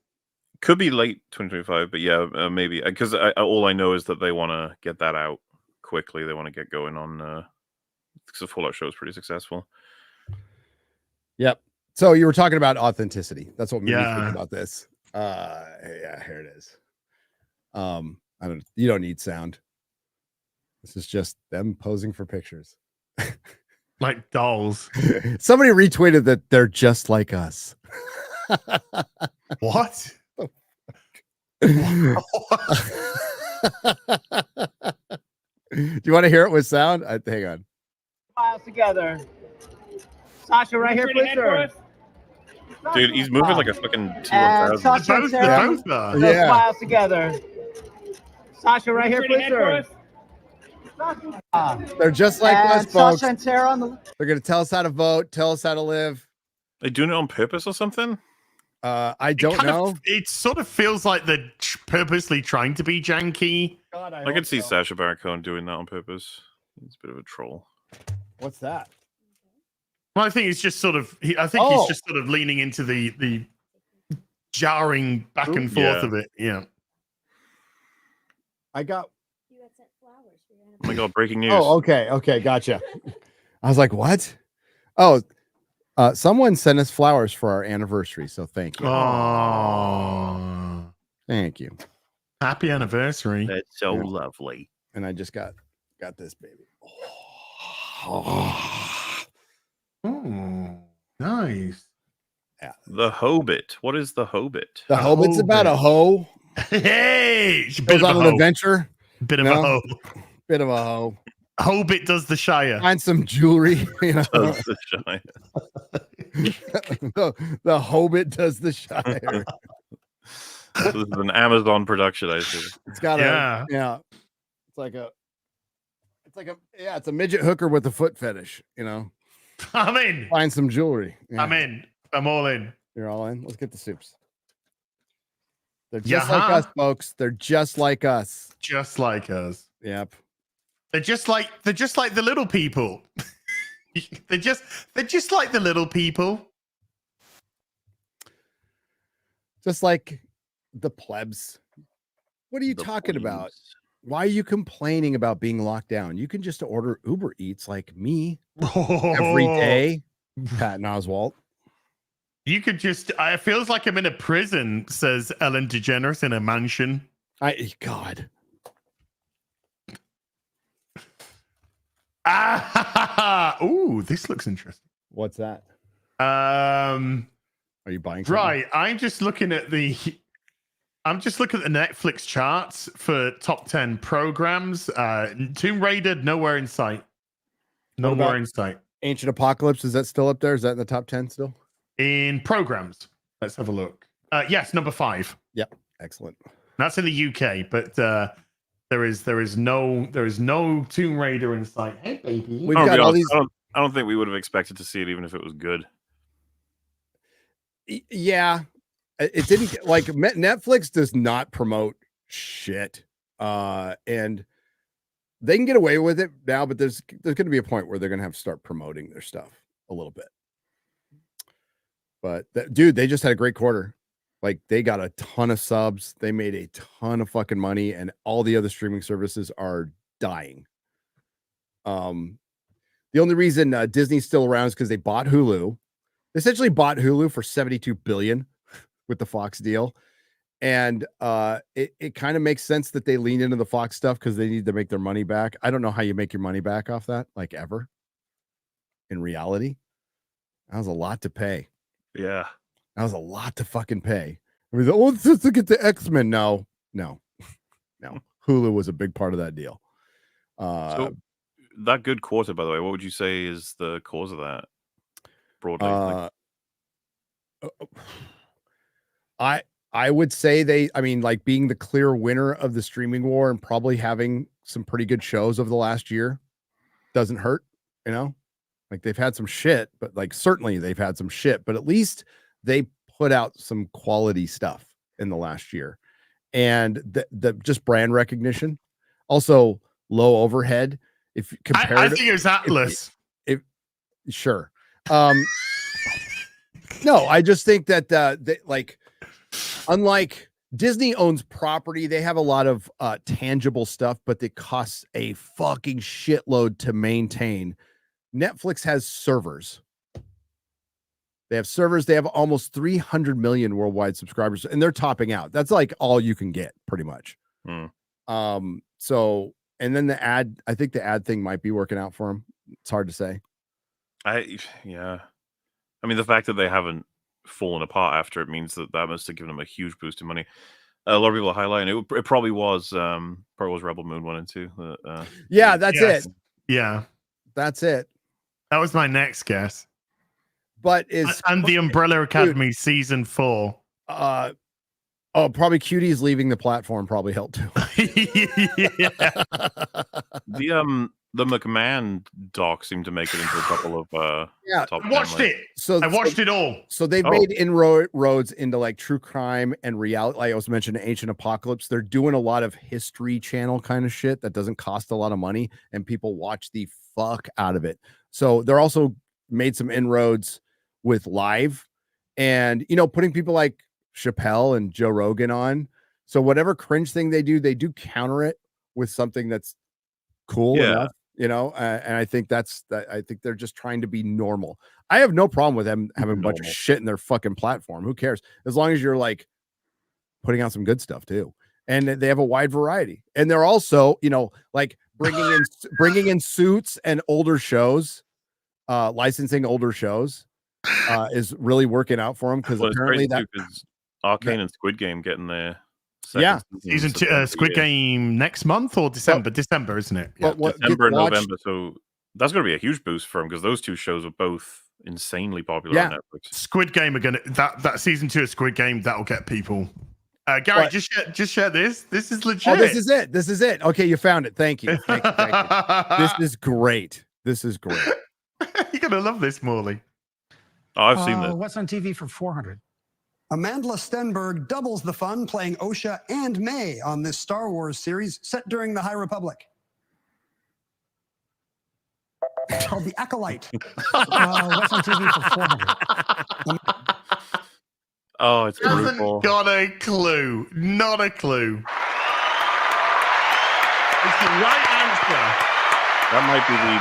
Could be late 2025, but yeah, maybe. Because all I know is that they want to get that out quickly. They want to get going on, because the Fallout show is pretty successcible. Yep. So you were talking about authenticity. That's what made me think about this. Yeah, here it is. You don't need sound. This is just them posing for pictures. Like dolls. Somebody retweeted that they're just like us. What? Do you want to hear it with sound? Hang on. Files together. Sasha, right here, please, sir. Dude, he's moving like a fucking 2,000. Sasha and Sarah, yeah. files together. Sasha, right here, please, sir. They're just like us, folks. Sasha and Sarah on the... They're going to tell us how to vote, tell us how to live. They doing it on purpose or something? I don't know. It sort of feels like they're purposely trying to be janky. God, I could see Sacha Baron Cohen doing that on purpose. He's a bit of a troll. What's that? Well, I think it's just sort of. He's just sort of leaning into the jarring back and forth of it. Yeah. I got. Oh my God! Breaking news. Oh, okay, gotcha. I was like, what? Oh, Someone sent us flowers for our anniversary, so thank you. Oh, Thank you. happy anniversary. That's so lovely. And I just got this baby. Oh, nice. Yeah. The Hobbit. What is the Hobbit? The Hobbit's about a hoe. Hey, Goes on an adventure. Bit of a hoe. Bit of a hoe. Hobbit does the Shire. Find some jewelry. You know? Does the Shire. the Hobbit does the Shire. So this is an Amazon production, I see. It's got it's a midget hooker with a foot fetish, you know. I'm in. Find some jewelry. Yeah. I'm in. I'm all in. You're all in. Let's get the soups. They're just like us, folks. They're just like us. Just like us. Yep. They're just like the little people. they're just like the little people. Just like the plebs. What are you talking about? Why are you complaining about being locked down? You can just order Uber Eats like me every day. Patton Oswalt. You could just. It feels like I'm in a prison, says Ellen DeGeneres in a mansion. God. Ooh, this looks interesting. What's that? Are you buying something? Right. I'm just looking at the Netflix charts for top 10 programs. Tomb Raider, nowhere in sight. Nowhere in sight. Ancient Apocalypse, is that still up there? Is that in the top 10 still? In programs. Let's have a look. Yes, number 5. Yep. Excellent. That's in the UK, but there is no Tomb Raider in sight. Hey baby. We've got all these. I don't think we would have expected to see it even if it was good. Yeah. It didn't like Netflix does not promote shit. And they can get away with it now, but there's going to be a point where they're going to have to start promoting their stuff a little bit. But dude, they just had a great quarter. Like they got a ton of subs. They made a ton of fucking money, and all the other streaming services are dying. The only reason Disney's still around is because they bought Hulu. They essentially bought Hulu for $72 billion with the Fox deal. And it kind of makes sense that they lean into the Fox stuff because they need to make their money back. I don't know how you make your money back off that, like ever. In reality, that was a lot to pay. Yeah. That was a lot to fucking pay. I mean, let's just look at the X-Men. No. Hulu was a big part of that deal. So that good quarter, by the way, what would you say is the cause of that? Broadly. I would say like being the clear winner of the streaming war and probably having some pretty good shows over the last year doesn't hurt, you know? Like they've had some shit, but like certainly they've had some shit, but at least they put out some quality stuff in the last year. And the just brand recognition, also low overhead. If compared, I think it was Atlas. Sure. No, I just think that like unlike Disney owns property, they have a lot of tangible stuff, but it costs a fucking shitload to maintain. Netflix has servers. They have servers. They have almost 300 million worldwide subscribers, and they're topping out. That's like all you can get, pretty much. So, and then I think the ad thing might be working out for them. It's hard to say. Yeah. I mean, the fact that they haven't fallen apart after it means that must have given them a huge boost in money. A lot of people are highlighting it. It probably was Rebel Moon 1 and 2. Yeah, that's it. Yeah, that's it. That was my next guess. But and the Umbrella Academy season 4. Probably Cutie's leaving the platform probably helped too. The McMahon doc seemed to make it into a couple of top 10, I watched it. I watched it all. So they've made inroads into like true crime and reality. Like I was mentioning Ancient Apocalypse. They're doing a lot of History Channel kind of shit that doesn't cost a lot of money, and people watch the fuck out of it. So they're also made some inroads with live, and putting people like Chappelle and Joe Rogan on. So whatever cringe thing they do counter it with something that's cool enough, and I think I think they're just trying to be normal. I have no problem with them having a bunch of shit in their fucking platform. Who cares? As long as you're like putting out some good stuff too. And they have a wide variety. And they're also, you know, like bringing in Suits and older shows, licensing older shows is really working out for them because apparently that Arcane and Squid Game getting their season 2 Squid Game next month or December? December, isn't it? Yeah. December and November. So that's going to be a huge boost for them because those two shows are both insanely popular on Netflix. Squid Game are gonna that season 2 of Squid Game that'll get people. Gary, just share this. This is legit. Oh, this is it. This is it. Okay, you found it. Thank you. Thank you. This is great. This is great. You're gonna love this, Morley. Oh, I've seen this. What's on TV for 400? Amandla Stenberg doubles the fun playing Osha and May on this Star Wars series set during the High Republic. It's called The Acolyte. What's on TV for 400? Oh, it's Hasn't brutal. got a clue. Not a clue. It's the right answer. That might be the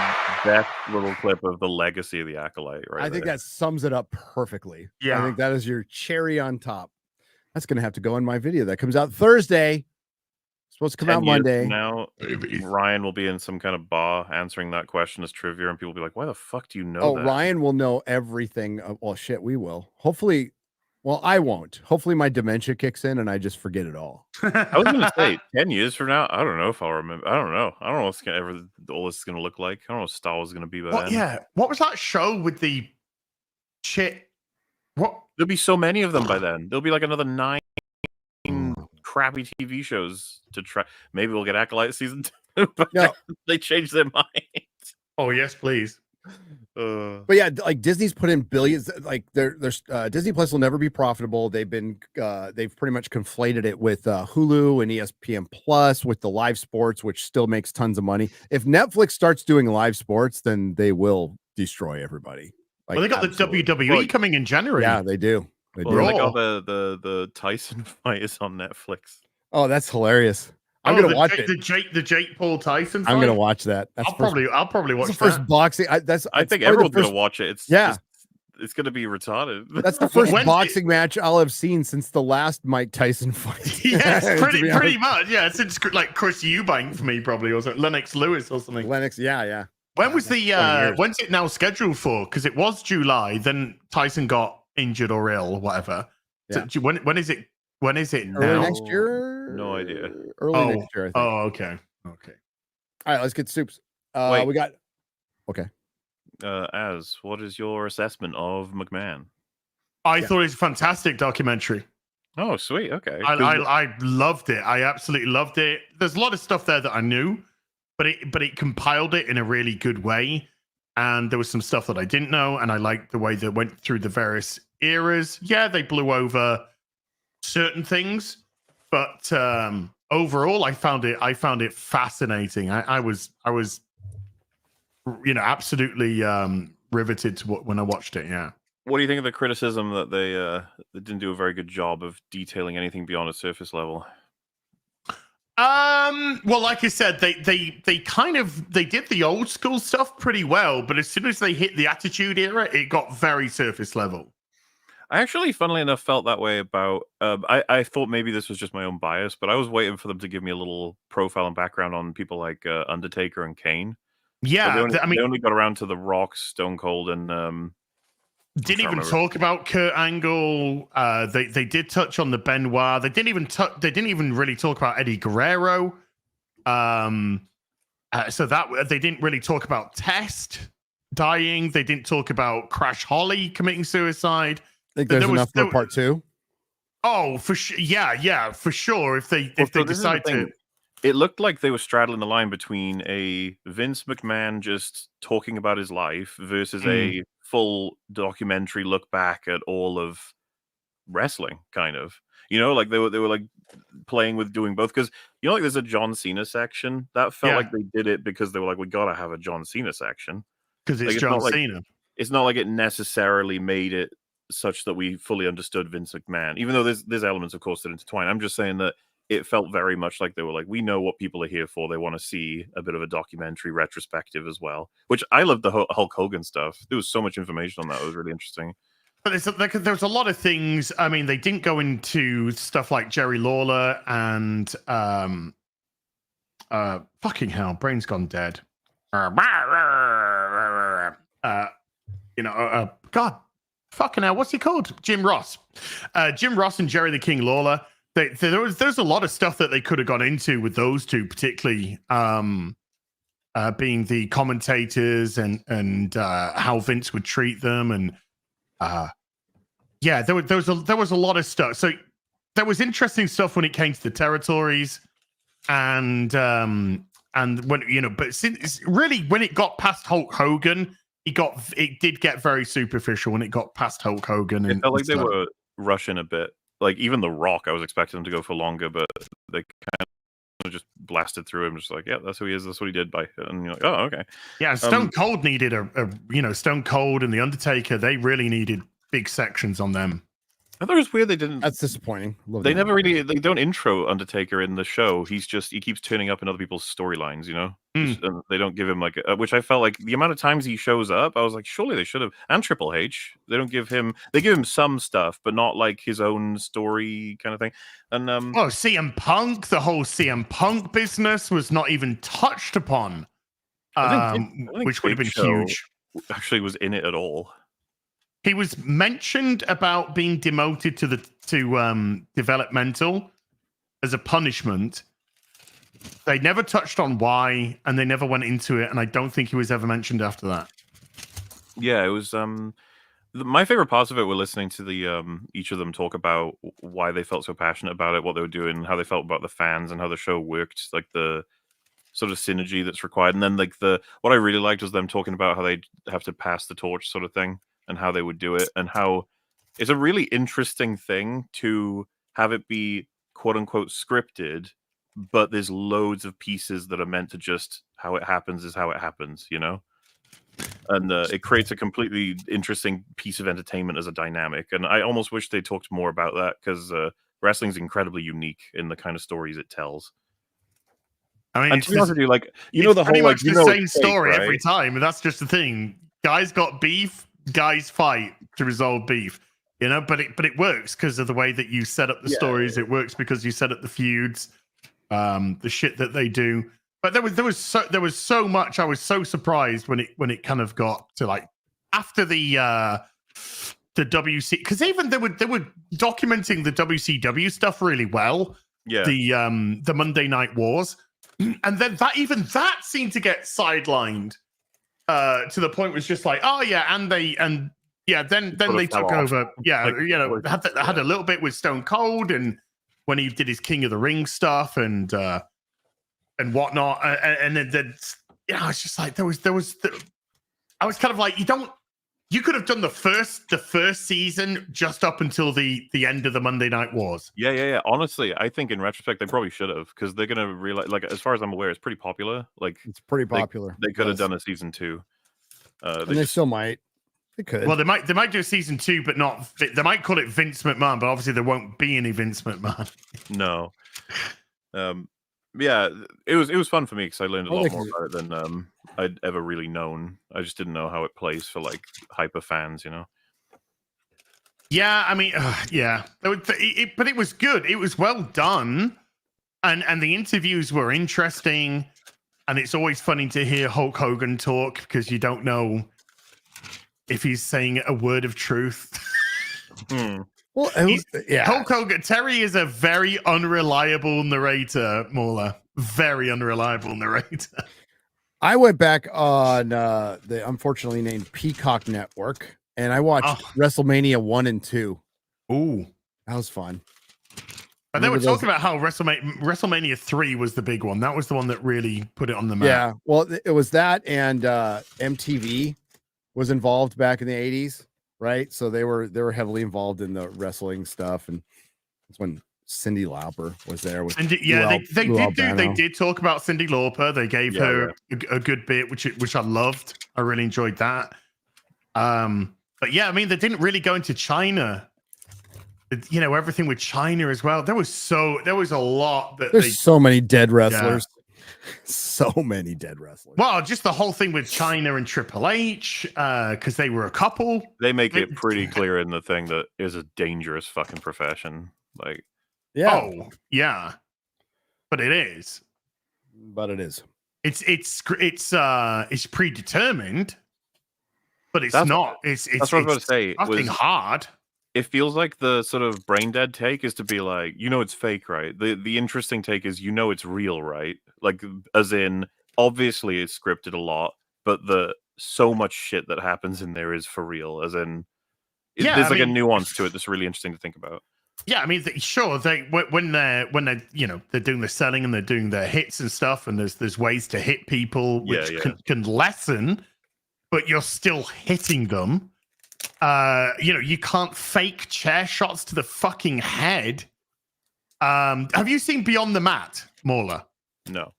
best little clip of the legacy of the Acolyte, right? I think that sums it up perfectly. Yeah. I think that is your cherry on top. That's going to have to go in my video that comes out Thursday. It's supposed to come out Monday. Now, Ryan will be in some kind of bar answering that question as trivia, and people will be like, why the fuck do you know that? Ryan will know everything. Well, shit, we will. Hopefully. Well, I won't. Hopefully my dementia kicks in and I just forget it all. I was going to say 10 years from now, I don't know if I'll remember. I don't know. I don't know what's all this is going to look like. I don't know what Star Wars is going to be by then. Yeah. What was that show with the shit? What? There'll be so many of them by then. There'll be like another 9 crappy TV shows to try. Maybe we'll get Acolyte season 2, but they changed their mind. Oh, yes, please. But yeah, like Disney's put in billions. Like there's Disney Plus will never be profitable. They've pretty much conflated it with Hulu and ESPN Plus with the live sports, which still makes tons of money. If Netflix starts doing live sports, then they will destroy everybody. Like, well, they got the WWE coming in January. Yeah, they do. They do. They got the Tyson fight is on Netflix. Oh, that's hilarious. I'm gonna watch it. The Jake Paul Tyson fight? I'm gonna watch that. I'll probably watch the first boxing. I think everyone's gonna watch it. It's gonna be retarded. That's the first boxing match I'll have seen since the last Mike Tyson fight. Yes, pretty much. Yeah, since like Chris Eubank for me probably, or Lennox Lewis or something. Lennox, yeah. When was when's it now scheduled for? Because it was July, then Tyson got injured or ill or whatever. Yeah. So when is it? When is it now? Early next year? No idea. Early next year, I think. Oh, okay. All right, let's get soups. We got what is your assessment of McMahon? I thought it was a fantastic documentary. Oh, sweet. Okay. I loved it. I absolutely loved it. There's a lot of stuff there that I knew, but it compiled it in a really good way. And there was some stuff that I didn't know, and I liked the way they went through the various eras. Yeah, they blew over certain things, but overall I found it fascinating. I was absolutely riveted to when I watched it. Yeah. What do you think of the criticism that they didn't do a very good job of detailing anything beyond a surface level? Well, like I said, they did the old school stuff pretty well, but as soon as they hit the Attitude Era, it got very surface level. I actually, funnily enough, felt that way about. I thought maybe this was just my own bias, but I was waiting for them to give me a little profile and background on people like Undertaker and Kane. Yeah, they only got around to The Rock, Stone Cold, and didn't even talk about Kurt Angle. They did touch on the Benoit. They didn't even really talk about Eddie Guerrero. So that they didn't really talk about Test dying. They didn't talk about Crash Holly committing suicide. I think there's enough for part 2. Oh, for sure. Yeah, for sure. If they decide to. It looked like they were straddling the line between a Vince McMahon just talking about his life versus a full documentary look back at all of wrestling, kind of. Like they were like playing with doing both, because like there's a John Cena section that felt like they did it because they were like, we gotta have a John Cena section because it's John Cena. It's not like it necessarily made it such that we fully understood Vince McMahon, even though there's elements, of course, that intertwine. I'm just saying that it felt very much like they were like, we know what people are here for. They want to see a bit of a documentary retrospective as well, which I loved the Hulk Hogan stuff. There was so much information on that. It was really interesting. But there's a lot of things. I mean, they didn't go into stuff like Jerry Lawler and fucking hell, brain's gone dead. God, fucking hell, what's he called? Jim Ross. Jim Ross and Jerry the King Lawler. There's a lot of stuff that they could have gone into with those two, particularly being the commentators and how Vince would treat them, and there was a lot of stuff. So there was interesting stuff when it came to the territories, and when but since really when it got past Hulk Hogan, it did get very superficial when it got past Hulk Hogan. It felt like they were rushing a bit. Like even The Rock, I was expecting them to go for longer, but they kind of just blasted through him, just like, yeah, that's who he is, that's what he did. And you're like, oh, okay. Yeah, Stone Cold needed Stone Cold and The Undertaker. They really needed big sections on them. I thought it was weird they didn't. That's disappointing. They don't intro Undertaker in the show. He keeps turning up in other people's storylines, And they don't give him which I felt like the amount of times he shows up, I was like, surely they should have. And Triple H, they give him some stuff, but not like his own story kind of thing. And CM Punk, the whole CM Punk business was not even touched upon, I think which would have been huge. Actually, was in it at all. He was mentioned about being demoted to developmental as a punishment. They never touched on why, and they never went into it, and I don't think he was ever mentioned after that. Yeah, it was my favorite parts of it were listening to the each of them talk about why they felt so passionate about it, what they were doing, how they felt about the fans, and how the show worked, like the sort of synergy that's required. And then what I really liked was them talking about how they have to pass the torch sort of thing, and how they would do it, and how it's a really interesting thing to have it be quote unquote scripted, but there's loads of pieces that are meant to just how it happens is how it happens, And it creates a completely interesting piece of entertainment as a dynamic. And I almost wish they talked more about that, because wrestling's incredibly unique in the kind of stories it tells. I mean, and to be honest with you, the whole pretty much the same fake, story right? every time, and that's just the thing. Guys got beef, guys fight to resolve beef, but it works because of the way that you set up the stories. It works because you set up the feuds, the shit that they do. But there was so much. I was so surprised when it kind of got to after the WC, because even they were documenting the WCW stuff really well. Yeah, the Monday Night Wars, and then that seemed to get sidelined. To the point was just like, oh yeah, then they took over. Yeah, had a little bit with Stone Cold, and when he did his King of the Ring stuff and whatnot, and then I was just like, I was kind of like, you could have done the first season just up until the end of the Monday Night Wars. Yeah. Honestly, I think in retrospect they probably should have, because they're gonna realize, as far as I'm aware, it's pretty popular. It's pretty popular. They could have done a season 2. They still might. They could. Well, they might do a season 2, but not. They might call it Vince McMahon, but obviously there won't be any Vince McMahon. No. Yeah, it was fun for me because I learned a lot more about it than I'd ever really known. I just didn't know how it plays for hyper fans, Yeah, I mean, yeah, but it was good. It was well done, and the interviews were interesting. And it's always funny to hear Hulk Hogan talk, because you don't know if he's saying a word of truth. Well, Hulk Hogan. Terry is a very unreliable narrator, MauLer. Very unreliable narrator. I went back on the unfortunately named Peacock Network, and I watched WrestleMania 1 and 2. Ooh, that was fun. And they were talking about how WrestleMania 3 was the big one. That was the one that really put it on the map. Yeah, well, it was that, and MTV was involved back in the 80s, right? So they were heavily involved in the wrestling stuff, and that's when Cyndi Lauper was there. They did talk about Cyndi Lauper. They gave her a good bit, which I loved. I really enjoyed that. But yeah, I mean, they didn't really go into China You know, everything with China as well. There was a lot that There's so many dead wrestlers. So many dead wrestlers. Well, just the whole thing with China and Triple H, because they were a couple. They make it pretty clear in the thing that is a dangerous fucking profession. Like, yeah, oh yeah, but it is. But it is. It's predetermined, but it's That's not. It's what I was about to say. Fucking hard. It feels like the sort of brain dead take is to be like, it's fake, right? The interesting take is, it's real, right? Like, as in, obviously it's scripted a lot, but so much shit that happens in there is for real. As in, there's a nuance to it that's really interesting to think about. Yeah, I mean, sure. When they're they're doing the selling and they're doing their hits and stuff, and there's ways to hit people which can lessen, but you're still hitting them. You can't fake chair shots to the fucking head. Have you seen Beyond the Mat, MauLer? No.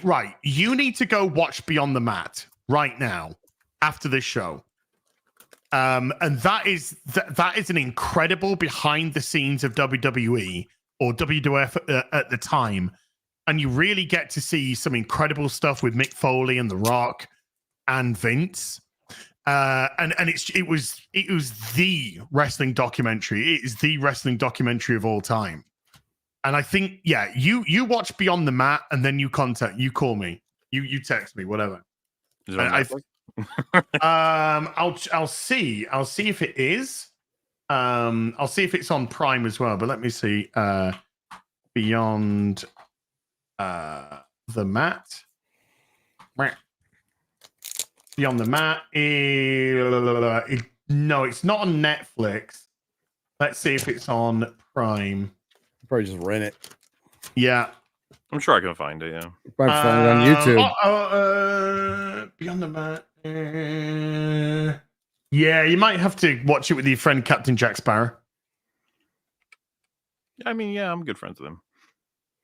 Right. You need to go watch Beyond the Mat right now after this show. And that is an incredible behind the scenes of WWE or WWF at the time. And you really get to see some incredible stuff with Mick Foley and The Rock and Vince. And it was the wrestling documentary. It is the wrestling documentary of all time. And I think, you watch Beyond the Mat and then you call me, you text me, whatever. Is it on Netflix? I'll see if it is. I'll see if it's on Prime as well. But let me see. Beyond the Mat. Beyond the Mat is no, it's not on Netflix. Let's see if it's on Prime. Probably just rent it. Yeah, I'm sure I can find it. Yeah, probably find it on YouTube. Beyond the Mat. Yeah, you might have to watch it with your friend Captain Jack Sparrow. I mean, I'm good friends with him.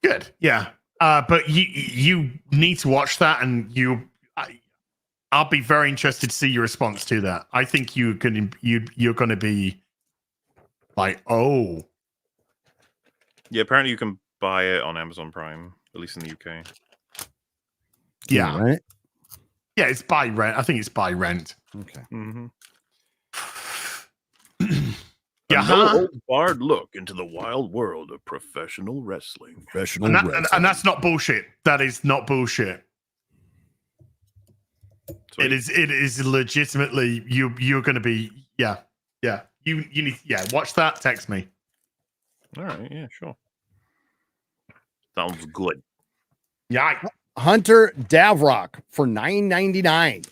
Good, yeah. But you need to watch that, and I'll be very interested to see your response to that. I think you're going to be like, oh. Yeah, apparently you can buy it on Amazon Prime, at least in the UK. Yeah. Right? Yeah, it's by rent. I think it's by rent. Okay. Mm-hmm. Yeah. No barred look into the wild world of professional wrestling. And that's not bullshit. That is not bullshit. Sweet. It is legitimately you're going to be you need watch that. Text me. All right, yeah, sure. Sounds good. Yeah. Hunter Davrock for $9.99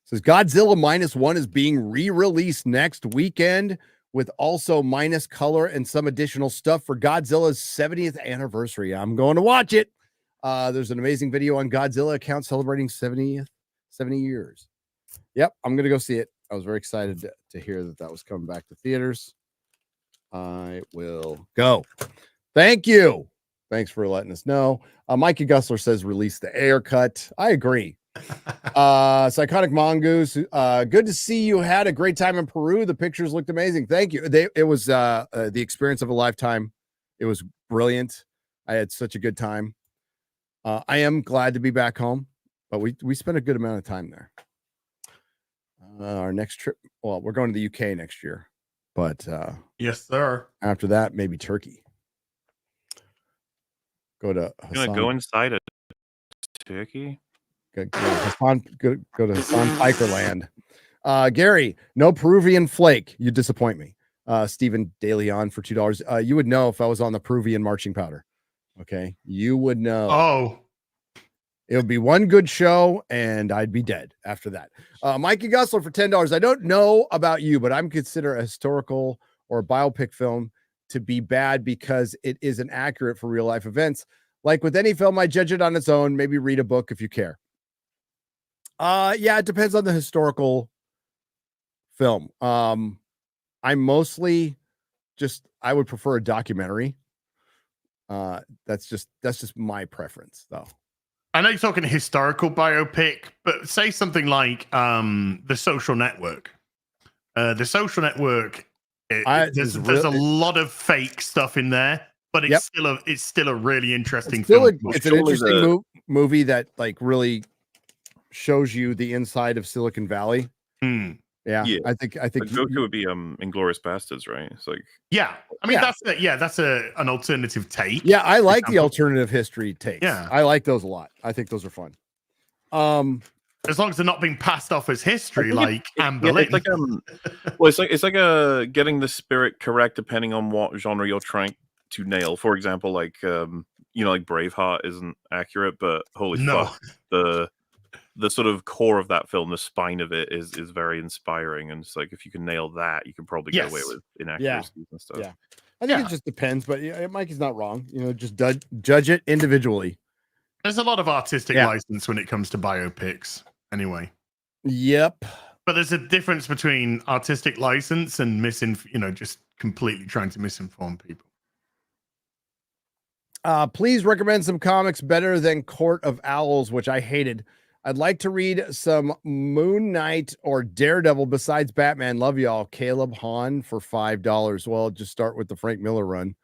says Godzilla -1 is being re-released next weekend with also minus color and some additional stuff for Godzilla's 70th anniversary. I'm going to watch it. There's an amazing video on Godzilla account celebrating 70 years. Yep, I'm going to go see it. I was very excited to hear that was coming back to theaters. I will go. Thank you. Thanks for letting us know. Mikey Gussler says release the air cut. I agree. Psychotic Mongoose. Good to see you had a great time in Peru. The pictures looked amazing. Thank you. It was the experience of a lifetime. It was brilliant. I had such a good time. I am glad to be back home, but we spent a good amount of time there. Our next trip, well, we're going to the UK next year, but yes, sir. After that, maybe Turkey. Go to Hassan. You're gonna go inside a Turkey? Go to Hassan Pikerland. Gary, no Peruvian flake. You disappoint me. Stephen DeLeon for $2. You would know if I was on the Peruvian marching powder. Okay, you would know. Oh, it would be one good show, and I'd be dead after that. Mikey Gussler for $10. I don't know about you, but I'm consider a historical or a biopic film to be bad because it isn't accurate for real life events. Like with any film, I judge it on its own. Maybe read a book if you care. Yeah, it depends on the historical film. I mostly I would prefer a documentary. That's just my preference, though. I know you're talking historical biopic, but say something like The Social Network. The Social Network There's a lot of fake stuff in there, but it's still a really interesting film. film. It's an interesting movie that like really shows you the inside of Silicon Valley. Yeah, I think Goku would be Inglourious Bastards, right? It's like I mean that's an alternative take. Yeah, I like the alternative history takes. Yeah, I like those a lot. I think those are fun. As long as they're not being passed off as history, like Amber it's like it's like getting the spirit correct depending on what genre you're trying to nail. For example, like like Braveheart isn't accurate, but holy fuck, the sort of core of that film, the spine of it is very inspiring, and it's like if you can nail that, you can probably get away with inaccuracies and stuff. Yeah, I think it just depends, but Mike is not wrong. Just judge it individually. There's a lot of artistic license when it comes to biopics, anyway. Yep. But there's a difference between artistic license and just completely trying to misinform people. Please recommend some comics better than Court of Owls, which I hated. I'd like to read some Moon Knight or Daredevil besides Batman. Love y'all. Caleb Hahn for $5. Well, just start with the Frank Miller run.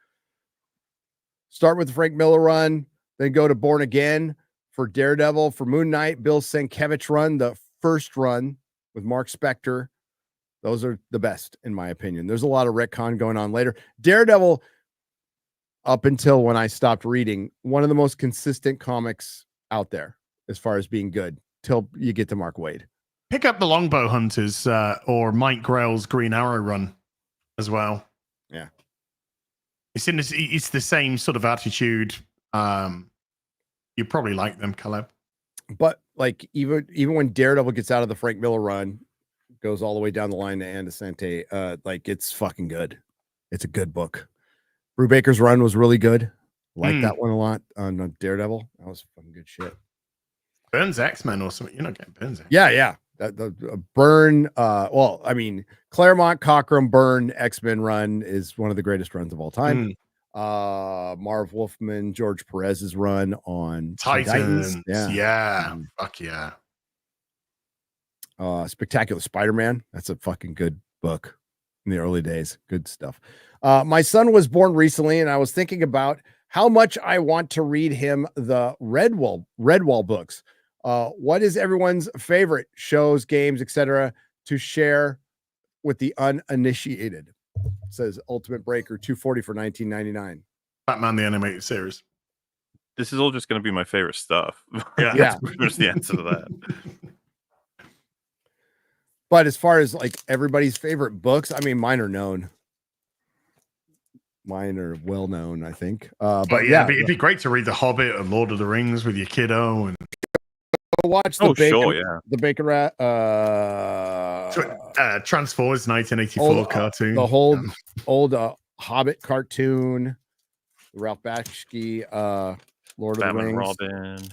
Then go to Born Again for Daredevil. For Moon Knight, Bill Sienkiewicz run, the first run with Mark Spector. Those are the best, in my opinion. There's a lot of retcon going on later. Daredevil, up until when I stopped reading, one of the most consistent comics out there as far as being good, till you get to Mark Waid. Pick up the Longbow Hunters or Mike Grell's Green Arrow run as well. Yeah. It's the same sort of attitude. You probably like them, Caleb. But like even when Daredevil gets out of the Frank Miller run, goes all the way down the line to Andesante, like it's fucking good. It's a good book. Brubaker's run was really good. Like that one a lot on Daredevil. That was fucking good shit. Burns X-Men or something. You're not getting Burns X-Men. Yeah. The Byrne, well, I mean, Claremont, Cockrum, Byrne, X-Men run is one of the greatest runs of all time. Marv Wolfman, George Perez's run on Titans. Yeah. Fuck yeah. Spectacular Spider-Man. That's a fucking good book in the early days. Good stuff. My son was born recently, and I was thinking about how much I want to read him the Redwall books. What is everyone's favorite shows, games, etc. to share with the uninitiated? Says Ultimate Breaker 240 for $19.99. Batman the Animated Series. This is all just going to be my favorite stuff. Yeah. That's pretty much the answer to that. But as far as like everybody's favorite books, I mean, mine are known. Mine are well known, I think. But yeah, it'd be great to read The Hobbit and Lord of the Rings with your kiddo and watch the the Bacon Rat. Transformers 1984 cartoon. The whole old Hobbit cartoon. The Ralph Bakshi, Lord Batman of the Rings.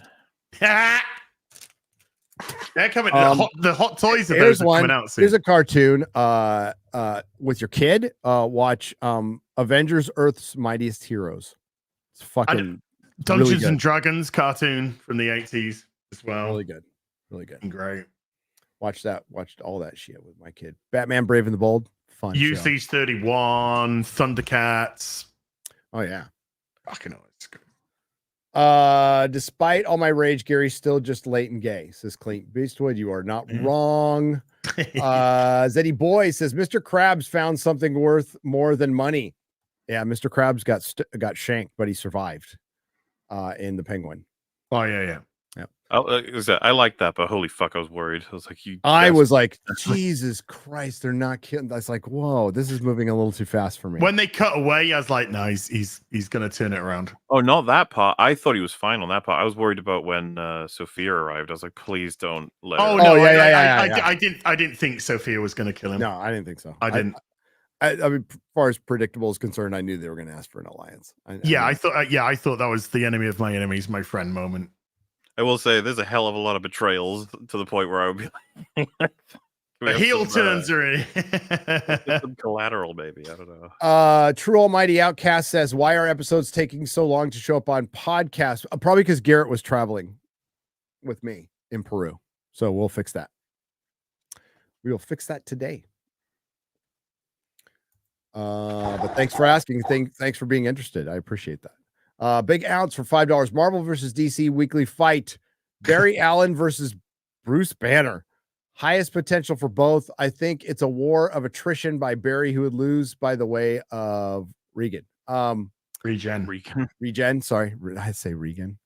Robin. They're coming. The hot toys of Here's those are one. coming out soon. Here's a cartoon. With your kid, watch Avengers: Earth's Mightiest Heroes. It's fucking Dungeons really and Dragons cartoon from the 80s as well. Really good. Great. Watched all that shit with my kid. Batman: Brave and the Bold. Fun. UC's 31, Thundercats. Oh yeah. Fucking hell, it's good. Despite all my rage, Gary's still just late and gay, says Clint Beastwood. You are not wrong. Zeddy Boy says Mr. Krabs found something worth more than money. Yeah, Mr. Krabs got shanked, but he survived in the Penguin. Oh yeah. I like that, but holy fuck, I was worried. I was like, I was like, Jesus Christ, they're not kidding. I was like, whoa, this is moving a little too fast for me. When they cut away, I was like, no, he's gonna turn it around. Oh, not that part. I thought he was fine on that part. I was worried about when Sophia arrived. I was like, please don't let her. I didn't think Sophia was gonna kill him. No, I didn't think so. I didn't. I mean, as far as predictable is concerned, I knew they were going to ask for an alliance. I thought that was the enemy of my enemy is my friend moment. I will say there's a hell of a lot of betrayals to the point where I would be like, the heel turns are in. Some collateral, maybe. I don't know. True Almighty Outcast says, why are episodes taking so long to show up on podcasts? Probably because Garrett was traveling with me in Peru. So we'll fix that. We will fix that today. But thanks for asking. Thanks for being interested. I appreciate that. Big Ounce for $5. Marvel versus DC weekly fight. Barry Allen versus Bruce Banner. Highest potential for both. I think it's a war of attrition by Barry, who would lose by the way of Regan. Regen. Sorry, I say Regan.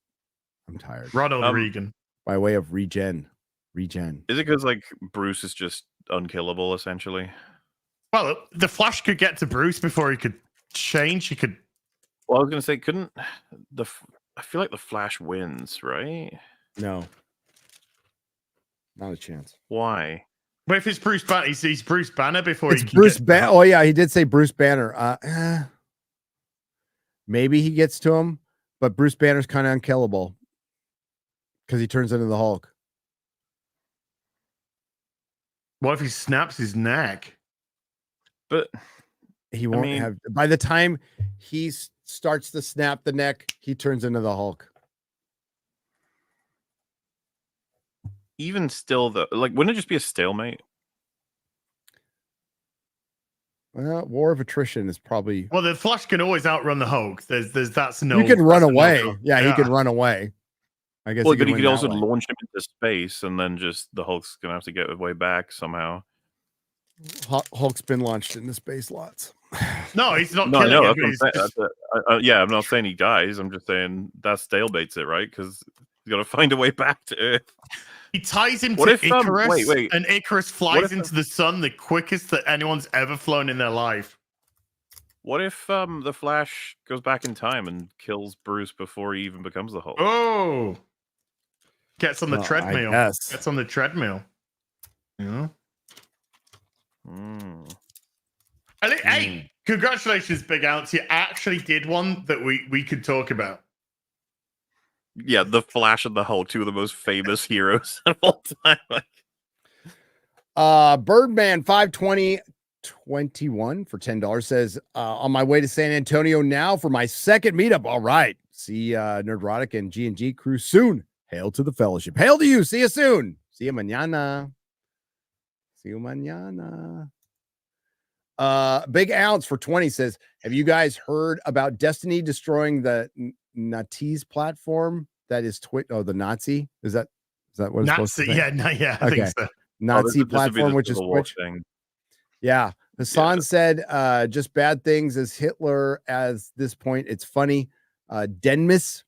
I'm tired. Ronald Regan. By way of regen. Is it because like Bruce is just unkillable essentially? Well, the Flash could get to Bruce before he could change. He could. Well, I was gonna say, couldn't I feel like the Flash wins, right? No, not a chance. Why? But if it's Bruce Banner, he's Bruce Banner before it's he can Bruce get Banner. Oh yeah, he did say Bruce Banner. Maybe he gets to him, but Bruce Banner's kind of unkillable because he turns into the Hulk. What if he snaps his neck? But he won't have. By the time he starts to snap the neck, he turns into the Hulk. Even still, though, like, wouldn't it just be a stalemate? Well, war of attrition is probably. Well, the Flash can always outrun the Hulk. That's no. You can run away. Yeah, he can run away. I guess. Well, but he could also launch him into space, and then just the Hulk's gonna have to get his way back somehow. Hulk's been launched into space lots. No, he's not. No, killing him. Yeah, I'm not saying he dies. I'm just saying that stalemates it, right? Because he's got to find a way back to Earth. He ties him to Icarus, and Icarus flies into the sun the quickest that anyone's ever flown in their life. What if the Flash goes back in time and kills Bruce before he even becomes the Hulk? Oh, gets on the treadmill. Yes. Gets on the treadmill. Yeah. Hey, congratulations, Big Ounce. You actually did one that we could talk about. Yeah, the Flash and the Hulk, two of the most famous heroes of all time. Birdman 52021 for $10 says, on my way to San Antonio now for my second meetup. All right. See Nerdrotic and G&G crew soon. Hail to the fellowship. Hail to you. See you soon. See you mañana. See you mañana. Big Ounce for 20 says, have you guys heard about Destiny destroying the Nazis platform? That is Twitch. Oh, the Nazi? Is that what it's supposed to say? Yeah, I okay. think so. Nazi platform, which is Twitch. Thing. Yeah. Hassan said just bad things as Hitler as this point. It's funny. Denmis,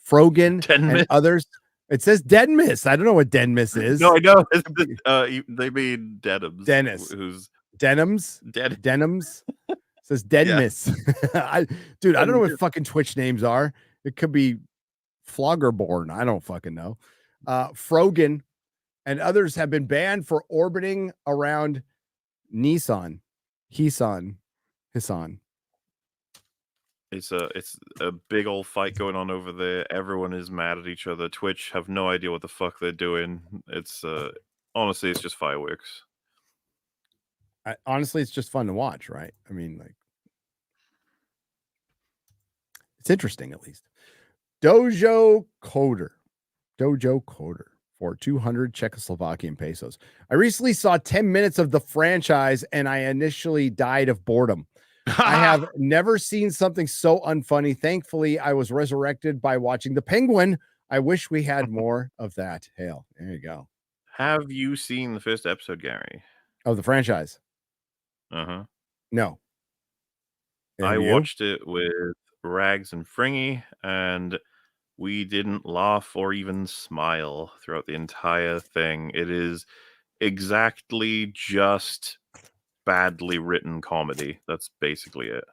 Frogan, and others. It says Denmis. I don't know what Denmis is. No, I know. They mean Denims. Dennis. Who's Denims? Denims. It says Denmis. I don't know what fucking Twitch names are. It could be Floggerborn. I don't fucking know. Frogan and others have been banned for orbiting around Hisson. It's a big old fight going on over there. Everyone is mad at each other. Twitch have no idea what the fuck they're doing. It's honestly, it's just fireworks. Honestly, it's just fun to watch, right? I mean, like, it's interesting at least. Dojo Coder for 200 Czechoslovakian pesos. I recently saw 10 minutes of the franchise and I initially died of boredom. I have never seen something so unfunny. Thankfully, I was resurrected by watching The Penguin. I wish we had more of that. Hail. There you go. Have you seen the first episode, Gary? Of the franchise? No. I watched it with Rags and Fringy, and we didn't laugh or even smile throughout the entire thing. It is exactly just badly written comedy. That's basically it.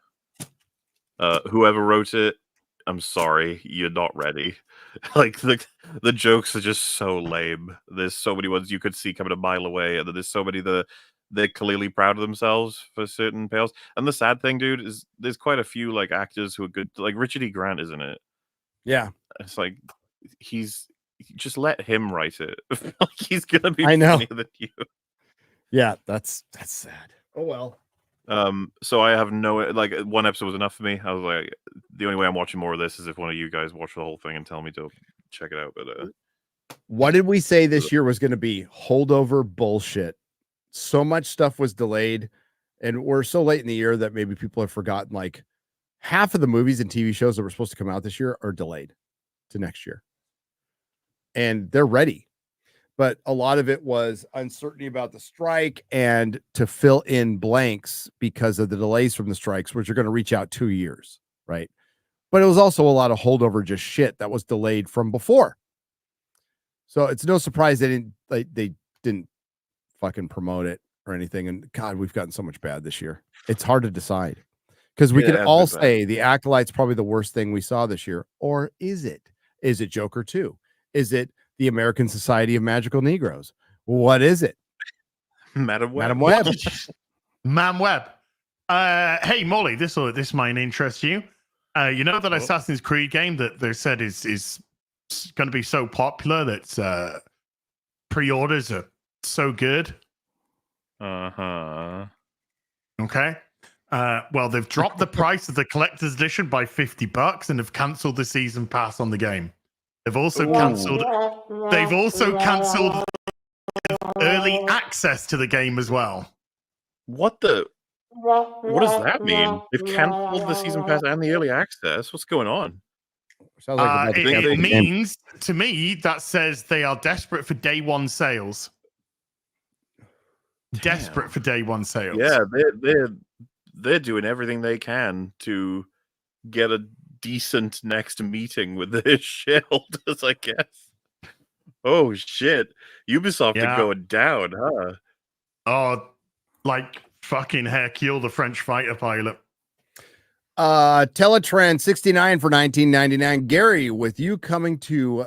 Whoever wrote it, I'm sorry, you're not ready. Like the jokes are just so lame. There's so many ones you could see coming a mile away, and then there's so many they're clearly proud of themselves for certain payoffs. And the sad thing, dude, is there's quite a few like actors who are good. Like Richard E. Grant, isn't it? Yeah. It's like just let him write it. Like he's gonna be funnier than you. Yeah, that's sad. Oh well. So I have one episode was enough for me. I was like, the only way I'm watching more of this is if one of you guys watch the whole thing and tell me to check it out. But what did we say this year was going to be? Holdover bullshit. So much stuff was delayed. And we're so late in the year that maybe people have forgotten like half of the movies and TV shows that were supposed to come out this year are delayed to next year. And they're ready. But a lot of it was uncertainty about the strike and to fill in blanks because of the delays from the strikes, which are going to reach out 2 years, right? But it was also a lot of holdover just shit that was delayed from before. So it's no surprise they didn't fucking promote it or anything. And God, we've gotten so much bad this year. It's hard to decide because we can all say The Acolyte's probably the worst thing we saw this year. Or is it? Is it Joker 2? Is it the American Society of Magical Negroes? What is it? Madam Web. Madam Web. Hey, Molly, this might interest you. You know that Assassin's Creed game that they said is going to be so popular that pre-orders are so good? Uh-huh. Okay. Well, they've dropped the price of the collector's edition by $50 and have cancelled the season pass on the game. They've also cancelled early access to the game as well. What does that mean? They've cancelled the season pass and the early access. What's going on? It means to me that says they are desperate for day one sales. Damn. Desperate for day one sales. Yeah, they're doing everything they can to get a decent next meeting with the shareholders, I guess. Oh shit. Ubisoft are going down, huh? Oh, like fucking Hercule, the French fighter pilot. Teletrend 69 for $19.99. Gary, with you coming to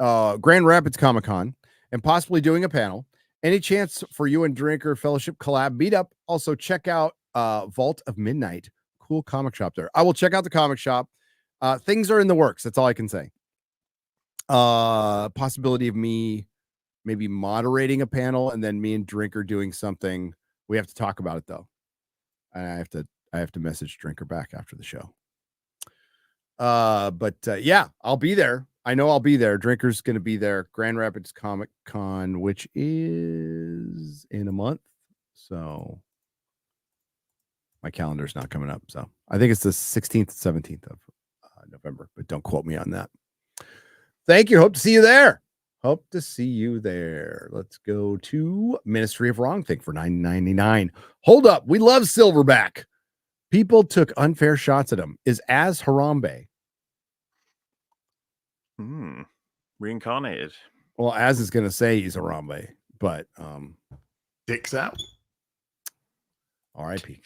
Grand Rapids Comic-Con and possibly doing a panel, any chance for you and Drinker Fellowship collab meet up? Also check out Vault of Midnight. Cool comic shop there. I will check out the comic shop. Things are in the works. That's all I can say. Possibility of me maybe moderating a panel and then me and Drinker doing something. We have to talk about it though. I have to message Drinker back after the show. But yeah, I'll be there. I know I'll be there. Drinker's going to be there. Grand Rapids Comic Con, which is in a month. So my calendar's not coming up. So I think it's the 16th, 17th of November, but don't quote me on that. Thank you. Hope to see you there. Hope to see you there. Let's go to Ministry of Wrong Thing for $9.99. Hold up. We love Silverback. People took unfair shots at him. Is Az Harambe? Reincarnated. Well, Az is going to say he's Harambe, but dicks out. R.I.P.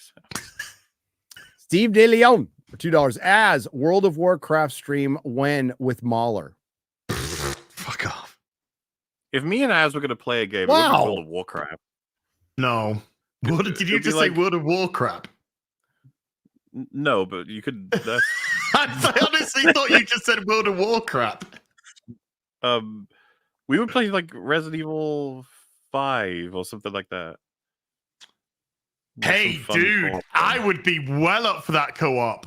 Steve De Leon for $2. Az World of Warcraft stream when with MauLer. Fuck off. If me and Az were going to play a game, it would be World of Warcraft. No. What did you just say? World of Warcraft? No, but you could. I honestly thought you just said World of Warcraft. We would play like Resident Evil 5 or something like that. Hey, dude, I would be well up for that co-op.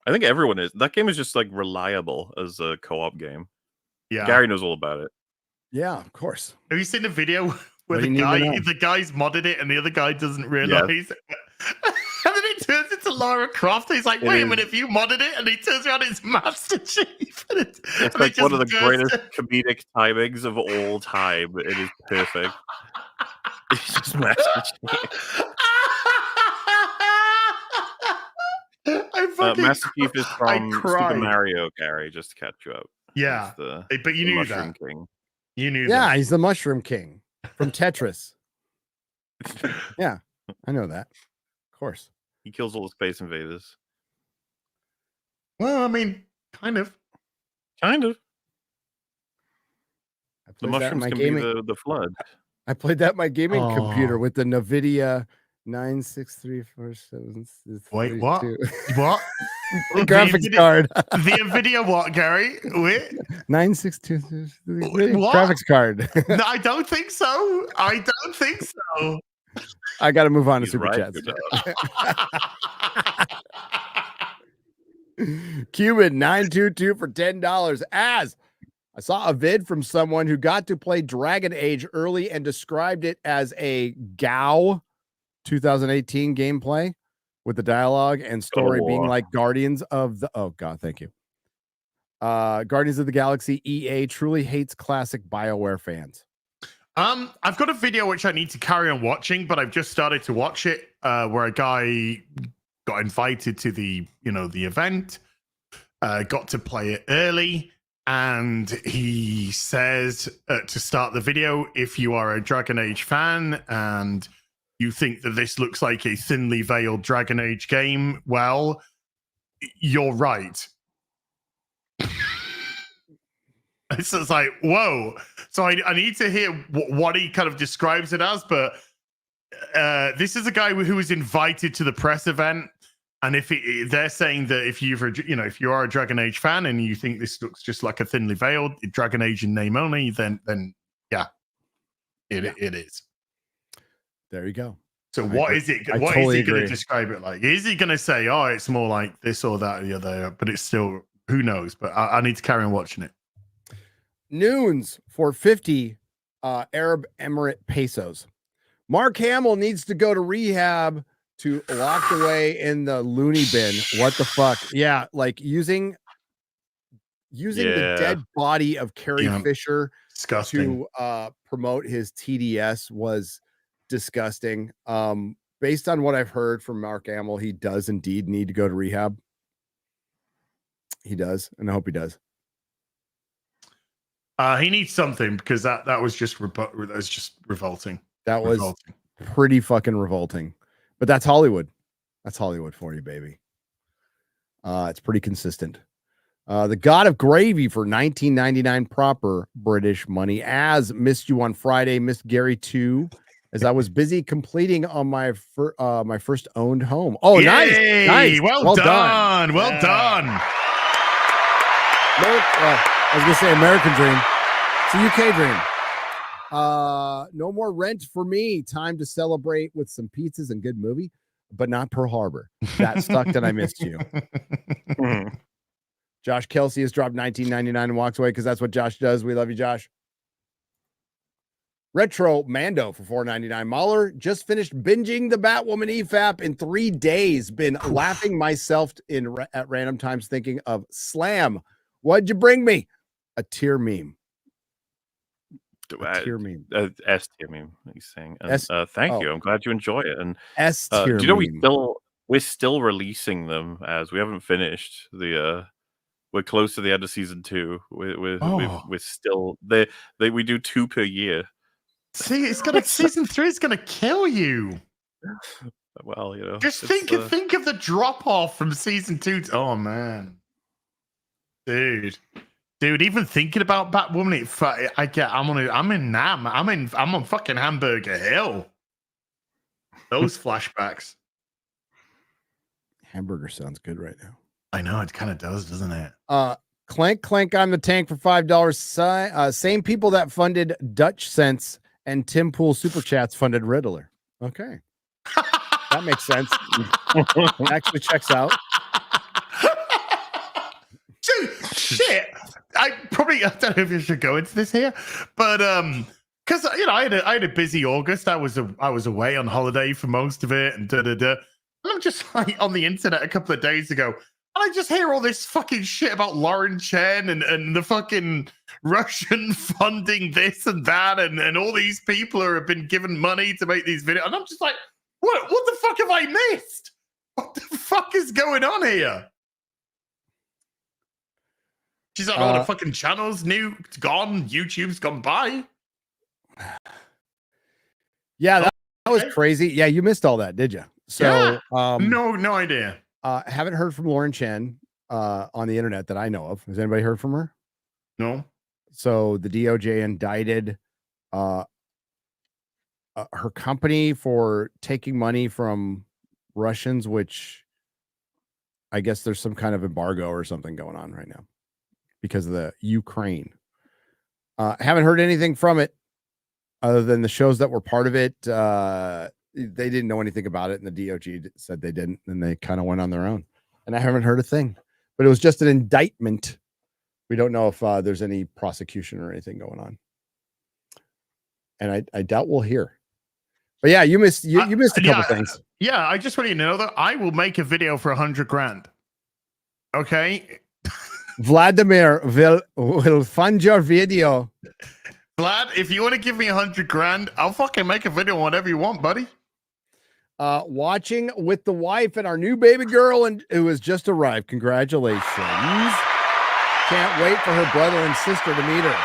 I think everyone is. That game is just like reliable as a co-op game. Yeah, Gary knows all about it. Yeah, of course. Have you seen the video where the guy's modded it and the other guy doesn't realize? Yeah. And then it turns into Lara Croft. He's like, wait a minute, if you modded it, and he turns around, it's Master Chief. It's like one of the greatest comedic timings of all time. It is perfect. It's just Master Chief. Master Chief is from Super Mario, Gary, just to catch you up. Yeah, but you knew that. King. You knew that. Yeah, he's the Mushroom King from Tetris. Yeah, I know that. Of course. He kills all the Space Invaders. Well, I mean, kind of. The mushrooms can be the flood. I played that in my gaming computer with the NVIDIA 963476. Wait, what? What? The graphics card. The NVIDIA what, Gary? Wait. 9622 graphics card. No, I don't think so. I got to move on to Super Chats. Cuban 922 for $10. Az I saw a vid from someone who got to play Dragon Age early and described it as a GAO 2018 gameplay with the dialogue and story being like Guardians of the thank you. Guardians of the Galaxy. EA truly hates classic BioWare fans. I've got a video which I need to carry on watching, but I've just started to watch it, where a guy got invited to the event, got to play it early, and he says to start the video, if you are a Dragon Age fan and you think that this looks like a thinly veiled Dragon Age game, well, you're right. It's just like, whoa. So I need to hear what he kind of describes it as, but this is a guy who was invited to the press event, and if they're saying that if you are a Dragon Age fan and you think this looks just like a thinly veiled Dragon Age in name only, then yeah, it is. There you go. So what is it? What is he going to describe it like? Is he going to say, oh, it's more like this or that or the other? But it's still, who knows? But I need to carry on watching it. Noons for 50 Arab Emirate pesos. Mark Hamill needs to go to rehab to locked away in the loony bin. What the fuck? Yeah, like using the dead body of Carrie Fisher disgusting. To promote his TDS was disgusting. Based on what I've heard from Mark Hamill, he does indeed need to go to rehab. He does, and I hope he does. He needs something, because that was just revolting. That was pretty fucking revolting. But that's Hollywood. That's Hollywood for you, baby. It's pretty consistent. The God of Gravy for $19.99 proper British money. As missed you on Friday, missed Gary too, as I was busy completing on my first owned home. Oh, yay! Nice. Well done. Well done. I was gonna say American dream. It's a UK dream. No more rent for me. Time to celebrate with some pizzas and good movie, but not Pearl Harbor. That sucked and I missed you. Josh Kelsey has dropped $19.99 and walks away because that's what Josh does. We love you, Josh. Retro Mando for $4.99. MauLer just finished binging the Batwoman EFAP in 3 days. Been laughing myself at random times thinking of Slam. What'd you bring me? A tear meme. Tier meme. S tier meme. He's saying. And, thank you. I'm glad you enjoy it. And S tier. Do you know we're still releasing them as we haven't finished the. We're close to the end of season 2. We're still there. We do 2 per year. See, season 3 is gonna kill you. Well, just think of the drop off from season 2. Oh man, dude, even thinking about Batwoman, I'm on fucking Hamburger Hill. Those flashbacks. Hamburger sounds good right now. I know, it kind of does, doesn't it? Clank I'm the Tank for $5. Same people that funded Dutch Sense and Tim Pool Super Chats funded Riddler. Okay. That makes sense. Actually checks out. Dude, shit. I don't know if you should go into this here, but because I had a busy August. I was away on holiday for most of it, and And I'm just like on the internet a couple of days ago. And I just hear all this fucking shit about Lauren Chen and the fucking Russian funding this and that, and all these people who have been given money to make these videos. And I'm just like, what the fuck have I missed? What the fuck is going on here? She's on all the fucking channels, gone. YouTube's gone by. Yeah, that was crazy. Yeah, you missed all that, did you? So, no idea. Haven't heard from Lauren Chen on the internet that I know of. Has anybody heard from her? No. So the DOJ indicted her company for taking money from Russians, which I guess there's some kind of embargo or something going on right now because of the Ukraine. Haven't heard anything from it other than the shows that were part of it. They didn't know anything about it, and the DOJ said they didn't, and they kind of went on their own. And I haven't heard a thing, but it was just an indictment. We don't know if there's any prosecution or anything going on, and I doubt we'll hear. But yeah, you missed a couple things. Yeah, I just want you to know that I will make a video for $100,000. Okay. Vladimir will fund your video. Vlad, if you want to give me $100,000, I'll fucking make a video on whatever you want, buddy. Watching with the wife and our new baby girl, and who has just arrived. Congratulations. Can't wait for her brother and sister to meet her.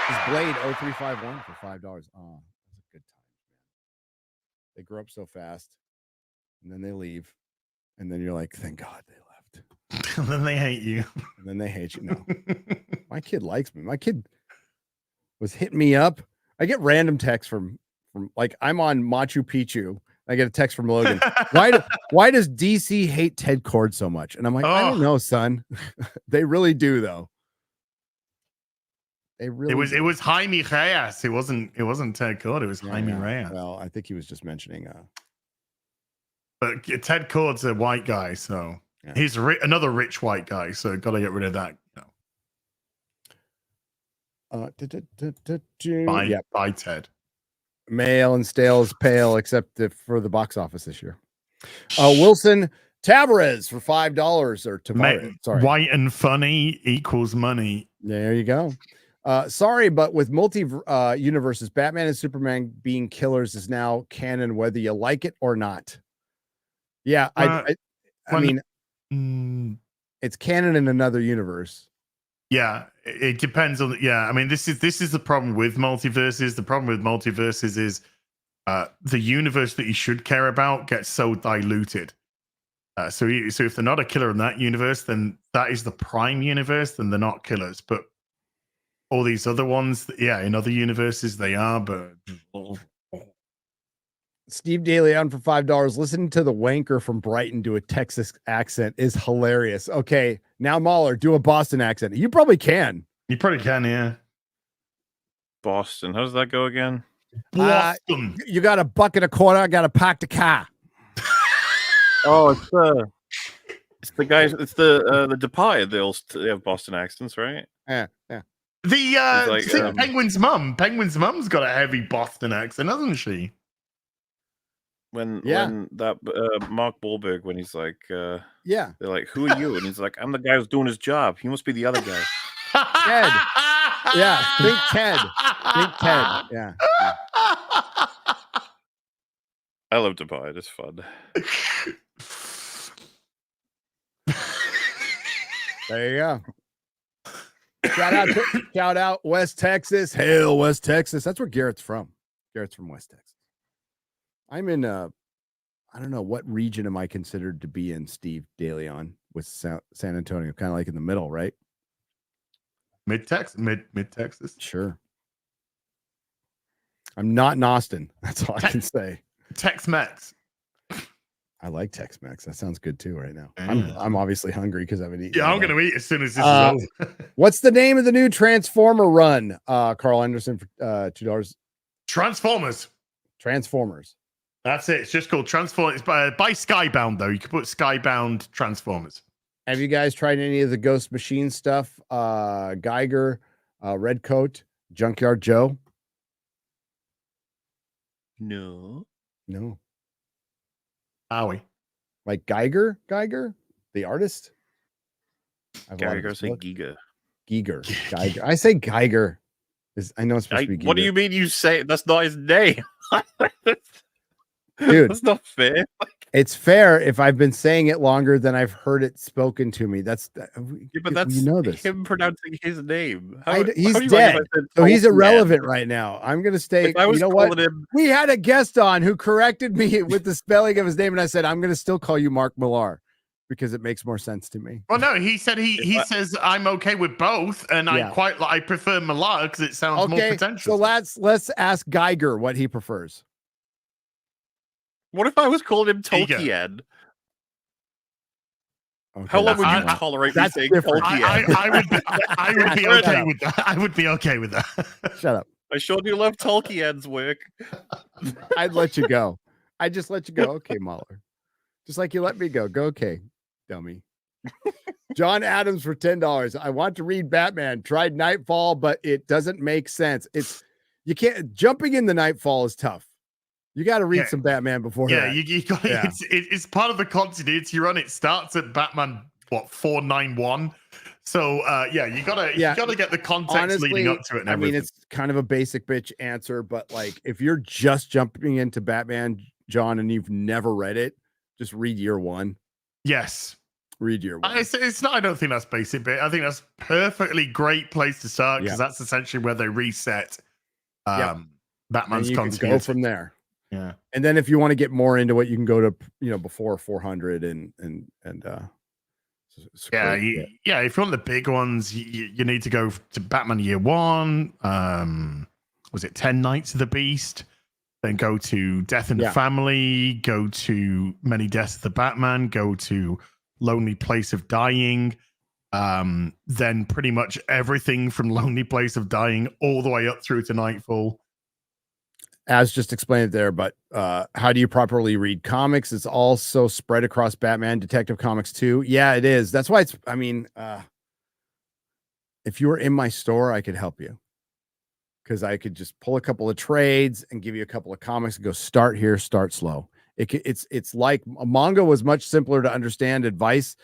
This Blade 0351 for $5. Oh, that's a good time. They grow up so fast, and then they leave, and then you're like, thank God they left. And then they hate you. And then they hate you. No, my kid likes me. My kid was hitting me up. I get random texts from like I'm on Machu Picchu. I get a text from Logan. Why does DC hate Ted Cord so much? And I'm like, I don't know, son. They really do, though. They really. It was Jaime Reyes. It wasn't Ted Cord. It was Jaime Reyes. Well, I think he was just mentioning. But Ted Cord's a white guy, so he's another rich white guy. So got to get rid of that. Bye, Ted. Male and stale is pale, except for the box office this year. Wilson Tavares for $5 or Tavares. Sorry. White and funny equals money. There you go. Sorry, but with universes, Batman and Superman being killers is now canon, whether you like it or not. Yeah, I mean, it's canon in another universe. Yeah, it depends on. Yeah, I mean, this is the problem with multiverses. The problem with multiverses is the universe that you should care about gets so diluted. So if they're not a killer in that universe, then that is the prime universe. Then they're not killers. But all these other ones, in other universes they are. But Steve Daly on for $5. Listening to the wanker from Brighton do a Texas accent is hilarious. Okay, now MauLer, do a Boston accent. You probably can. You probably can, yeah. Boston. How does that go again? Boston. You got a bucket of quarter. I got to park the car. Oh, it's the guys. It's the Departed. They have Boston accents, right? Yeah. Penguin's mum. Penguin's mum's got a heavy Boston accent, hasn't she? When that Mark Wahlberg, when he's like, they're like, who are you? And he's like, I'm the guy who's doing his job. He must be the other guy. Ted. Yeah, think Ted. Think Ted. Yeah. I love Departed. It's fun. There you go. Shout out West Texas. Hail West Texas. That's where Garrett's from. Garrett's from West Texas. I'm in I don't know, what region am I considered to be in, Steve De Leon, with San Antonio? Kind of like in the middle, right? Mid Texas. Sure. I'm not in Austin. That's all I can say. Tex-Mex. I like Tex-Mex. That sounds good too right now. I'm obviously hungry because I haven't eaten. Yeah, I'm gonna eat as soon as this is over. What's the name of the new Transformer run? Carl Anderson for $2. Transformers. That's it. It's just called Transformers. It's by Skybound, though. You can put Skybound Transformers. Have you guys tried any of the Ghost Machine stuff? Geiger, Redcoat, Junkyard Joe? No. Howie. Like Geiger, the artist? Geiger, say Giga. Geiger. I say Geiger. I know it's supposed to be Giga. What do you mean you say that's not his name? Dude, that's not fair. It's fair if I've been saying it longer than I've heard it spoken to me. But that's you know this. Him pronouncing his name. He's dead, so he's irrelevant right now. I'm gonna stay. You know what? We had a guest on who corrected me with the spelling of his name, and I said I'm gonna still call you Mark Millar because it makes more sense to me. Well, no, he said he says I'm okay with both, and I prefer Millar because it sounds more potential. So let's ask Geiger what he prefers. What if I was calling him Tolkien? Okay, how long would you tolerate me saying Tolkien? I would be okay with that. I would be okay with that. Shut up. I sure do love Tolkien's work. I'd let you go. I just let you go. Okay, MauLer. Just like you let me go. Go, okay, dummy. John Adams for $10. I want to read Batman. Tried Nightfall, but it doesn't make sense. You can't. Jumping in the Nightfall is tough. You got to read some Batman before that. You got it's part of the continuity run. It starts at Batman 491. So you gotta get the context honestly, leading up to it. And everything. it's kind of a basic bitch answer, but like if you're just jumping into Batman, John, and you've never read it, just read year one. Yes. Read year one. It's not. I don't think that's basic, but I think that's perfectly great place to start because that's essentially where they reset Batman's and you continuity. can go from there. Yeah, and then if you want to get more into it, you can go to before 400 and if you want the big ones, you need to go to Batman Year One. Was it 10 Nights of the Beast? Then go to Death in the Family. Go to Many Deaths of the Batman. Go to Lonely Place of Dying. Then pretty much everything from Lonely Place of Dying all the way up through to Nightfall. As just explained there, but how do you properly read comics? It's also spread across Batman, Detective Comics too. Yeah, it is. That's why it's, if you were in my store, I could help you because I could just pull a couple of trades and give you a couple of comics and go start here, start slow. It's like manga was much simpler to understand. Advice,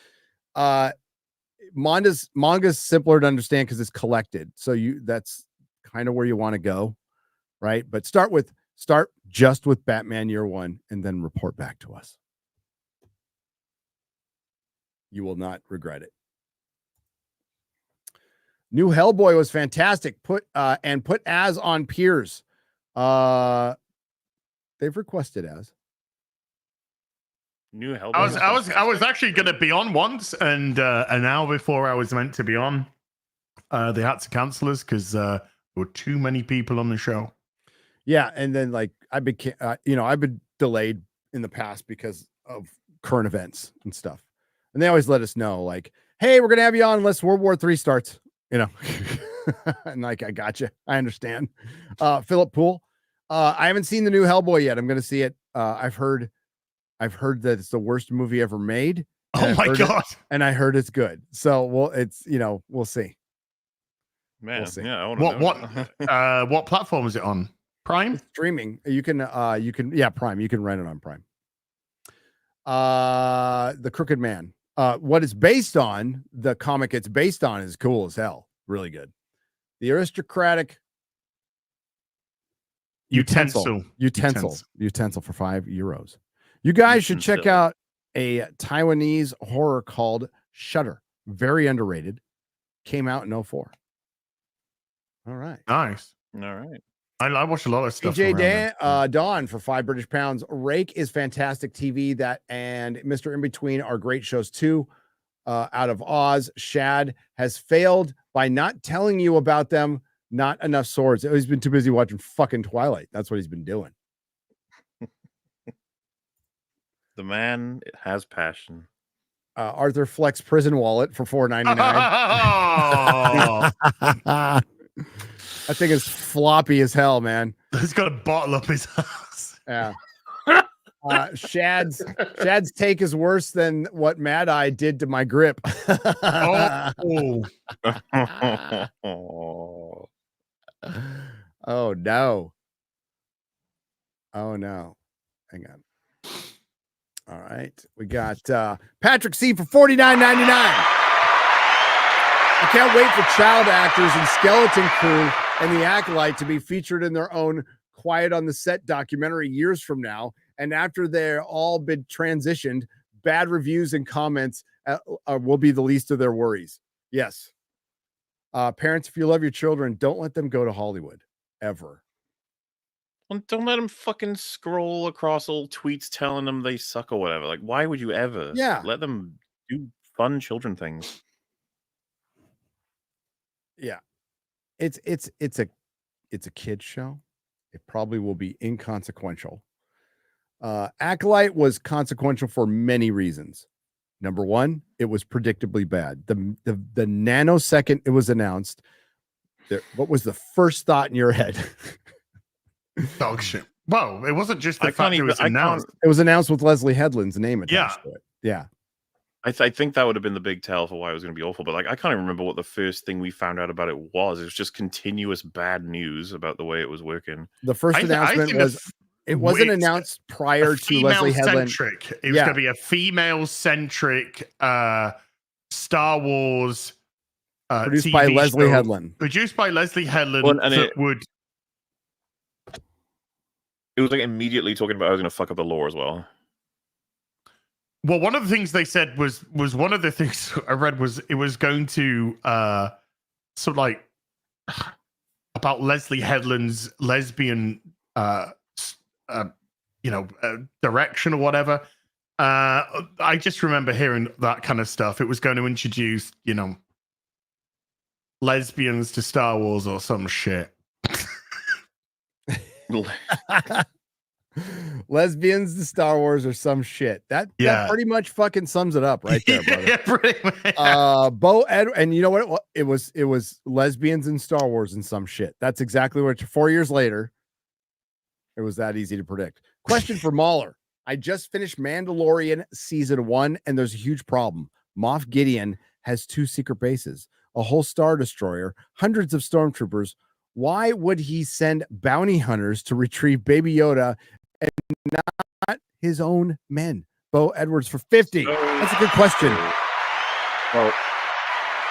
manga's simpler to understand because it's collected. So that's kind of where you want to go. Right. But start just with Batman Year One and then report back to us. You will not regret it. New Hellboy was fantastic. Put as on Piers. They've requested as. New Hellboy. I was actually going to be on once, and an hour before I was meant to be on, they had to cancel us because there were too many people on the show. Yeah, and then like I've been delayed in the past because of current events and stuff, and they always let us know, like, "Hey, we're gonna have you on unless World War III starts." And like, I got you, I understand. Philip Poole, I haven't seen the new Hellboy yet. I'm gonna see it. I've heard that it's the worst movie ever made. Oh my god! And I heard it's good. So we'll see. Man, we'll see. Yeah. What platform is it on? Prime? It's streaming. You can Prime. You can rent it on Prime. The Crooked Man. What it's based on, the comic it's based on, is cool as hell. Really good. The Aristocratic Utensil for €5. You guys should check out a Taiwanese horror called Shudder. Very underrated. Came out in 2004. All right. Nice. All right. I watch a lot of stuff. DJ Dawn for £5 Rake is fantastic TV. That and Mr. In Between are great shows too. Out of Oz, Shad has failed by not telling you about them. Not enough swords. He's been too busy watching fucking Twilight. That's what he's been doing. The man has passion. Arthur Flex Prison Wallet for $4.99. That thing is floppy as hell, man. He's got a bottle up his ass. Yeah. Shad's take is worse than what Mad Eye did to my grip. Oh no. Oh no. Hang on. All right. We got Patrick C for $49.99. I can't wait for child actors and Skeleton Crew and The Acolyte to be featured in their own Quiet on the Set documentary years from now. And after they're all been transitioned, bad reviews and comments will be the least of their worries. Yes. Parents, if you love your children, don't let them go to Hollywood ever. Well, don't let them fucking scroll across old tweets telling them they suck or whatever. Like, why would you ever? Yeah. Let them do fun children things. Yeah. It's a kid's show. It probably will be inconsequential. Acolyte was consequential for many reasons. Number one, it was predictably bad. The nanosecond it was announced, what was the first thought in your head? Dog shit. Well, it wasn't just the fact it was announced. It was announced with Leslie Headland's name attached to it. Yeah. I think that would have been the big tell for why it was going to be awful. But like, I can't even remember what the first thing we found out about it was. It was just continuous bad news about the way it was working. The first announcement was It wasn't It's announced prior to Leslie Headland. It was going to be a female-centric Star Wars produced TV by Leslie show. Headland. Produced by Leslie Headland. Well, and that it was like immediately talking about I was going to fuck up the lore as well. Well, one of the things they said was one of the things I read was it was going to sort of like about Leslie Headland's lesbian direction or whatever. I just remember hearing that kind of stuff. It was going to introduce, lesbians to Star Wars or some shit. Lesbians to Star Wars or some shit. That pretty much fucking sums it up right there, brother. Yeah, pretty much. And you know what? It was lesbians in Star Wars and some shit. That's exactly what 4 years later. It was that easy to predict. Question for MauLer. I just finished Mandalorian season 1, and there's a huge problem. Moff Gideon has 2 secret bases, a whole Star Destroyer, hundreds of stormtroopers. Why would he send bounty hunters to retrieve Baby Yoda and not his own men? Bo Edwards for 50. That's a good question. Well,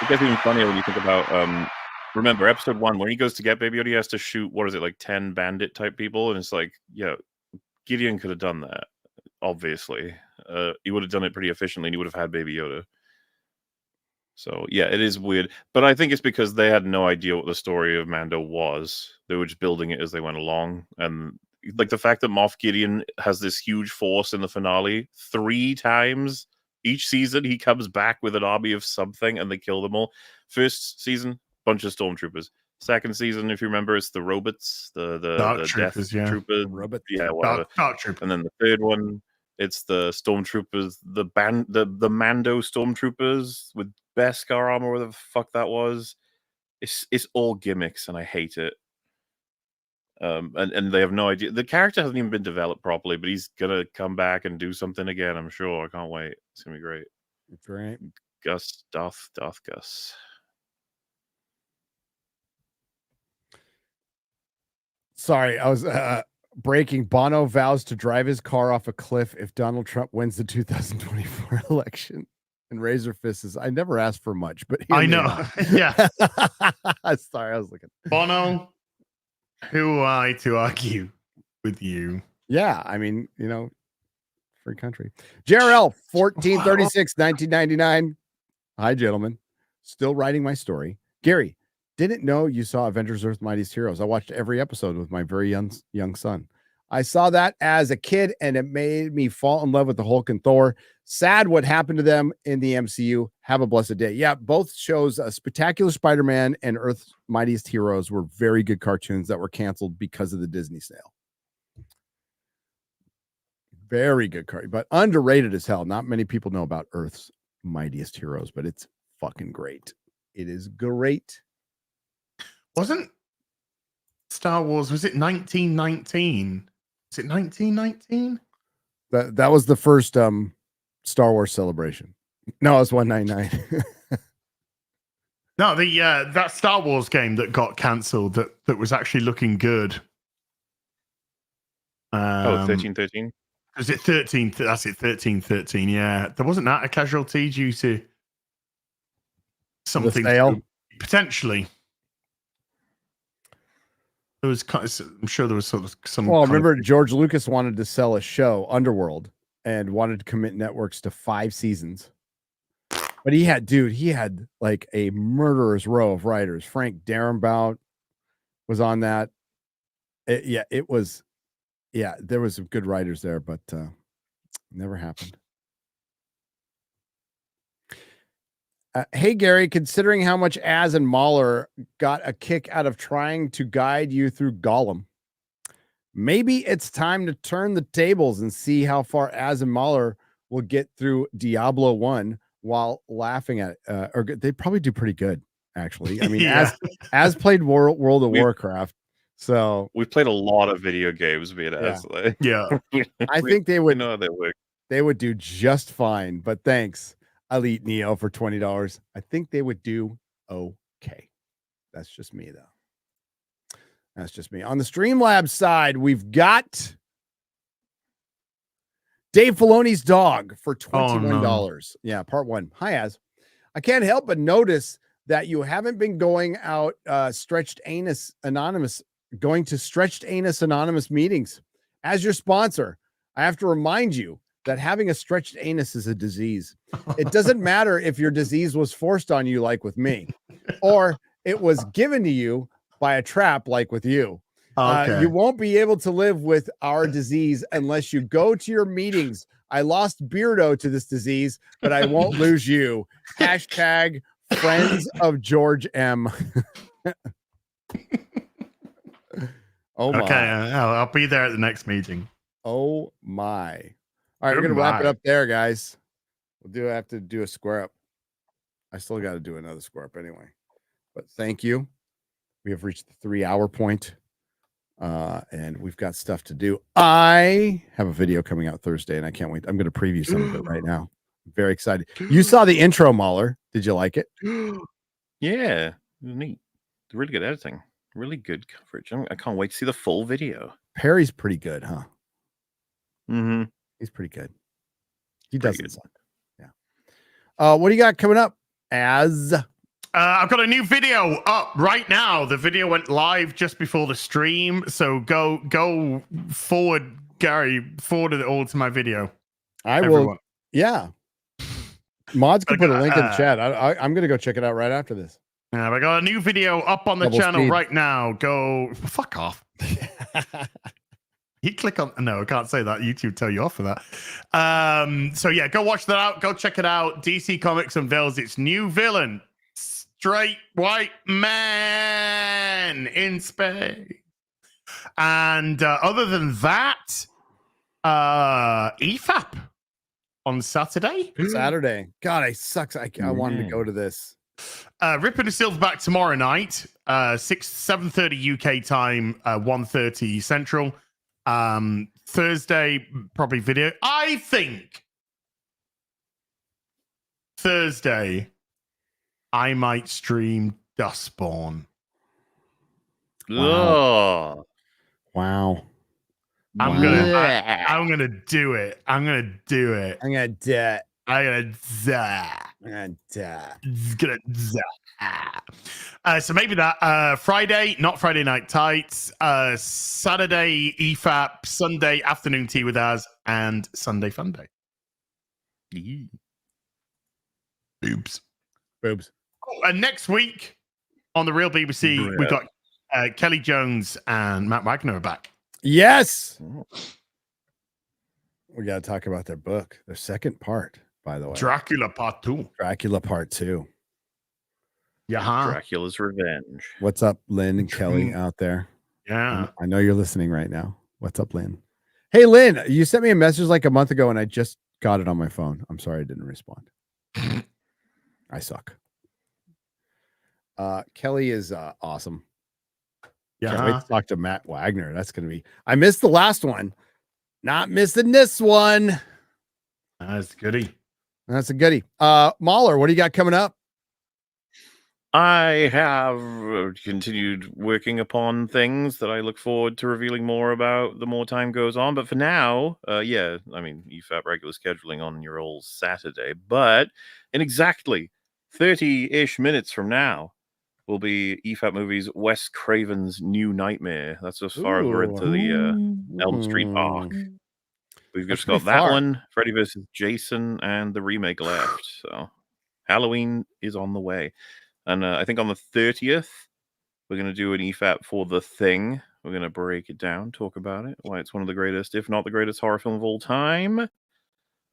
it gets even funnier when you think about remember episode 1 when he goes to get Baby Yoda, he has to shoot like 10 bandit type people, and it's like, yeah, Gideon could have done that. Obviously, he would have done it pretty efficiently, and he would have had Baby Yoda. So yeah, it is weird, but I think it's because they had no idea what the story of Mando was. They were just building it as they went along, and like the fact that Moff Gideon has this huge force in the finale 3 times each season, he comes back with an army of something, and they kill them all. First season, bunch of stormtroopers. Second season, if you remember, it's the robots, the troopers, death troopers, robot, whatever. Dark troopers. And then the third one, it's the stormtroopers, the Mando stormtroopers with Beskar armor, whatever the fuck that was. It's all gimmicks, and I hate it. And they have no idea. The character hasn't even been developed properly, but he's gonna come back and do something again. I'm sure. I can't wait. It's gonna be great. That's right. Gus, Darth Gus. Sorry, I was breaking. Bono vows to drive his car off a cliff if Donald Trump wins the 2024 election. And Razor Fist says, I never asked for much, but I know. Yeah. Sorry, I was looking. Bono, who am I to argue with you? Yeah, I mean, free country. JRL 1436 1999. Hi, gentlemen. Still writing my story. Gary, didn't know you saw Avengers Earth's Mightiest Heroes. I watched every episode with my very young son. I saw that as a kid, and it made me fall in love with the Hulk and Thor. Sad what happened to them in the MCU. Have a blessed day. Yeah, both shows, Spectacular Spider-Man and Earth's Mightiest Heroes, were very good cartoons that were canceled because of the Disney sale. Very good cartoon, but underrated as hell. Not many people know about Earth's Mightiest Heroes, but it's fucking great. It is great. Wasn't Star Wars, was it 1919? Is it 1919? That was the first Star Wars celebration. No, it was 199. No, that Star Wars game that got cancelled that was actually looking good. 1313. Was it 13? That's it, 1313. Yeah, there wasn't that a casualty due to something potentially. It was kind of, I'm sure there was sort of some. Well, remember George Lucas wanted to sell a show, Underworld, and wanted to commit networks to 5 seasons. But he had like a murderer's row of writers. Frank Darabont was on that. There was some good writers there, but never happened. Hey, Gary, considering how much Az and MauLer got a kick out of trying to guide you through Gollum, maybe it's time to turn the tables and see how far Az and MauLer will get through Diablo 1 while laughing at it. Or they probably do pretty good, actually. I mean, Az played World of Warcraft, so we've played a lot of video games. I think they would know they work. They would do just fine. But thanks, Elite Neo, for $20. I think they would do okay. That's just me, though. That's just me. On the Streamlabs side, we've got Dave Filoni's dog for $21. no. Yeah, part 1. Hi, Az. I can't help but notice that you haven't been going out going to Stretched Anus Anonymous meetings. As your sponsor, I have to remind you that having a stretched anus is a disease. It doesn't matter if your disease was forced on you like with me, or it was given to you by a trap like with you. Okay. You won't be able to live with our disease unless you go to your meetings. I lost Beardo to this disease, but I won't lose you. Hashtag friends of George M. Oh my. Okay, I'll be there at the next meeting. Oh my. All right, we're gonna wrap it up there, guys. We'll have to do a square up. I still got to do another square up anyway. But thank you. We have reached the 3-hour point. And we've got stuff to do. I have a video coming out Thursday, and I can't wait. I'm gonna preview some of it right now. I'm very excited. You saw the intro, MauLer. Did you like it? Yeah, it was neat. Really good editing. Really good coverage. I can't wait to see the full video. Perry's pretty good, huh? Mm-hmm. He's pretty good. He doesn't suck. Yeah. What do you got coming up? I've got a new video up right now. The video went live just before the stream, so go forward, Gary. Forward it all to my video. Will. Yeah. Mods can put a link in the chat. I'm gonna go check it out right after this. Yeah, I got a new video up on the channel right now. Go fuck off. You click on no, I can't say that. YouTube tell you off for that. So yeah, go watch that out. Go check it out. DC Comics unveils its new villain, straight white man in space. And other than that, EFAP on Saturday. God, I sucks. I wanted to go to this. Ripper the Silverback tomorrow night, 7:30 UK time, 1:30 Central. Thursday, probably video. I think Thursday, I might stream Dustborn. Wow. I'm gonna do it. I'm gonna do it. So maybe that Friday, not Friday Night Tights, Saturday EFAP, Sunday Afternoon Tea with Az, and Sunday Fun Day. Boobs. Oh, and next week on the Real BBC, we've got Kelly Jones and Matt Wagner back. Yes. We got to talk about their book, their second part, by the way. Dracula Part 2. Yeah. Dracula's Revenge. What's up, Lynn and Kelly out there? Yeah. I know you're listening right now. What's up, Lynn? Hey, Lynn, you sent me a message like a month ago and I just got it on my phone. I'm sorry I didn't respond. I suck. Kelly is awesome. Yeah. Can't wait to talk to Matt Wagner. That's going to be, I missed the last one. Not missing this one. That's a goodie. MauLer, what do you got coming up? I have continued working upon things that I look forward to revealing more about the more time goes on. But for now, yeah, I mean, EFAP regular scheduling on your old Saturday. But in exactly 30-ish minutes from now will be EFAP Movies Wes Craven's New Nightmare. That's as far as we're into the Elm Street arc. We've just got that one, Freddy vs. Jason, and the remake left. So Halloween is on the way. And I think on the 30th, we're going to do an EFAP for The Thing. We're going to break it down, talk about it, why it's one of the greatest, if not the greatest horror film of all time.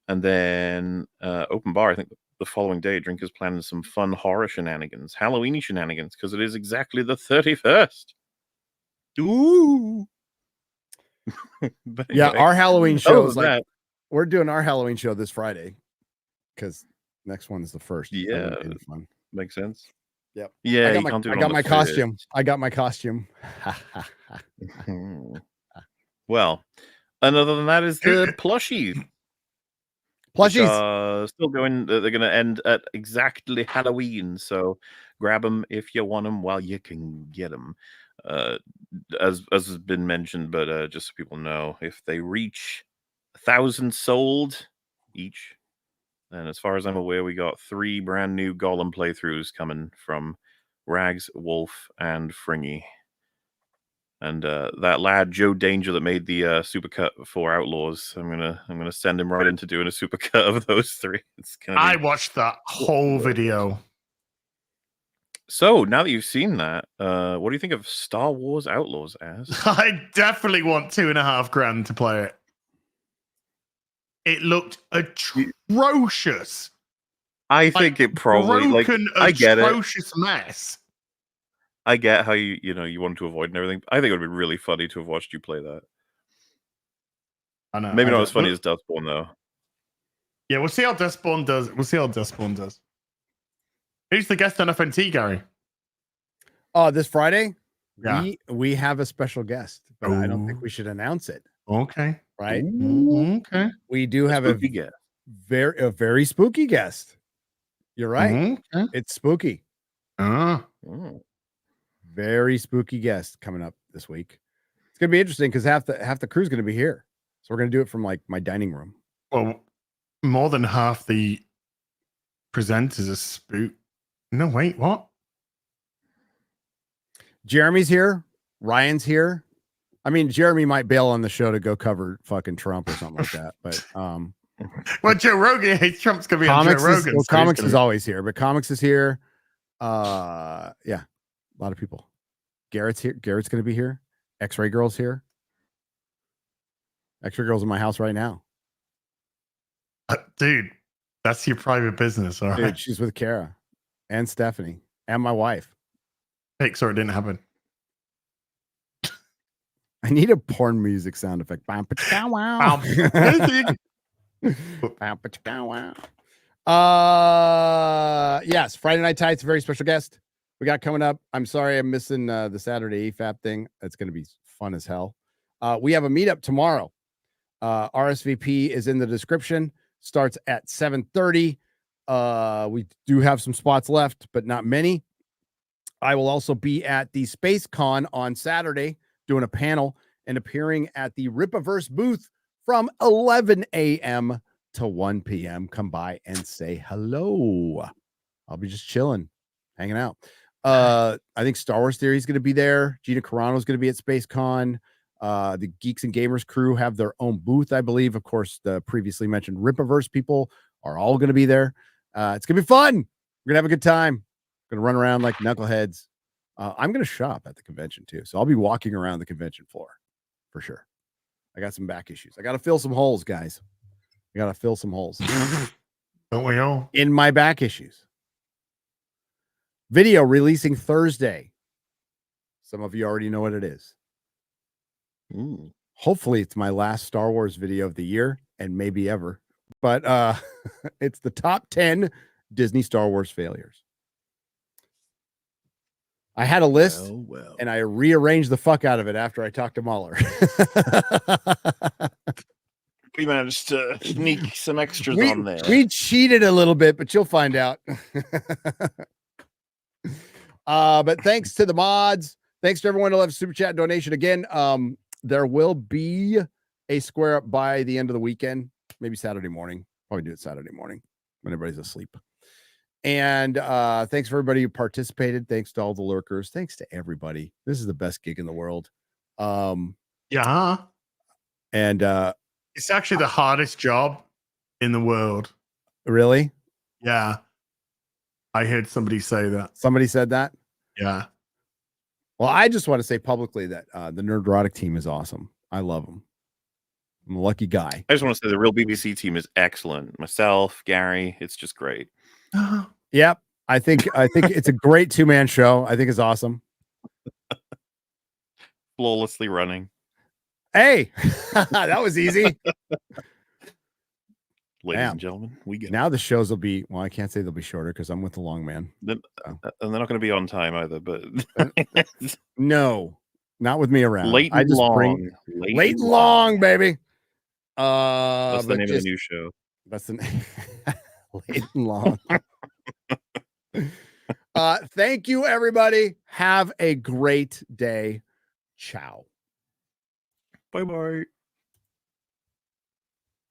And then Open Bar, I think the following day, Drinker's planning some fun horror shenanigans, Halloween-y shenanigans, because it is exactly the 31st. Ooh! Anyway, yeah, our Halloween show is like, we're doing our Halloween show this Friday because next one is the first. Yeah, fun. Makes sense. Yep. Yeah, I got my costume. I got my costume. Well, and other than that is the plushies. Still going. They're going to end at exactly Halloween. So grab them if you want them while you can get them. As has been mentioned, but just so people know, if they reach 1,000 sold each. And as far as I'm aware, we got 3 brand new Golem playthroughs coming from Rags, Wolf, and Fringy. And that lad Joe Danger that made the supercut for Outlaws, I'm gonna send him right into doing a supercut of those 3. It's gonna be... I watched that whole video. So now that you've seen that, what do you think of Star Wars Outlaws, Az? I definitely want $2,500 to play it. It looked atrocious. I think it probably broken, I get it. Atrocious mess. I get how you want to avoid and everything. I think it would be really funny to have watched you play that. I know. Maybe not as funny as Deathborn though. Yeah, we'll see how Deathborn does. Who's the guest on FNT, Gary? Oh, this Friday? Yeah. We have a special guest, but I don't think we should announce it. Okay. Right? Okay. We do have a very spooky guest. You're right. Okay. It's spooky. Very spooky guest coming up this week. It's gonna be interesting because half the crew's gonna be here. So we're gonna do it from like my dining room. Well, more than half the presenters are spook. No, wait, what? Jeremy's here. Ryan's here. I mean, Jeremy might bail on the show to go cover fucking Trump or something like that. But well, Joe Rogan hates Trump's gonna be on Joe Rogan. Well, Comics is always here, but Comics is here. Yeah. A lot of people. Garrett's here. Garrett's going to be here. X-Ray Girl's here. X-Ray Girl's in my house right now. Dude, that's your private business, all right? Dude, she's with Kara and Stephanie and my wife. Pixar, it didn't happen. I need a porn music sound effect. Yes, Friday Night Tights, a very special guest we got coming up. I'm sorry I'm missing the Saturday AFAP thing. It's going to be fun as hell. We have a meetup tomorrow. RSVP is in the description. Starts at 7:30. We do have some spots left, but not many. I will also be at the Space Con on Saturday doing a panel and appearing at the Ripaverse booth from 11 a.m. to 1 p.m. Come by and say hello. I'll be just chilling, hanging out. I think Star Wars Theory is going to be there. Gina Carano is going to be at Space Con. The Geeks and Gamers crew have their own booth, I believe. Of course, the previously mentioned Ripaverse people are all going to be there. It's going to be fun. We're going to have a good time. Going to run around like knuckleheads. I'm going to shop at the convention too. So I'll be walking around the convention floor for sure. I got some back issues. I got to fill some holes, guys. I got to fill some holes. Don't we all? In my back issues. Video releasing Thursday. Some of you already know what it is. Ooh. Hopefully it's my last Star Wars video of the year and maybe ever. But it's the top 10 Disney Star Wars failures. I had a list and I rearranged the fuck out of it after I talked to MauLer. We managed to sneak some extras on there. We cheated a little bit, but you'll find out. But thanks to the mods. Thanks to everyone who left a super chat donation. Again, there will be a square up by the end of the weekend, maybe Saturday morning. Probably do it Saturday morning when everybody's asleep. And thanks for everybody who participated. Thanks to all the lurkers. Thanks to everybody. This is the best gig in the world. Yeah. And it's actually the hardest job in the world. Really? Yeah. I heard somebody say that. Somebody said that? Yeah. Well, I just want to say publicly that the Nerdrotic team is awesome. I love them. I'm a lucky guy. I just want to say the real BBC team is excellent. Myself, Gary, it's just great. Yep. I think it's a great two-man show. I think it's awesome. Flawlessly running. Hey, that was easy. Ladies and gentlemen, we get now the shows will be, well, I can't say they'll be shorter because I'm with the long man. And they're not going to be on time either, but no, not with me around. Late and long. Late and long, baby. That's the name of the new show. That's the name. Late and long. Thank you, everybody. Have a great day. Ciao. Bye-bye.